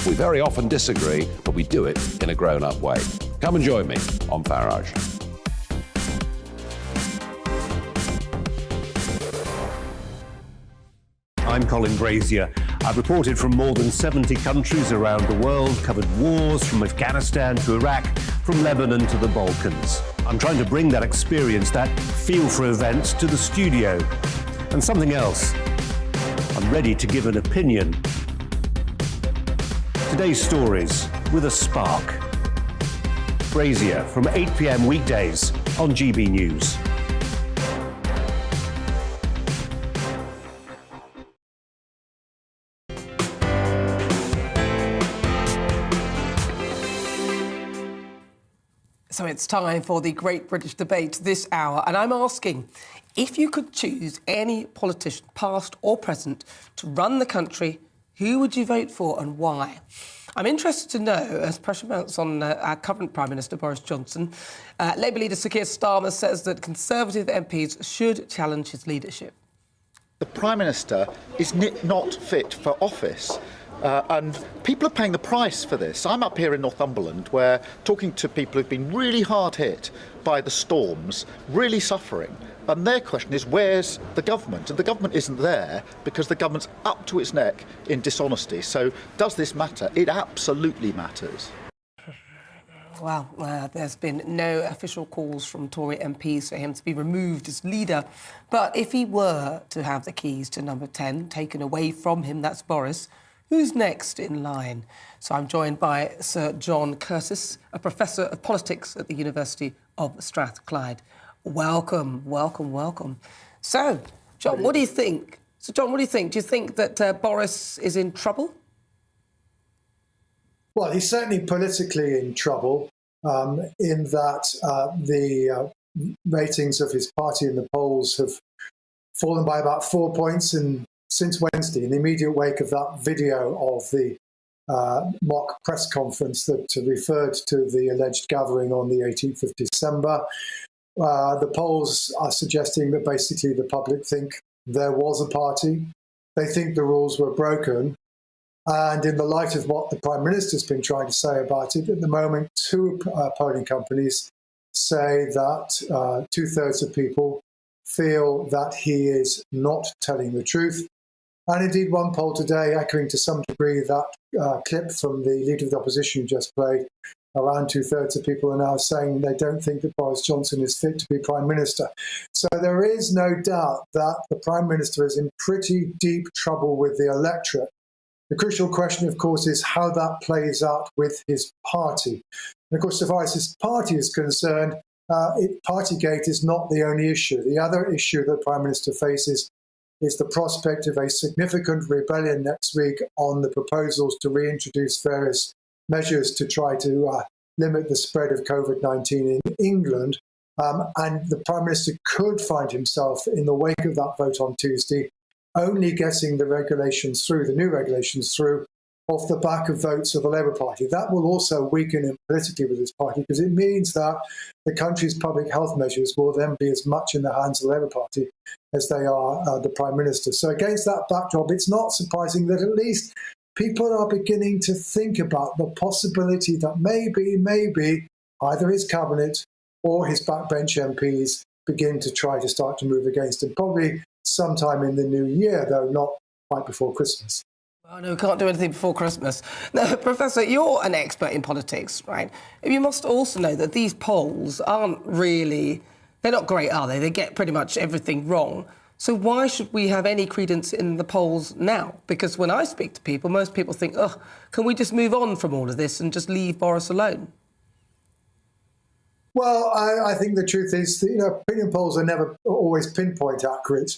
We very often disagree, but we do it in a grown-up way. Come and join me on Farage. I'm Colin Brazier. I've reported from more than 70 countries around the world, covered wars from Afghanistan to Iraq, from Lebanon to the Balkans. I'm trying to bring that experience, that feel for events, to the studio. And something else, I'm ready to give an opinion. Today's stories with a spark. Brazier from 8 p.m. weekdays on GB News. So it's time for the Great British Debate this hour, and I'm asking, if you could choose any politician, past or present, to run the country, who would you vote for and why? I'm interested to know, as pressure mounts on our current Prime Minister, Boris Johnson, Labour leader Sir Keir Starmer says that Conservative MPs should challenge his leadership. The Prime Minister is not fit for office. And people are paying the price for this. I'm up here in Northumberland where talking to people who've been really hard hit by the storms, really suffering. And their question is, where's the government? And the government isn't there because the government's up to its neck in dishonesty. So does this matter? It absolutely matters. Well, there's been no official calls from Tory MPs for him to be removed as leader. But if he were to have the keys to number 10 taken away from him, that's Boris, who's next in line? So I'm joined by Sir John Curtis, a professor of politics at the University of Strathclyde. Welcome, welcome, welcome. So, John, what do you think? Do you think that Boris is in trouble? Well, he's certainly politically in trouble in that the ratings of his party in the polls have fallen by about 4 points since Wednesday, in the immediate wake of that video of the mock press conference that referred to the alleged gathering on the 18th of December. The polls are suggesting that basically the public think there was a party. They think the rules were broken. And in the light of what the Prime Minister's been trying to say about it, at the moment, two polling companies say that 2/3 of people feel that he is not telling the truth. And indeed, one poll today, echoing to some degree that clip from the Leader of the Opposition just played, around 2/3 of people are now saying they don't think that Boris Johnson is fit to be Prime Minister. So there is no doubt that the Prime Minister is in pretty deep trouble with the electorate. The crucial question, of course, is how that plays out with his party. And of course, so far as his party is concerned, Partygate is not the only issue. The other issue that the Prime Minister faces is the prospect of a significant rebellion next week on the proposals to reintroduce various measures to try to limit the spread of COVID-19 in England. And the Prime Minister could find himself in the wake of that vote on Tuesday, only getting the regulations through, the new regulations through, off the back of votes of the Labour Party. That will also weaken him politically with his party, because it means that the country's public health measures will then be as much in the hands of the Labour Party as they are the Prime Minister. So against that backdrop, it's not surprising that at least people are beginning to think about the possibility that maybe either his cabinet or his backbench MPs begin to try to start to move against him, probably sometime in the new year, though not quite before Christmas. Oh, no, we can't do anything before Christmas. Now, Professor, you're an expert in politics, right? You must also know that these polls aren't really... They're not great, are they? They get pretty much everything wrong. So why should we have any credence in the polls now? Because when I speak to people, most people think, oh, can we just move on from all of this and just leave Boris alone? Well, I think the truth is that, opinion polls are never always pinpoint accurate.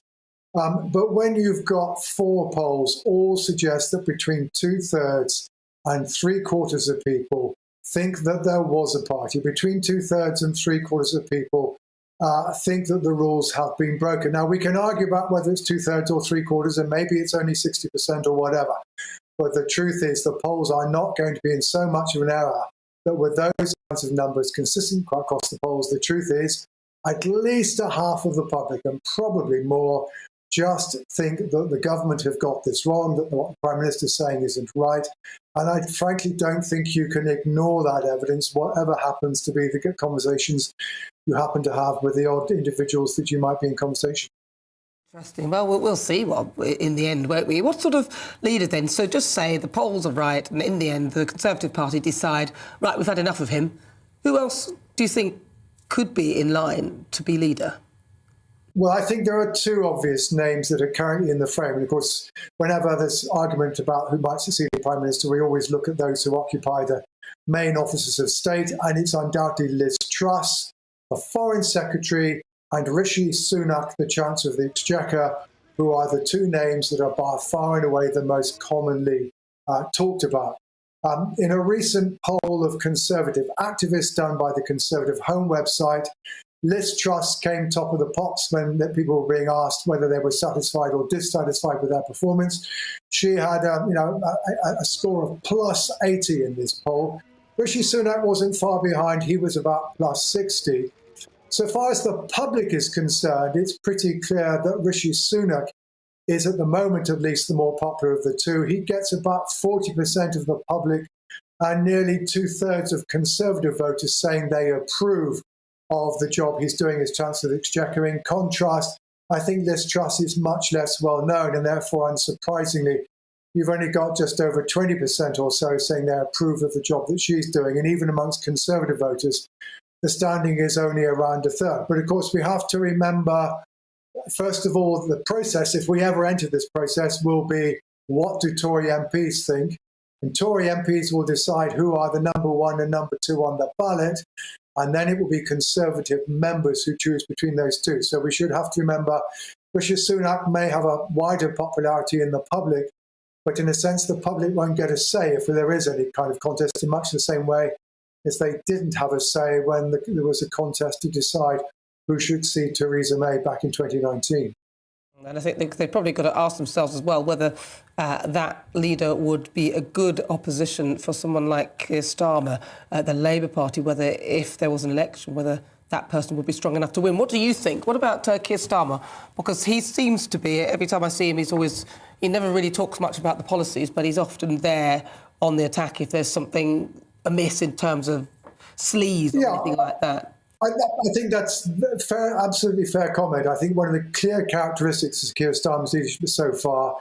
But when you've got 4 polls all suggest that between 2/3 and 3/4 of people think that there was a party, between 2/3 and 3/4 of people think that the rules have been broken. Now, we can argue about whether it's 2/3 or 3/4, and maybe it's only 60% or whatever. But the truth is the polls are not going to be in so much of an error that with those kinds of numbers consistent across the polls, the truth is at least a half of the public, and probably more, just think that the government have got this wrong, that what the Prime Minister is saying isn't right. And I frankly don't think you can ignore that evidence, whatever happens to be the conversations you happen to have with the odd individuals that you might be in conversation. Interesting. Well, we'll see in the end, won't we? What sort of leader then? So just say the polls are right, and in the end, the Conservative Party decide, right, we've had enough of him. Who else do you think could be in line to be leader? Well, I think there are two obvious names that are currently in the frame. And of course, whenever there's argument about who might succeed the Prime Minister, we always look at those who occupy the main offices of state. And it's undoubtedly Liz Truss, the Foreign Secretary, and Rishi Sunak, the Chancellor of the Exchequer, who are the two names that are by far and away the most commonly talked about. In a recent poll of Conservative activists done by the Conservative Home website, Liz Truss came top of the pops when people were being asked whether they were satisfied or dissatisfied with their performance. She had a score of plus 80 in this poll. Rishi Sunak wasn't far behind. He was about plus 60. So far as the public is concerned, it's pretty clear that Rishi Sunak is, at the moment at least, the more popular of the two. He gets about 40% of the public and nearly 2/3 of Conservative voters saying they approve of the job he's doing as Chancellor of the Exchequer. In contrast, I think Liz Truss is much less well known, and therefore, unsurprisingly, you've only got just over 20% or so saying they approve of the job that she's doing. And even amongst Conservative voters, the standing is only around a third. But of course, we have to remember, first of all, the process, if we ever enter this process, will be what do Tory MPs think? And Tory MPs will decide who are the number one and number two on the ballot. And then it will be Conservative members who choose between those two. So we should have to remember Rishi Sunak may have a wider popularity in the public, but in a sense, the public won't get a say if there is any kind of contest, in much the same way as they didn't have a say when there was a contest to decide who should see Theresa May back in 2019. And I think they've probably got to ask themselves as well whether that leader would be a good opposition for someone like Keir Starmer, the Labour Party, whether if there was an election, whether that person would be strong enough to win. What do you think? What about Keir Starmer? Because he seems to be, every time I see him, he never really talks much about the policies, but he's often there on the attack if there's something amiss in terms of sleaze or anything like that. I think that's fair, absolutely fair comment. I think one of the clear characteristics of Keir Starmer's leadership so far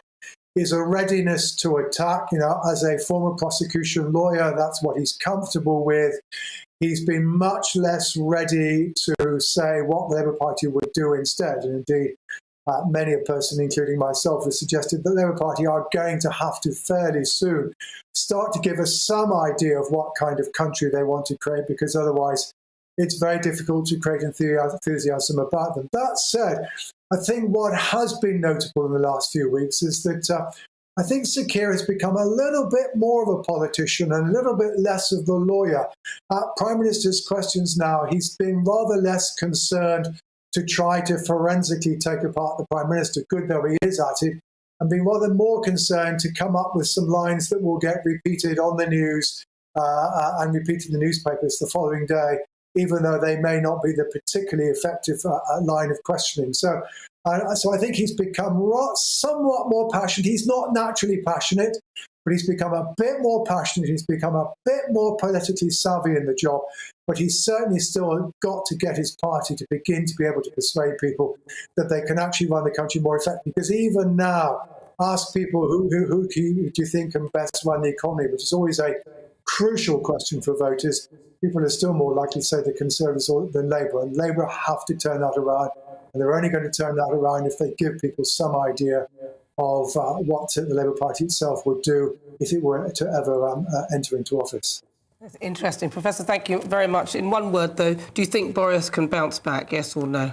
is a readiness to attack. As a former prosecution lawyer, that's what he's comfortable with. He's been much less ready to say what the Labour Party would do instead. And indeed, many a person, including myself, has suggested that the Labour Party are going to have to fairly soon start to give us some idea of what kind of country they want to create, because otherwise it's very difficult to create enthusiasm about them. That said, I think what has been notable in the last few weeks is that I think Sir Keir has become a little bit more of a politician and a little bit less of the lawyer. Prime Minister's questions now, he's been rather less concerned to try to forensically take apart the Prime Minister, good though he is at it, and being rather more concerned to come up with some lines that will get repeated on the news and repeated in the newspapers the following day, even though they may not be the particularly effective line of questioning. So I think he's become somewhat more passionate. He's not naturally passionate, but he's become a bit more passionate. He's become a bit more politically savvy in the job. But he's certainly still got to get his party to begin to be able to persuade people that they can actually run the country more effectively. Because even now, ask people who do you think can best run the economy, which is always a crucial question for voters. People are still more likely to say the Conservatives than Labour, and Labour have to turn that around, and they're only going to turn that around if they give people some idea of what the Labour Party itself would do if it were to ever enter into office. That's interesting. Professor, thank you very much. In one word, though, do you think Boris can bounce back, yes or no?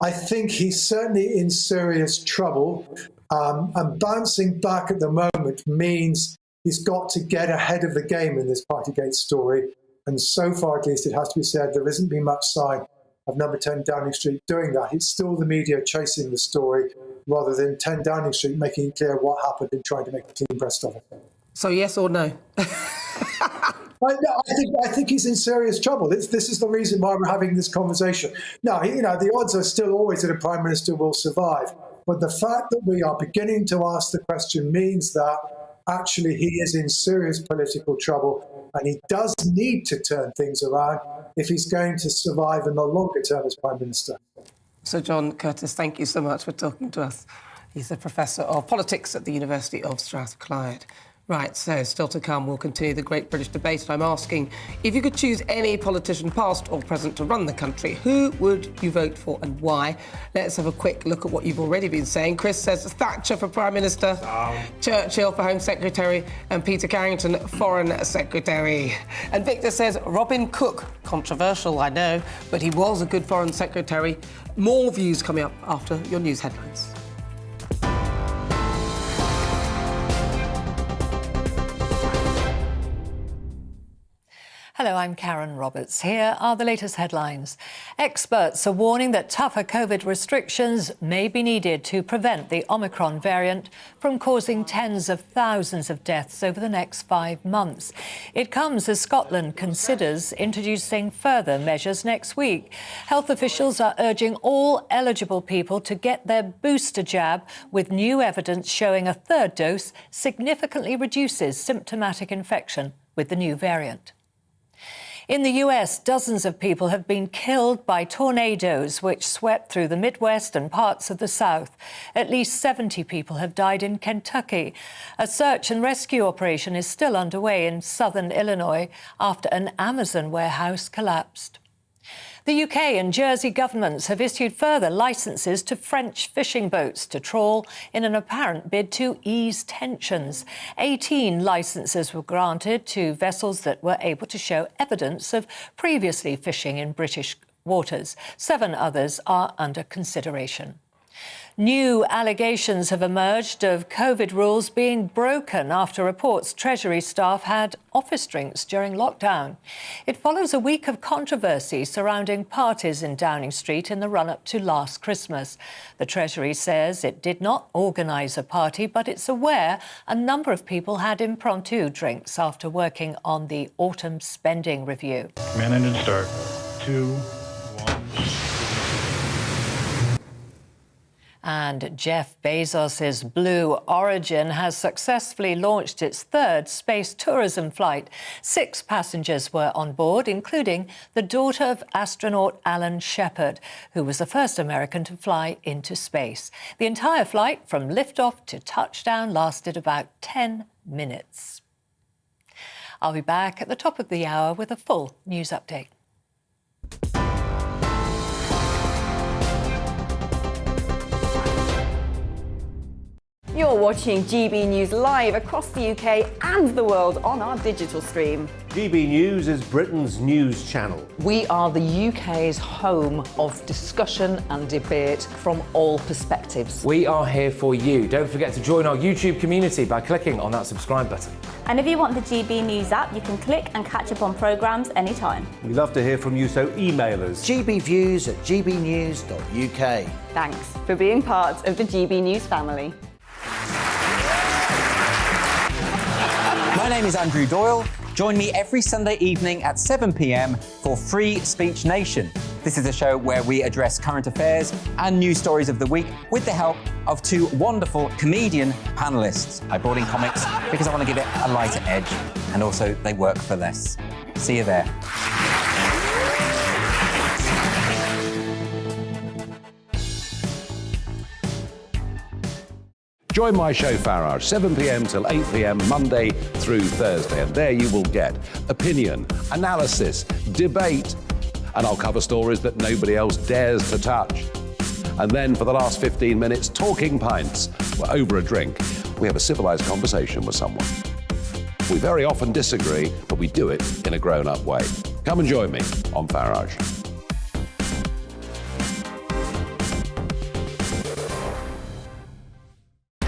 I think he's certainly in serious trouble, and bouncing back at the moment means he's got to get ahead of the game in this Partygate story. And so far, at least, it has to be said, there hasn't been much sign of Number 10 Downing Street doing that. It's still the media chasing the story rather than 10 Downing Street making it clear what happened and trying to make a clean breast of it. So yes or no? I think he's in serious trouble. This is the reason why we're having this conversation. Now, the odds are still always that a prime minister will survive. But the fact that we are beginning to ask the question means that actually he is in serious political trouble, and he does need to turn things around if he's going to survive in the longer term as prime minister. So, John Curtis, thank you so much for talking to us. He's a professor of politics at the University of Strathclyde. Right, so still to come, we'll continue the Great British Debate. I'm asking, if you could choose any politician, past or present, to run the country, who would you vote for and why? Let's have a quick look at what you've already been saying. Chris says Thatcher for Prime Minister, Churchill for Home Secretary, and Peter Carrington, Foreign Secretary. And Victor says Robin Cook. Controversial, I know, but he was a good Foreign Secretary. More views coming up after your news headlines. Hello, I'm Karen Roberts. Here are the latest headlines. Experts are warning that tougher COVID restrictions may be needed to prevent the Omicron variant from causing tens of thousands of deaths over the next 5 months. It comes as Scotland considers introducing further measures next week. Health officials are urging all eligible people to get their booster jab, with new evidence showing a third dose significantly reduces symptomatic infection with the new variant. In the US, dozens of people have been killed by tornadoes which swept through the Midwest and parts of the South. At least 70 people have died in Kentucky. A search and rescue operation is still underway in southern Illinois after an Amazon warehouse collapsed. The UK and Jersey governments have issued further licences to French fishing boats to trawl in an apparent bid to ease tensions. 18 licences were granted to vessels that were able to show evidence of previously fishing in British waters. 7 others are under consideration. New allegations have emerged of COVID rules being broken after reports Treasury staff had office drinks during lockdown. It follows a week of controversy surrounding parties in Downing Street in the run-up to last Christmas. The Treasury says it did not organise a party, but it's aware a number of people had impromptu drinks after working on the autumn spending review. Command engine start. 2, 1. And Jeff Bezos's Blue Origin has successfully launched its 3rd space tourism flight. 6 passengers were on board, including the daughter of astronaut Alan Shepard, who was the first American to fly into space. The entire flight, from liftoff to touchdown, lasted about 10 minutes. I'll be back at the top of the hour with a full news update. You're watching GB News live across the UK and the world on our digital stream. GB News is Britain's news channel. We are the UK's home of discussion and debate from all perspectives. We are here for you. Don't forget to join our YouTube community by clicking on that subscribe button. And if you want the GB News app, you can click and catch up on programmes anytime. We love to hear from you, so email us. gbviews@gbnews.uk. Thanks for being part of the GB News family. My name is Andrew Doyle. Join me every Sunday evening at 7 p.m. for Free Speech Nation. This is a show where we address current affairs and news stories of the week with the help of 2 wonderful comedian panellists. I brought in comics because I want to give it a lighter edge, and also they work for less. See you there. Join my show Farage, 7 p.m. till 8 p.m. Monday through Thursday. And there you will get opinion, analysis, debate, and I'll cover stories that nobody else dares to touch. And then for the last 15 minutes, talking pints. We're over a drink. We have a civilised conversation with someone. We very often disagree, but we do it in a grown-up way. Come and join me on Farage.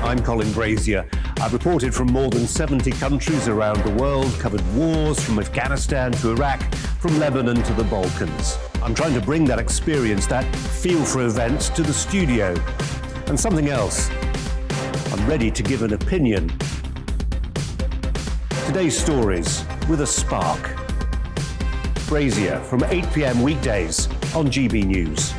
I'm Colin Brazier. I've reported from more than 70 countries around the world, covered wars from Afghanistan to Iraq, from Lebanon to the Balkans. I'm trying to bring that experience, that feel for events, to the studio. And something else, I'm ready to give an opinion. Today's stories, with a spark. Brazier from 8 p.m. weekdays on GB News.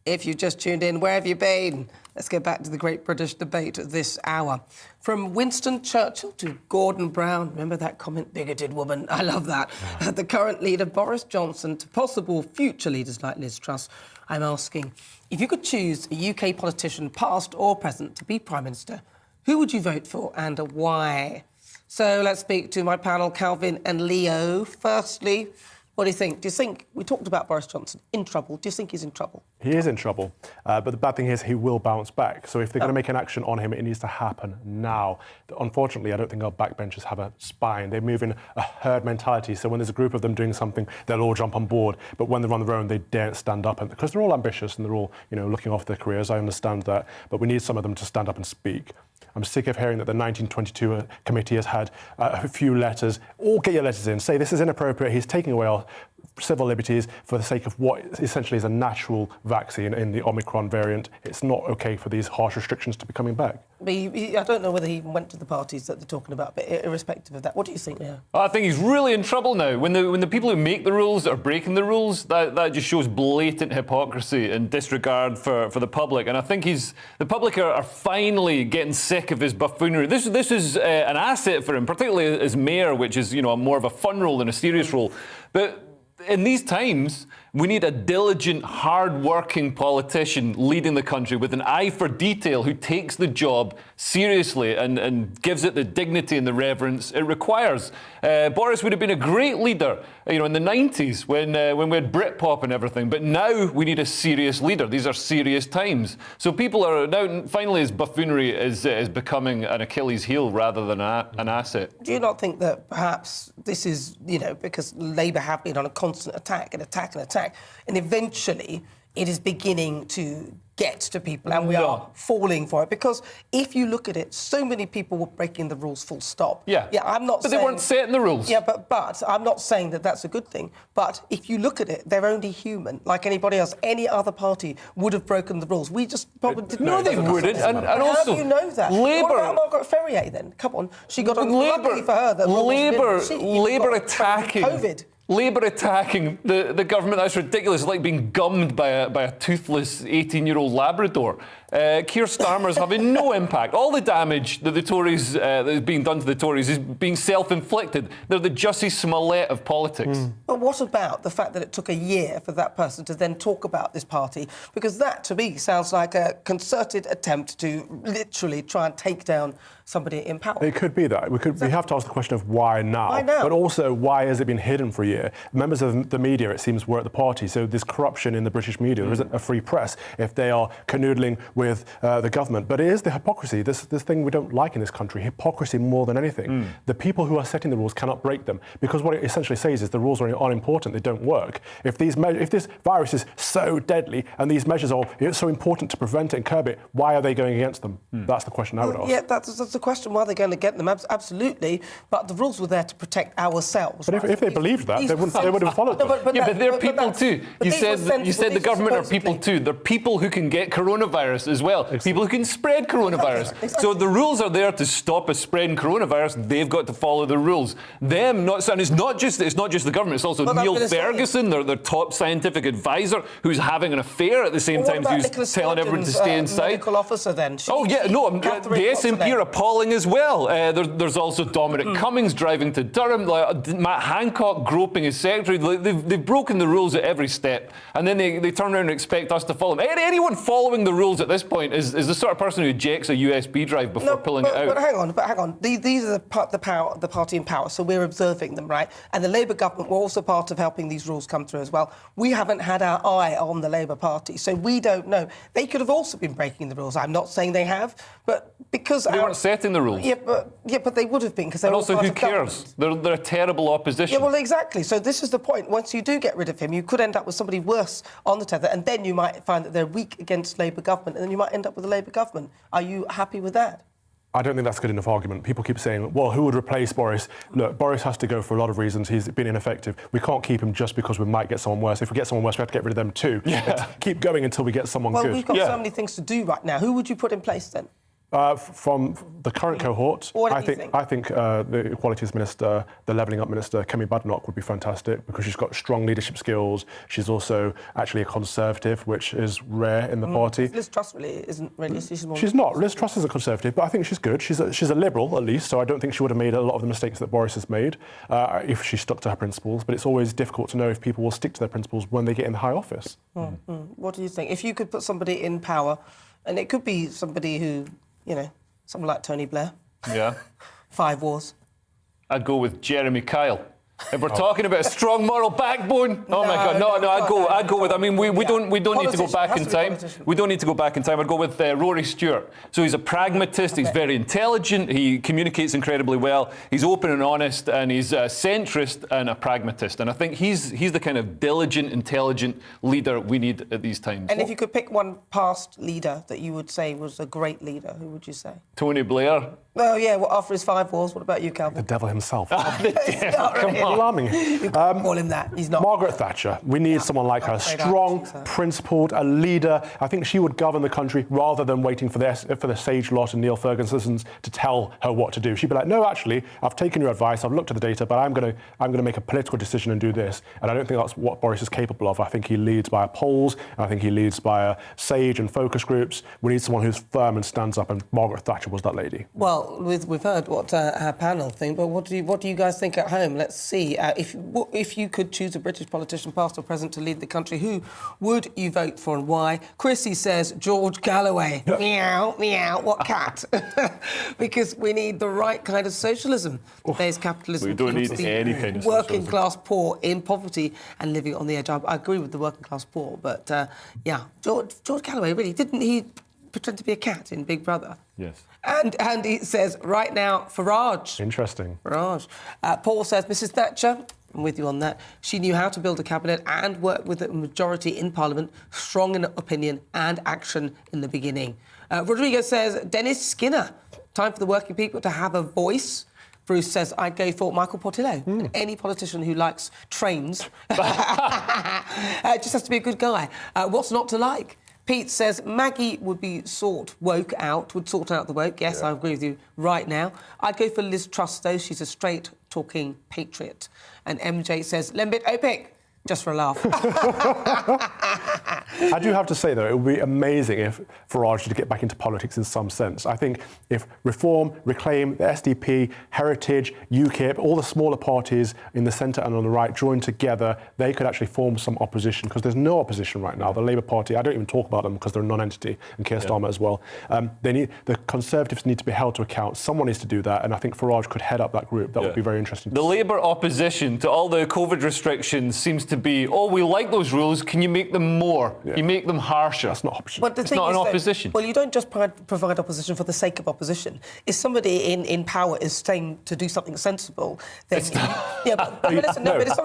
If you just tuned in, where have you been? Let's get back to the great British debate this hour. From Winston Churchill to Gordon Brown, remember that comment, bigoted woman? I love that. The current leader, Boris Johnson, to possible future leaders like Liz Truss, I'm asking, if you could choose a UK politician, past or present, to be Prime Minister, who would you vote for and why? So let's speak to my panel, Calvin and Leo. Firstly, what do you think? Do you think, we talked about Boris Johnson, in trouble. Do you think he's in trouble? He is in trouble, but the bad thing is he will bounce back. So if they're going to make an action on him, it needs to happen now. Unfortunately, I don't think our backbenchers have a spine. They move in a herd mentality. So when there's a group of them doing something, they'll all jump on board. But when they're on their own, they daren't stand up. And because they're all ambitious and they're all, looking after their careers, I understand that. But we need some of them to stand up and speak. I'm sick of hearing that the 1922 committee has had a few letters. All get your letters in. Say this is inappropriate. He's taking away our civil liberties for the sake of what essentially is a natural vaccine in the Omicron variant. It's not OK for these harsh restrictions to be coming back. I don't know whether he even went to the parties that they're talking about, but irrespective of that, what do you think, Leo? I think he's really in trouble now. When the people who make the rules are breaking the rules, that just shows blatant hypocrisy and disregard for the public. And I think the public are finally getting sick of his buffoonery. This is an asset for him, particularly as mayor, which is more of a fun role than a serious role. But in these times, we need a diligent, hard-working politician leading the country with an eye for detail who takes the job seriously and gives it the dignity and the reverence it requires. Boris would have been a great leader, in the 90s when we had Britpop and everything. But now we need a serious leader. These are serious times. So people are now, finally, his buffoonery is becoming an Achilles heel rather than an asset. Do you not think that perhaps this is, because Labour have been on a constant attack and attack and attack, and eventually it is beginning to get to people and we are falling for it? Because if you look at it, so many people were breaking the rules full stop. Yeah, I'm not but saying... they weren't setting the rules. Yeah, but I'm not saying that that's a good thing. But if you look at it, they're only human, like anybody else. Any other party would have broken the rules. We just probably didn't know they wouldn't. And how also, do you know that? Labour... What about Margaret Ferrier then? Come on, she got on luckily for her that Labour attacking... COVID. Labour attacking the government, that's ridiculous. It's like being gummed by a toothless 18-year-old Labrador. Keir Starmer's having no impact. All the damage that the Tories, that is being done to the Tories is being self-inflicted. They're the Jussie Smollett of politics. But what about the fact that it took a year for that person to then talk about this party? Because that, to me, sounds like a concerted attempt to literally try and take down somebody in power. It could be that. We have to ask the question of why now? Why now? But also, why has it been hidden for a year? Members of the media, it seems, were at the party. So there's corruption in the British media. There isn't a free press if they are canoodling with the government. But it is the hypocrisy, this thing we don't like in this country, hypocrisy more than anything. The people who are setting the rules cannot break them, because what it essentially says is the rules are unimportant, they don't work. If this virus is so deadly and these measures are so important to prevent it and curb it, why are they going against them? That's the question I would ask. Yeah, that's the question. Why are they going to get them? Absolutely. But the rules were there to protect ourselves. But if they believed that, they would have followed them. But they're people too. You said the government are people too. They're people who can get coronavirus as well. People who can spread coronavirus. Exactly. So the rules are there to stop us spreading coronavirus. They've got to follow the rules. And it's not just the government. It's also Neil Ferguson, their top scientific advisor, who's having an affair at the same time as he's telling everyone to stay inside. Medical officer then. The SNP are appalling as well. There's also Dominic Cummings driving to Durham, Matt Hancock groping his secretary. They've broken the rules at every step, and then they turn around and expect us to follow them. Anyone following the rules at this point is the sort of person who ejects a USB drive before pulling it out. But hang on. These are the party in power, so we're observing them, right? And the Labour government were also part of helping these rules come through as well. We haven't had our eye on the Labour Party, so we don't know. They could have also been breaking the rules. I'm not saying they have, but because they weren't setting the rules. Yeah, but they would have been, because they're all also, part who of cares? They're a terrible opposition. Yeah, well, exactly. So this is the point. Once you do get rid of him, you could end up with somebody worse on the tether, and then you might find that they're weak against Labour government, and then you might end up with a Labour government. Are you happy with that? I don't think that's a good enough argument. People keep saying, well, who would replace Boris? Look, Boris has to go for a lot of reasons. He's been ineffective. We can't keep him just because we might get someone worse. If we get someone worse, we have to get rid of them too. Let's keep going until we get someone good. Well, we've got so many things to do right now. Who would you put in place then? From the current cohort, I think the Equalities Minister, the Levelling Up Minister, Kemi Badenoch, would be fantastic because she's got strong leadership skills. She's also actually a Conservative, which is rare in the party. Liz Truss really isn't really. She's not. Liz Truss is a Conservative, but I think she's good. She's a Liberal, at least, so I don't think she would have made a lot of the mistakes that Boris has made if she stuck to her principles. But it's always difficult to know if people will stick to their principles when they get in high office. What do you think? If you could put somebody in power, and it could be somebody who, you know, someone like Tony Blair. Yeah. 5 wars. I'd go with Jeremy Kyle. If we're talking about a strong moral backbone, oh my God, no, I'd go with. I mean, we don't need to go back in time. We don't need to go back in time. I'd go with Rory Stewart. So he's a pragmatist. He's very intelligent. He communicates incredibly well. He's open and honest, and he's a centrist and a pragmatist. And I think he's the kind of diligent, intelligent leader we need at these times. And if you could pick one past leader that you would say was a great leader, who would you say? Tony Blair. Well, yeah. Well, after his 5 wars, what about you, Calvin? The devil himself. The devil, come on. Alarming. You can't call him that. He's not. Margaret Thatcher. We need someone like her. Strong, principled, a leader. I think she would govern the country rather than waiting for the sage lot and Neil Ferguson's to tell her what to do. She'd be like, no, actually, I've taken your advice. I've looked at the data, but I'm going to make a political decision and do this. And I don't think that's what Boris is capable of. I think he leads by polls. I think he leads by sage and focus groups. We need someone who's firm and stands up. And Margaret Thatcher was that lady. Well, we've heard what our panel think, but what do you guys think at home? Let's see. If you could choose a British politician, past or present, to lead the country, who would you vote for and why? Chrissy says George Galloway. Meow, meow. What cat? Because we need the right kind of socialism. There's capitalism. We don't need any kind of working class poor in poverty and living on the edge. I agree with the working class poor, but George Galloway, really, didn't he pretend to be a cat in Big Brother? Yes. And he says, right now, Farage. Interesting. Farage. Paul says, Mrs Thatcher, I'm with you on that, she knew how to build a cabinet and work with a majority in Parliament, strong in opinion and action in the beginning. Rodrigo says, Dennis Skinner, time for the working people to have a voice. Bruce says, I'd go for Michael Portillo. Any politician who likes trains just has to be a good guy. What's not to like? Pete says Maggie would sort out the woke. Yes, I agree with you right now. I'd go for Liz Truss, though. She's a straight-talking patriot. And MJ says, Lembit OPEC, just for a laugh. I do have to say, though, it would be amazing if Farage did get back into politics in some sense. I think if Reform, Reclaim, the SDP, Heritage, UKIP, all the smaller parties in the centre and on the right joined together, they could actually form some opposition, because there's no opposition right now. The Labour Party, I don't even talk about them because they're a non-entity, and Keir Starmer as well. The Conservatives need to be held to account. Someone needs to do that, and I think Farage could head up that group. That would be very interesting. The Labour opposition to all the COVID restrictions seems to be, we like those rules, can you make them more? You make them harsher. That's not opposition. But it's not an opposition. Well, you don't just provide opposition for the sake of opposition. If somebody in power is saying to do something sensible, then...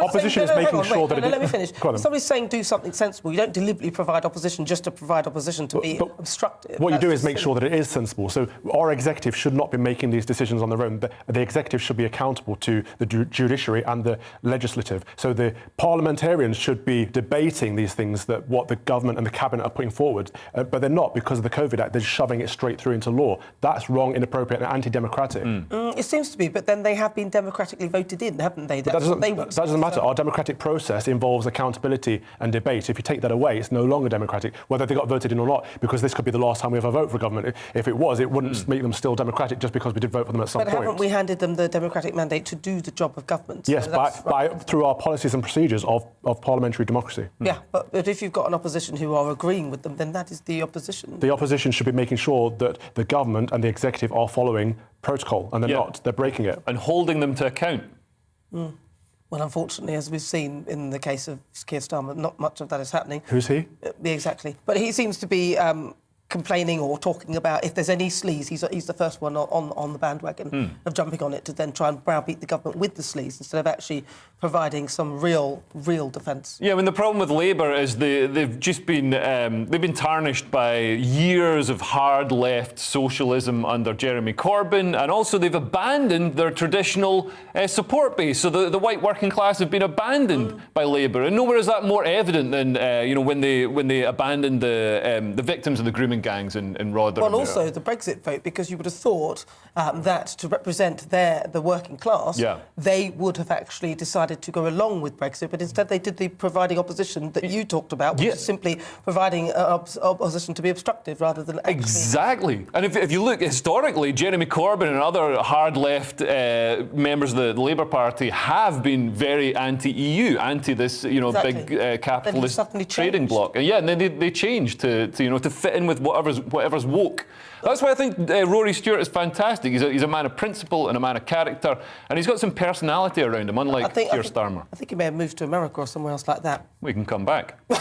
opposition is making sure that... Let me finish. If somebody's saying do something sensible, you don't deliberately provide opposition just to provide opposition to be obstructive. What you do is make sure that it is sensible. So our executive should not be making these decisions on their own. The executive should be accountable to the judiciary and the legislative. So the parliamentarians should be debating these things, that what the government and the cabinet are putting forward, but they're not, because of the COVID Act. They're shoving it straight through into law. That's wrong, inappropriate, and anti-democratic. It seems to be, but then they have been democratically voted in, haven't they? That doesn't matter. Our democratic process involves accountability and debate. If you take that away, it's no longer democratic, whether they got voted in or not, because this could be the last time we ever vote for government. If it was, it wouldn't make them still democratic just because we did vote for them at some point. But haven't we handed them the democratic mandate to do the job of government? Yes, through our policies and procedures of parliamentary democracy. Yeah, but if you've got an opposition who are agreeing with them, then that is the opposition. The opposition should be making sure that the government and the executive are following protocol, and they're not. They're breaking it. And holding them to account. Well, unfortunately, as we've seen in the case of Keir Starmer, not much of that is happening. Who's he? Exactly. But he seems to be complaining or talking about if there's any sleaze, he's the first one on the bandwagon of jumping on it to then try and browbeat the government with the sleaze instead of actually providing some real defence. Yeah, I mean, the problem with Labour is they've just been they've been tarnished by years of hard left socialism under Jeremy Corbyn, and also they've abandoned their traditional support base. So the white working class have been abandoned by Labour, and nowhere is that more evident than when they abandoned the victims of the grooming gangs in Rotherham. Well, also the Brexit vote, because you would have thought that to represent the working class, they would have actually decided to go along with Brexit, but instead they did the providing opposition that you talked about, which is simply providing opposition to be obstructive rather than actually... Exactly. And if you look historically, Jeremy Corbyn and other hard left members of the Labour Party have been very anti-EU, anti this big capitalist trading bloc. And and then they changed to fit in with whatever's woke. That's why I think Rory Stewart is fantastic. He's a man of principle and a man of character, and he's got some personality around him, unlike Keir Starmer. I think he may have moved to America or somewhere else like that. We can come back. We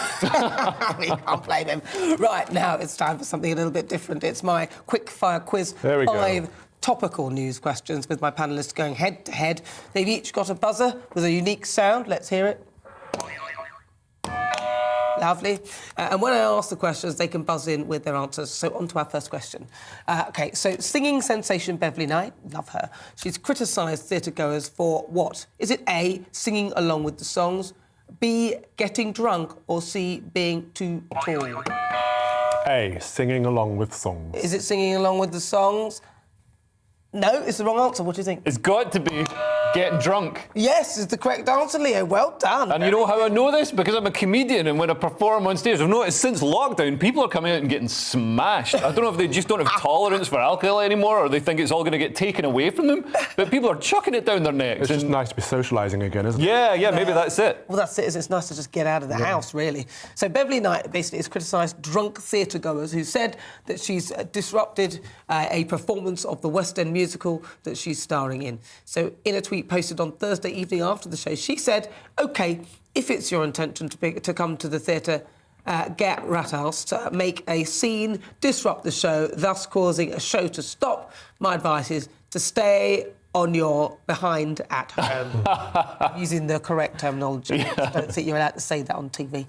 can't blame him. Right, now it's time for something a little bit different. It's my quick-fire quiz. There we go. 5 topical news questions with my panellists going head-to-head. They've each got a buzzer with a unique sound. Let's hear it. Lovely. And when I ask the questions, they can buzz in with their answers. So on to our first question. OK, so singing sensation Beverley Knight, love her. She's criticised theatre-goers for what? Is it A, singing along with the songs, B, getting drunk, or C, being too tall? A, singing along with songs. Is it singing along with the songs? No, it's the wrong answer. What do you think? It's got to be getting drunk. Yes, it's the correct answer, Leo. Well done. And you know how I know this? Because I'm a comedian, and when I perform on stage, I've noticed since lockdown, people are coming out and getting smashed. I don't know if they just don't have tolerance for alcohol anymore, or they think it's all going to get taken away from them, but people are chucking it down their necks. It's just nice to be socialising again, isn't it? Yeah, maybe that's it. Well, that's it. It's nice to just get out of the house, really. So Beverley Knight basically has criticised drunk theatre-goers who said that she's disrupted a performance of the West End musical that she's starring in. So in a tweet posted on Thursday evening after the show, she said, OK, if it's your intention to come to the theatre, get Rathouse to make a scene, disrupt the show, thus causing a show to stop, my advice is to stay on your behind at home, using the correct terminology. I don't think you're allowed to say that on TV.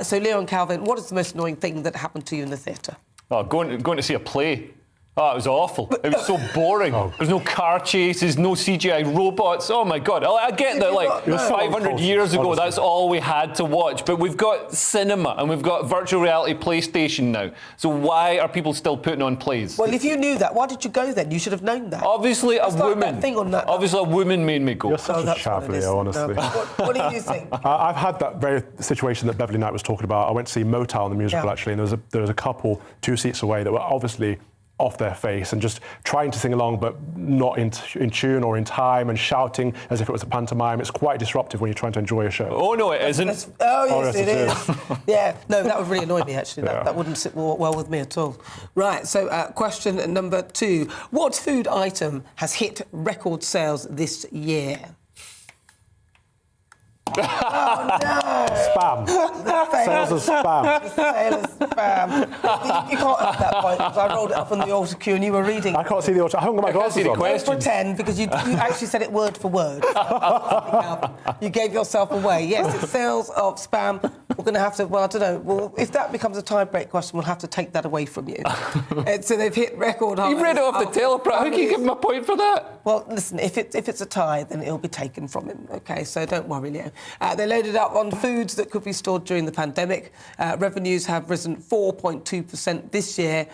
So, Leo and Calvin, what is the most annoying thing that happened to you in the theatre? Oh, going to see a play. Oh, it was awful. It was so boring. There's no car chases, no CGI robots. Oh, my God. I get that, like, 500 years ago, that's all we had to watch. But we've got cinema and we've got virtual reality PlayStation now. So why are people still putting on plays? Well, if you knew that, why did you go then? You should have known that. Obviously, a woman. Obviously, a woman made me go. You're such a chav, Leo, honestly. What do you think? I've had that very situation that Beverley Knight was talking about. I went to see Motown, the musical, actually, and there was a couple 2 seats away that were obviously off their face and just trying to sing along but not in tune or in time and shouting as if it was a pantomime. It's quite disruptive when you're trying to enjoy a show. Oh, no, it isn't. Yes, it is. Yeah, no, that would really annoy me, actually. That wouldn't sit well with me at all. Right, so question number 2. What food item has hit record sales this year? Oh, no! Spam. Sales of spam. Sales of spam. You can't have that point, because I rolled it up on the auto cue and you were reading. I can't see the auto. I haven't got my glasses on. Don't pretend, because you actually said it word for word. You gave yourself away. Yes, it's sales of spam. We're going to have to, well, I don't know. Well, if that becomes a tie-break question, we'll have to take that away from you. So they've hit record highs. You read it off the teleprompter. How can you give him a point for that? Well, listen, if it's a tie, then it'll be taken from him. OK, so don't worry, Leo. They loaded up on foods that could be stored during the pandemic. Revenues have risen 4.2% this year.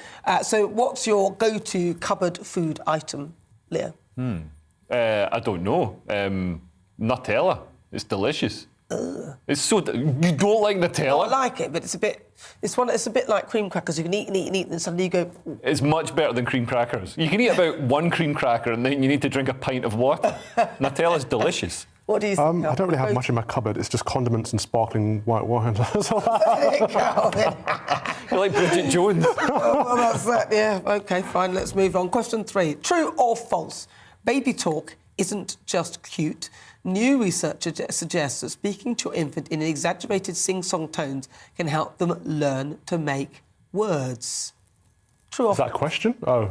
So what's your go-to cupboard food item, Leo? I don't know. Nutella. It's delicious. It's so... You don't like Nutella? I like it, but it's a bit like cream crackers. You can eat and eat and eat, and then suddenly you go... Ooh. It's much better than cream crackers. You can eat about 1 cream cracker, and then you need to drink a pint of water. Nutella's delicious. What do you think? I don't really have much in my cupboard. It's just condiments and sparkling white wine. You're like Bridget Jones. Well, that's that, yeah. OK, fine, let's move on. Question 3. True or false? Baby talk isn't just cute. New research suggests that speaking to your infant in exaggerated sing-song tones can help them learn to make words. True or Is that a question? Oh.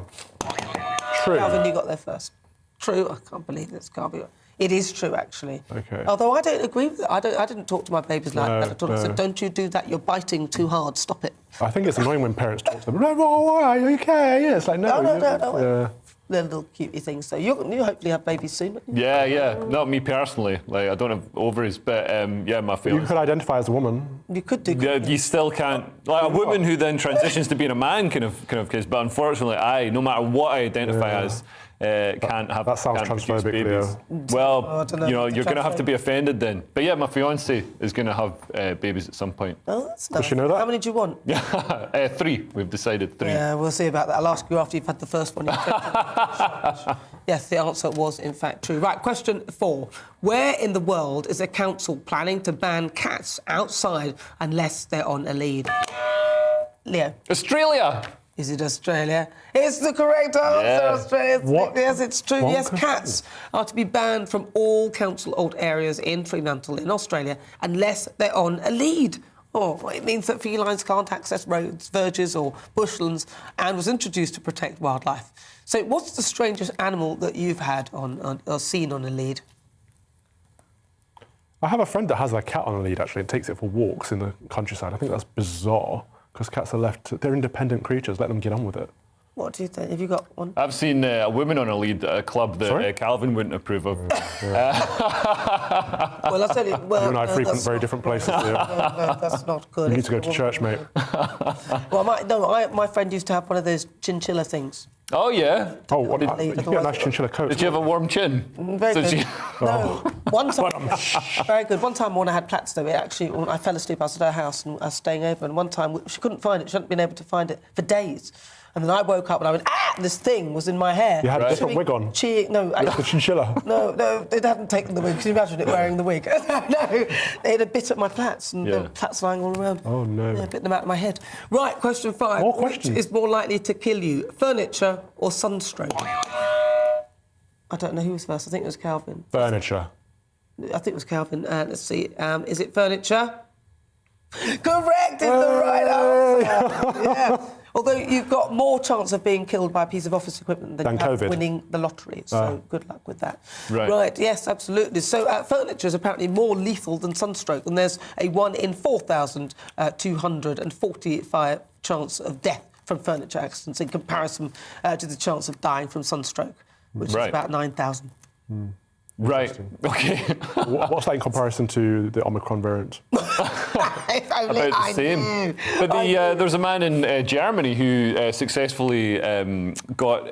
True. Calvin, you got there first. True. I can't believe this can't be. It is true, actually. Okay. Although I don't agree with it. I didn't talk to my babies like No, that at all. I said, no. don't you do that. You're biting too hard. Stop it. I think it's annoying when parents talk to them. No, why are you okay? Yeah, it's like, no. No. Yeah. They're little cutie things. So you hopefully have babies soon. Won't you? Yeah. Not me personally. Like, I don't have ovaries, but yeah, my feelings. You could identify as a woman. You could do. Yeah, you still can't. Like a woman who then transitions to being a man kind of case. But unfortunately, no matter what I identify as, can't have. That sounds can't produce transphobic, babies. Leo. Well, I don't know you know, if it's you're going to have to transphobic. be offended then. But yeah, my fiance is going to have babies at some point. Oh, that's Does nice. she know that? How many do you want? 3. We've decided 3. Yeah, we'll see about that. I'll ask you after you've had the first one. Yes, the answer was, in fact, true. Right, question 4. Where in the world is a council planning to ban cats outside unless they're on a lead? Leo. Australia! Is it Australia? It's the correct answer, Yeah. Australia. What? Yes, it's true. What Yes, country? cats are to be banned from all council-owned areas in Fremantle in Australia unless they're on a lead. Oh, it means that felines can't access roads, verges or bushlands and was introduced to protect wildlife. So what's the strangest animal that you've had on or seen on a lead? I have a friend that has a cat on a lead, actually, and takes it for walks in the countryside. I think that's bizarre, because cats are they're independent creatures. Let them get on with it. What do you think? Have you got one? I've seen a woman on a lead at a club that Calvin wouldn't approve of. Well, I'll tell you... Well, You and I no, frequent that's very not different good. places, Leo. No, that's not good. You need to go to church, mate. Well, my friend used to have one of those chinchilla things. Oh, yeah. Oh, what did you get a nice chinchilla coat? Did you have a warm chin? Very So good. she- No, one time... very good. One time when I had plaits, though, I fell asleep. I was at her house and I was staying over, and one time she couldn't find it. She hadn't been able to find it for days. And then I woke up and I went, ah! And this thing was in my hair. You had a different wig on? No, The chinchilla? No, it hadn't taken the wig. Can you imagine it wearing the wig? No, they had a bit at my plaits, and there were plaits lying all around. Oh, no. Yeah, bit them out of my head. Right, question 5. More questions. Which is more likely to kill you, furniture or sunstroke? I don't know who was first. I think it was Calvin. Furniture. I think it was Calvin. Let's see. Is it furniture? Correct is the right answer. Yeah. Although you've got more chance of being killed by a piece of office equipment than you have COVID. winning the lottery. So good luck with that. Right. Yes, absolutely. So furniture is apparently more lethal than sunstroke, and there's a 1 in 4,245 chance of death from furniture accidents in comparison to the chance of dying from sunstroke, which is about 9,000. Right. Okay. What's that in comparison to the Omicron variant? About the same. But there's a man in Germany who successfully got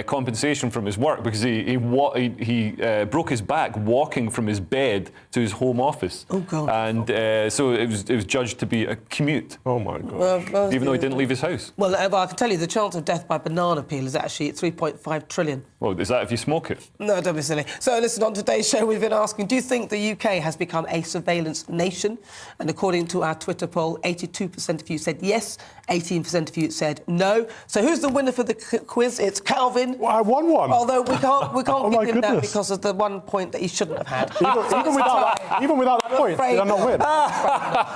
compensation from his work because he broke his back walking from his bed to his home office. Oh, God. And so it was judged to be a commute. Oh, my God. Even though he didn't leave his house. Well, I can tell you the chance of death by banana peel is actually 3.5 trillion. Well, is that if you smoke it? No, don't be silly. So, listen, on today's show, we've been asking, do you think the UK has become a surveillance nation? And according to our Twitter poll, 82% of you said yes, 18% of you said no. So who's the winner for the quiz? It's Calvin. Well, I won one. Although we can't Oh, give my him that goodness. because of the 1 point that he shouldn't have had. Even without that point, did I not win?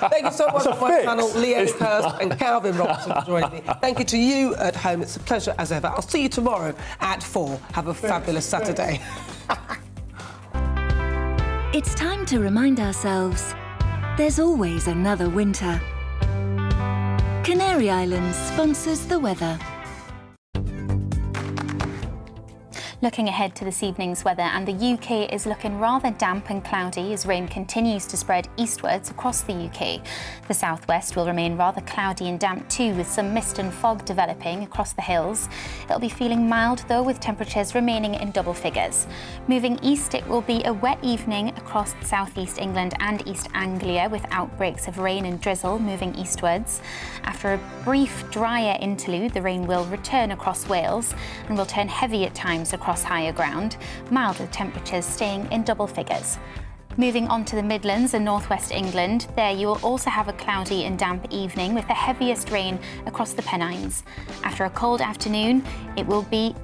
Thank you so much It's a to my fix. panel, Leo Hurst and Calvin Robertson, for joining me. Thank you to you at home. It's a pleasure as ever. I'll see you tomorrow at 4. Have a fabulous Saturday. It's time to remind ourselves there's always another winter. Canary Islands sponsors the weather. Looking ahead to this evening's weather, and the UK is looking rather damp and cloudy as rain continues to spread eastwards across the UK. The southwest will remain rather cloudy and damp too, with some mist and fog developing across the hills. It'll be feeling mild though, with temperatures remaining in double figures. Moving east, it will be a wet evening across southeast England and East Anglia, with outbreaks of rain and drizzle moving eastwards. After a brief drier interlude, the rain will return across Wales and will turn heavy at times across higher ground, mild with temperatures staying in double figures. Moving on to the Midlands and northwest England, there you will also have a cloudy and damp evening with the heaviest rain across the Pennines. After a cold afternoon, it will be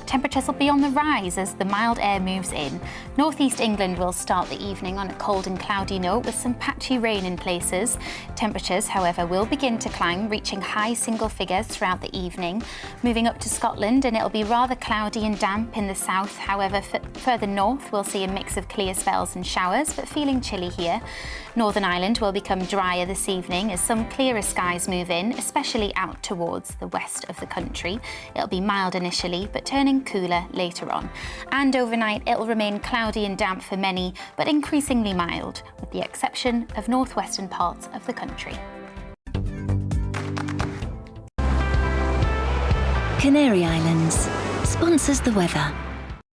Temperatures will be on the rise as the mild air moves in. Northeast England will start the evening on a cold and cloudy note with some patchy rain in places. Temperatures, however, will begin to climb, reaching high single figures throughout the evening. Moving up to Scotland, and it'll be rather cloudy and damp in the south. However, further north, we'll see a mix of clear spells and showers, but feeling chilly here. Northern Ireland will become drier this evening as some clearer skies move in, especially out towards the west of the country. It'll be mild initially, but turning cooler later on. And overnight, it'll remain cloudy and damp for many, but increasingly mild, with the exception of northwestern parts of the country. Canary Islands sponsors the weather.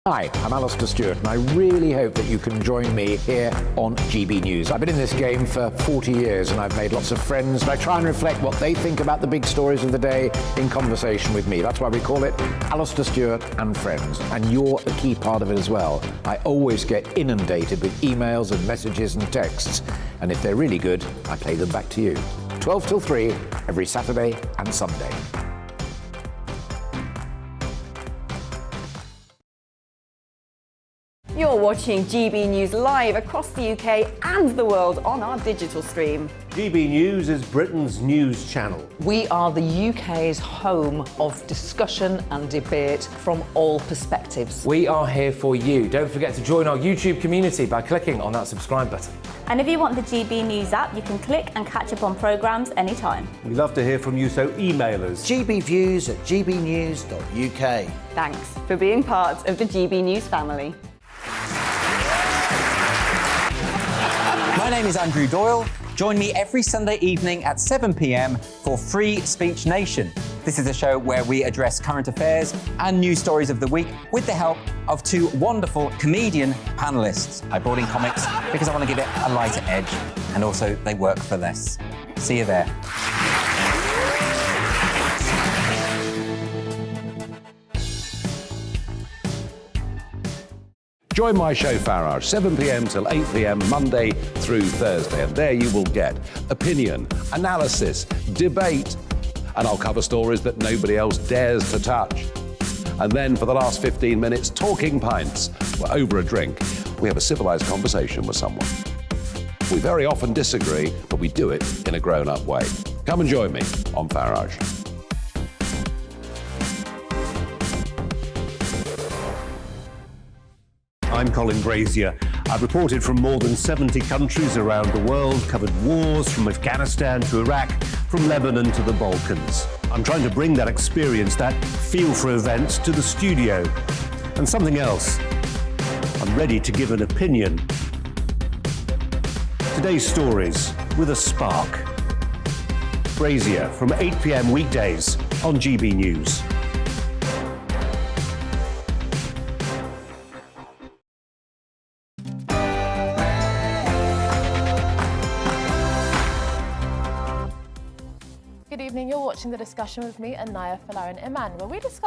Hi, I'm Alistair Stewart, and I really hope that you can join me here on GB News. I've been in this game for 40 years, and I've made lots of friends. I try and reflect what they think about the big stories of the day in conversation with me. That's why we call it Alistair Stewart and Friends, and you're a key part of it as well. I always get inundated with emails and messages and texts, and if they're really good, I play them back to you. 12 till 3, every Saturday and Sunday. You're watching GB News live across the UK and the world on our digital stream. GB News is Britain's news channel. We are the UK's home of discussion and debate from all perspectives. We are here for you. Don't forget to join our YouTube community by clicking on that subscribe button. And if you want the GB News app, you can click and catch up on programmes anytime. We love to hear from you, so email us. gbviews@gbnews.uk. Thanks for being part of the GB News family. My name is Andrew Doyle. Join me every Sunday evening at 7 p.m. for Free Speech Nation. This is a show where we address current affairs and news stories of the week with the help of two wonderful comedian panellists. I brought in comics because I want to give it a lighter edge, and also they work for less. See you there. Join my show Farage, 7 p.m. till 8 p.m. Monday through Thursday, and there you will get opinion, analysis, debate, and I'll cover stories that nobody else dares to touch. And then for the last 15 minutes, talking pints. We're over a drink. We have a civilized conversation with someone. We very often disagree, but we do it in a grown-up way. Come and join me on Farage. I'm Colin Brazier. I've reported from more than 70 countries around the world, covered wars from Afghanistan to Iraq, from Lebanon to the Balkans. I'm trying to bring that experience, that feel for events, to the studio. And something else. I'm ready to give an opinion. Today's stories with a spark. Brazier from 8 p.m. weekdays on GB News. Good evening, you're watching The Discussion with me and Naya Falarin Iman, where we discuss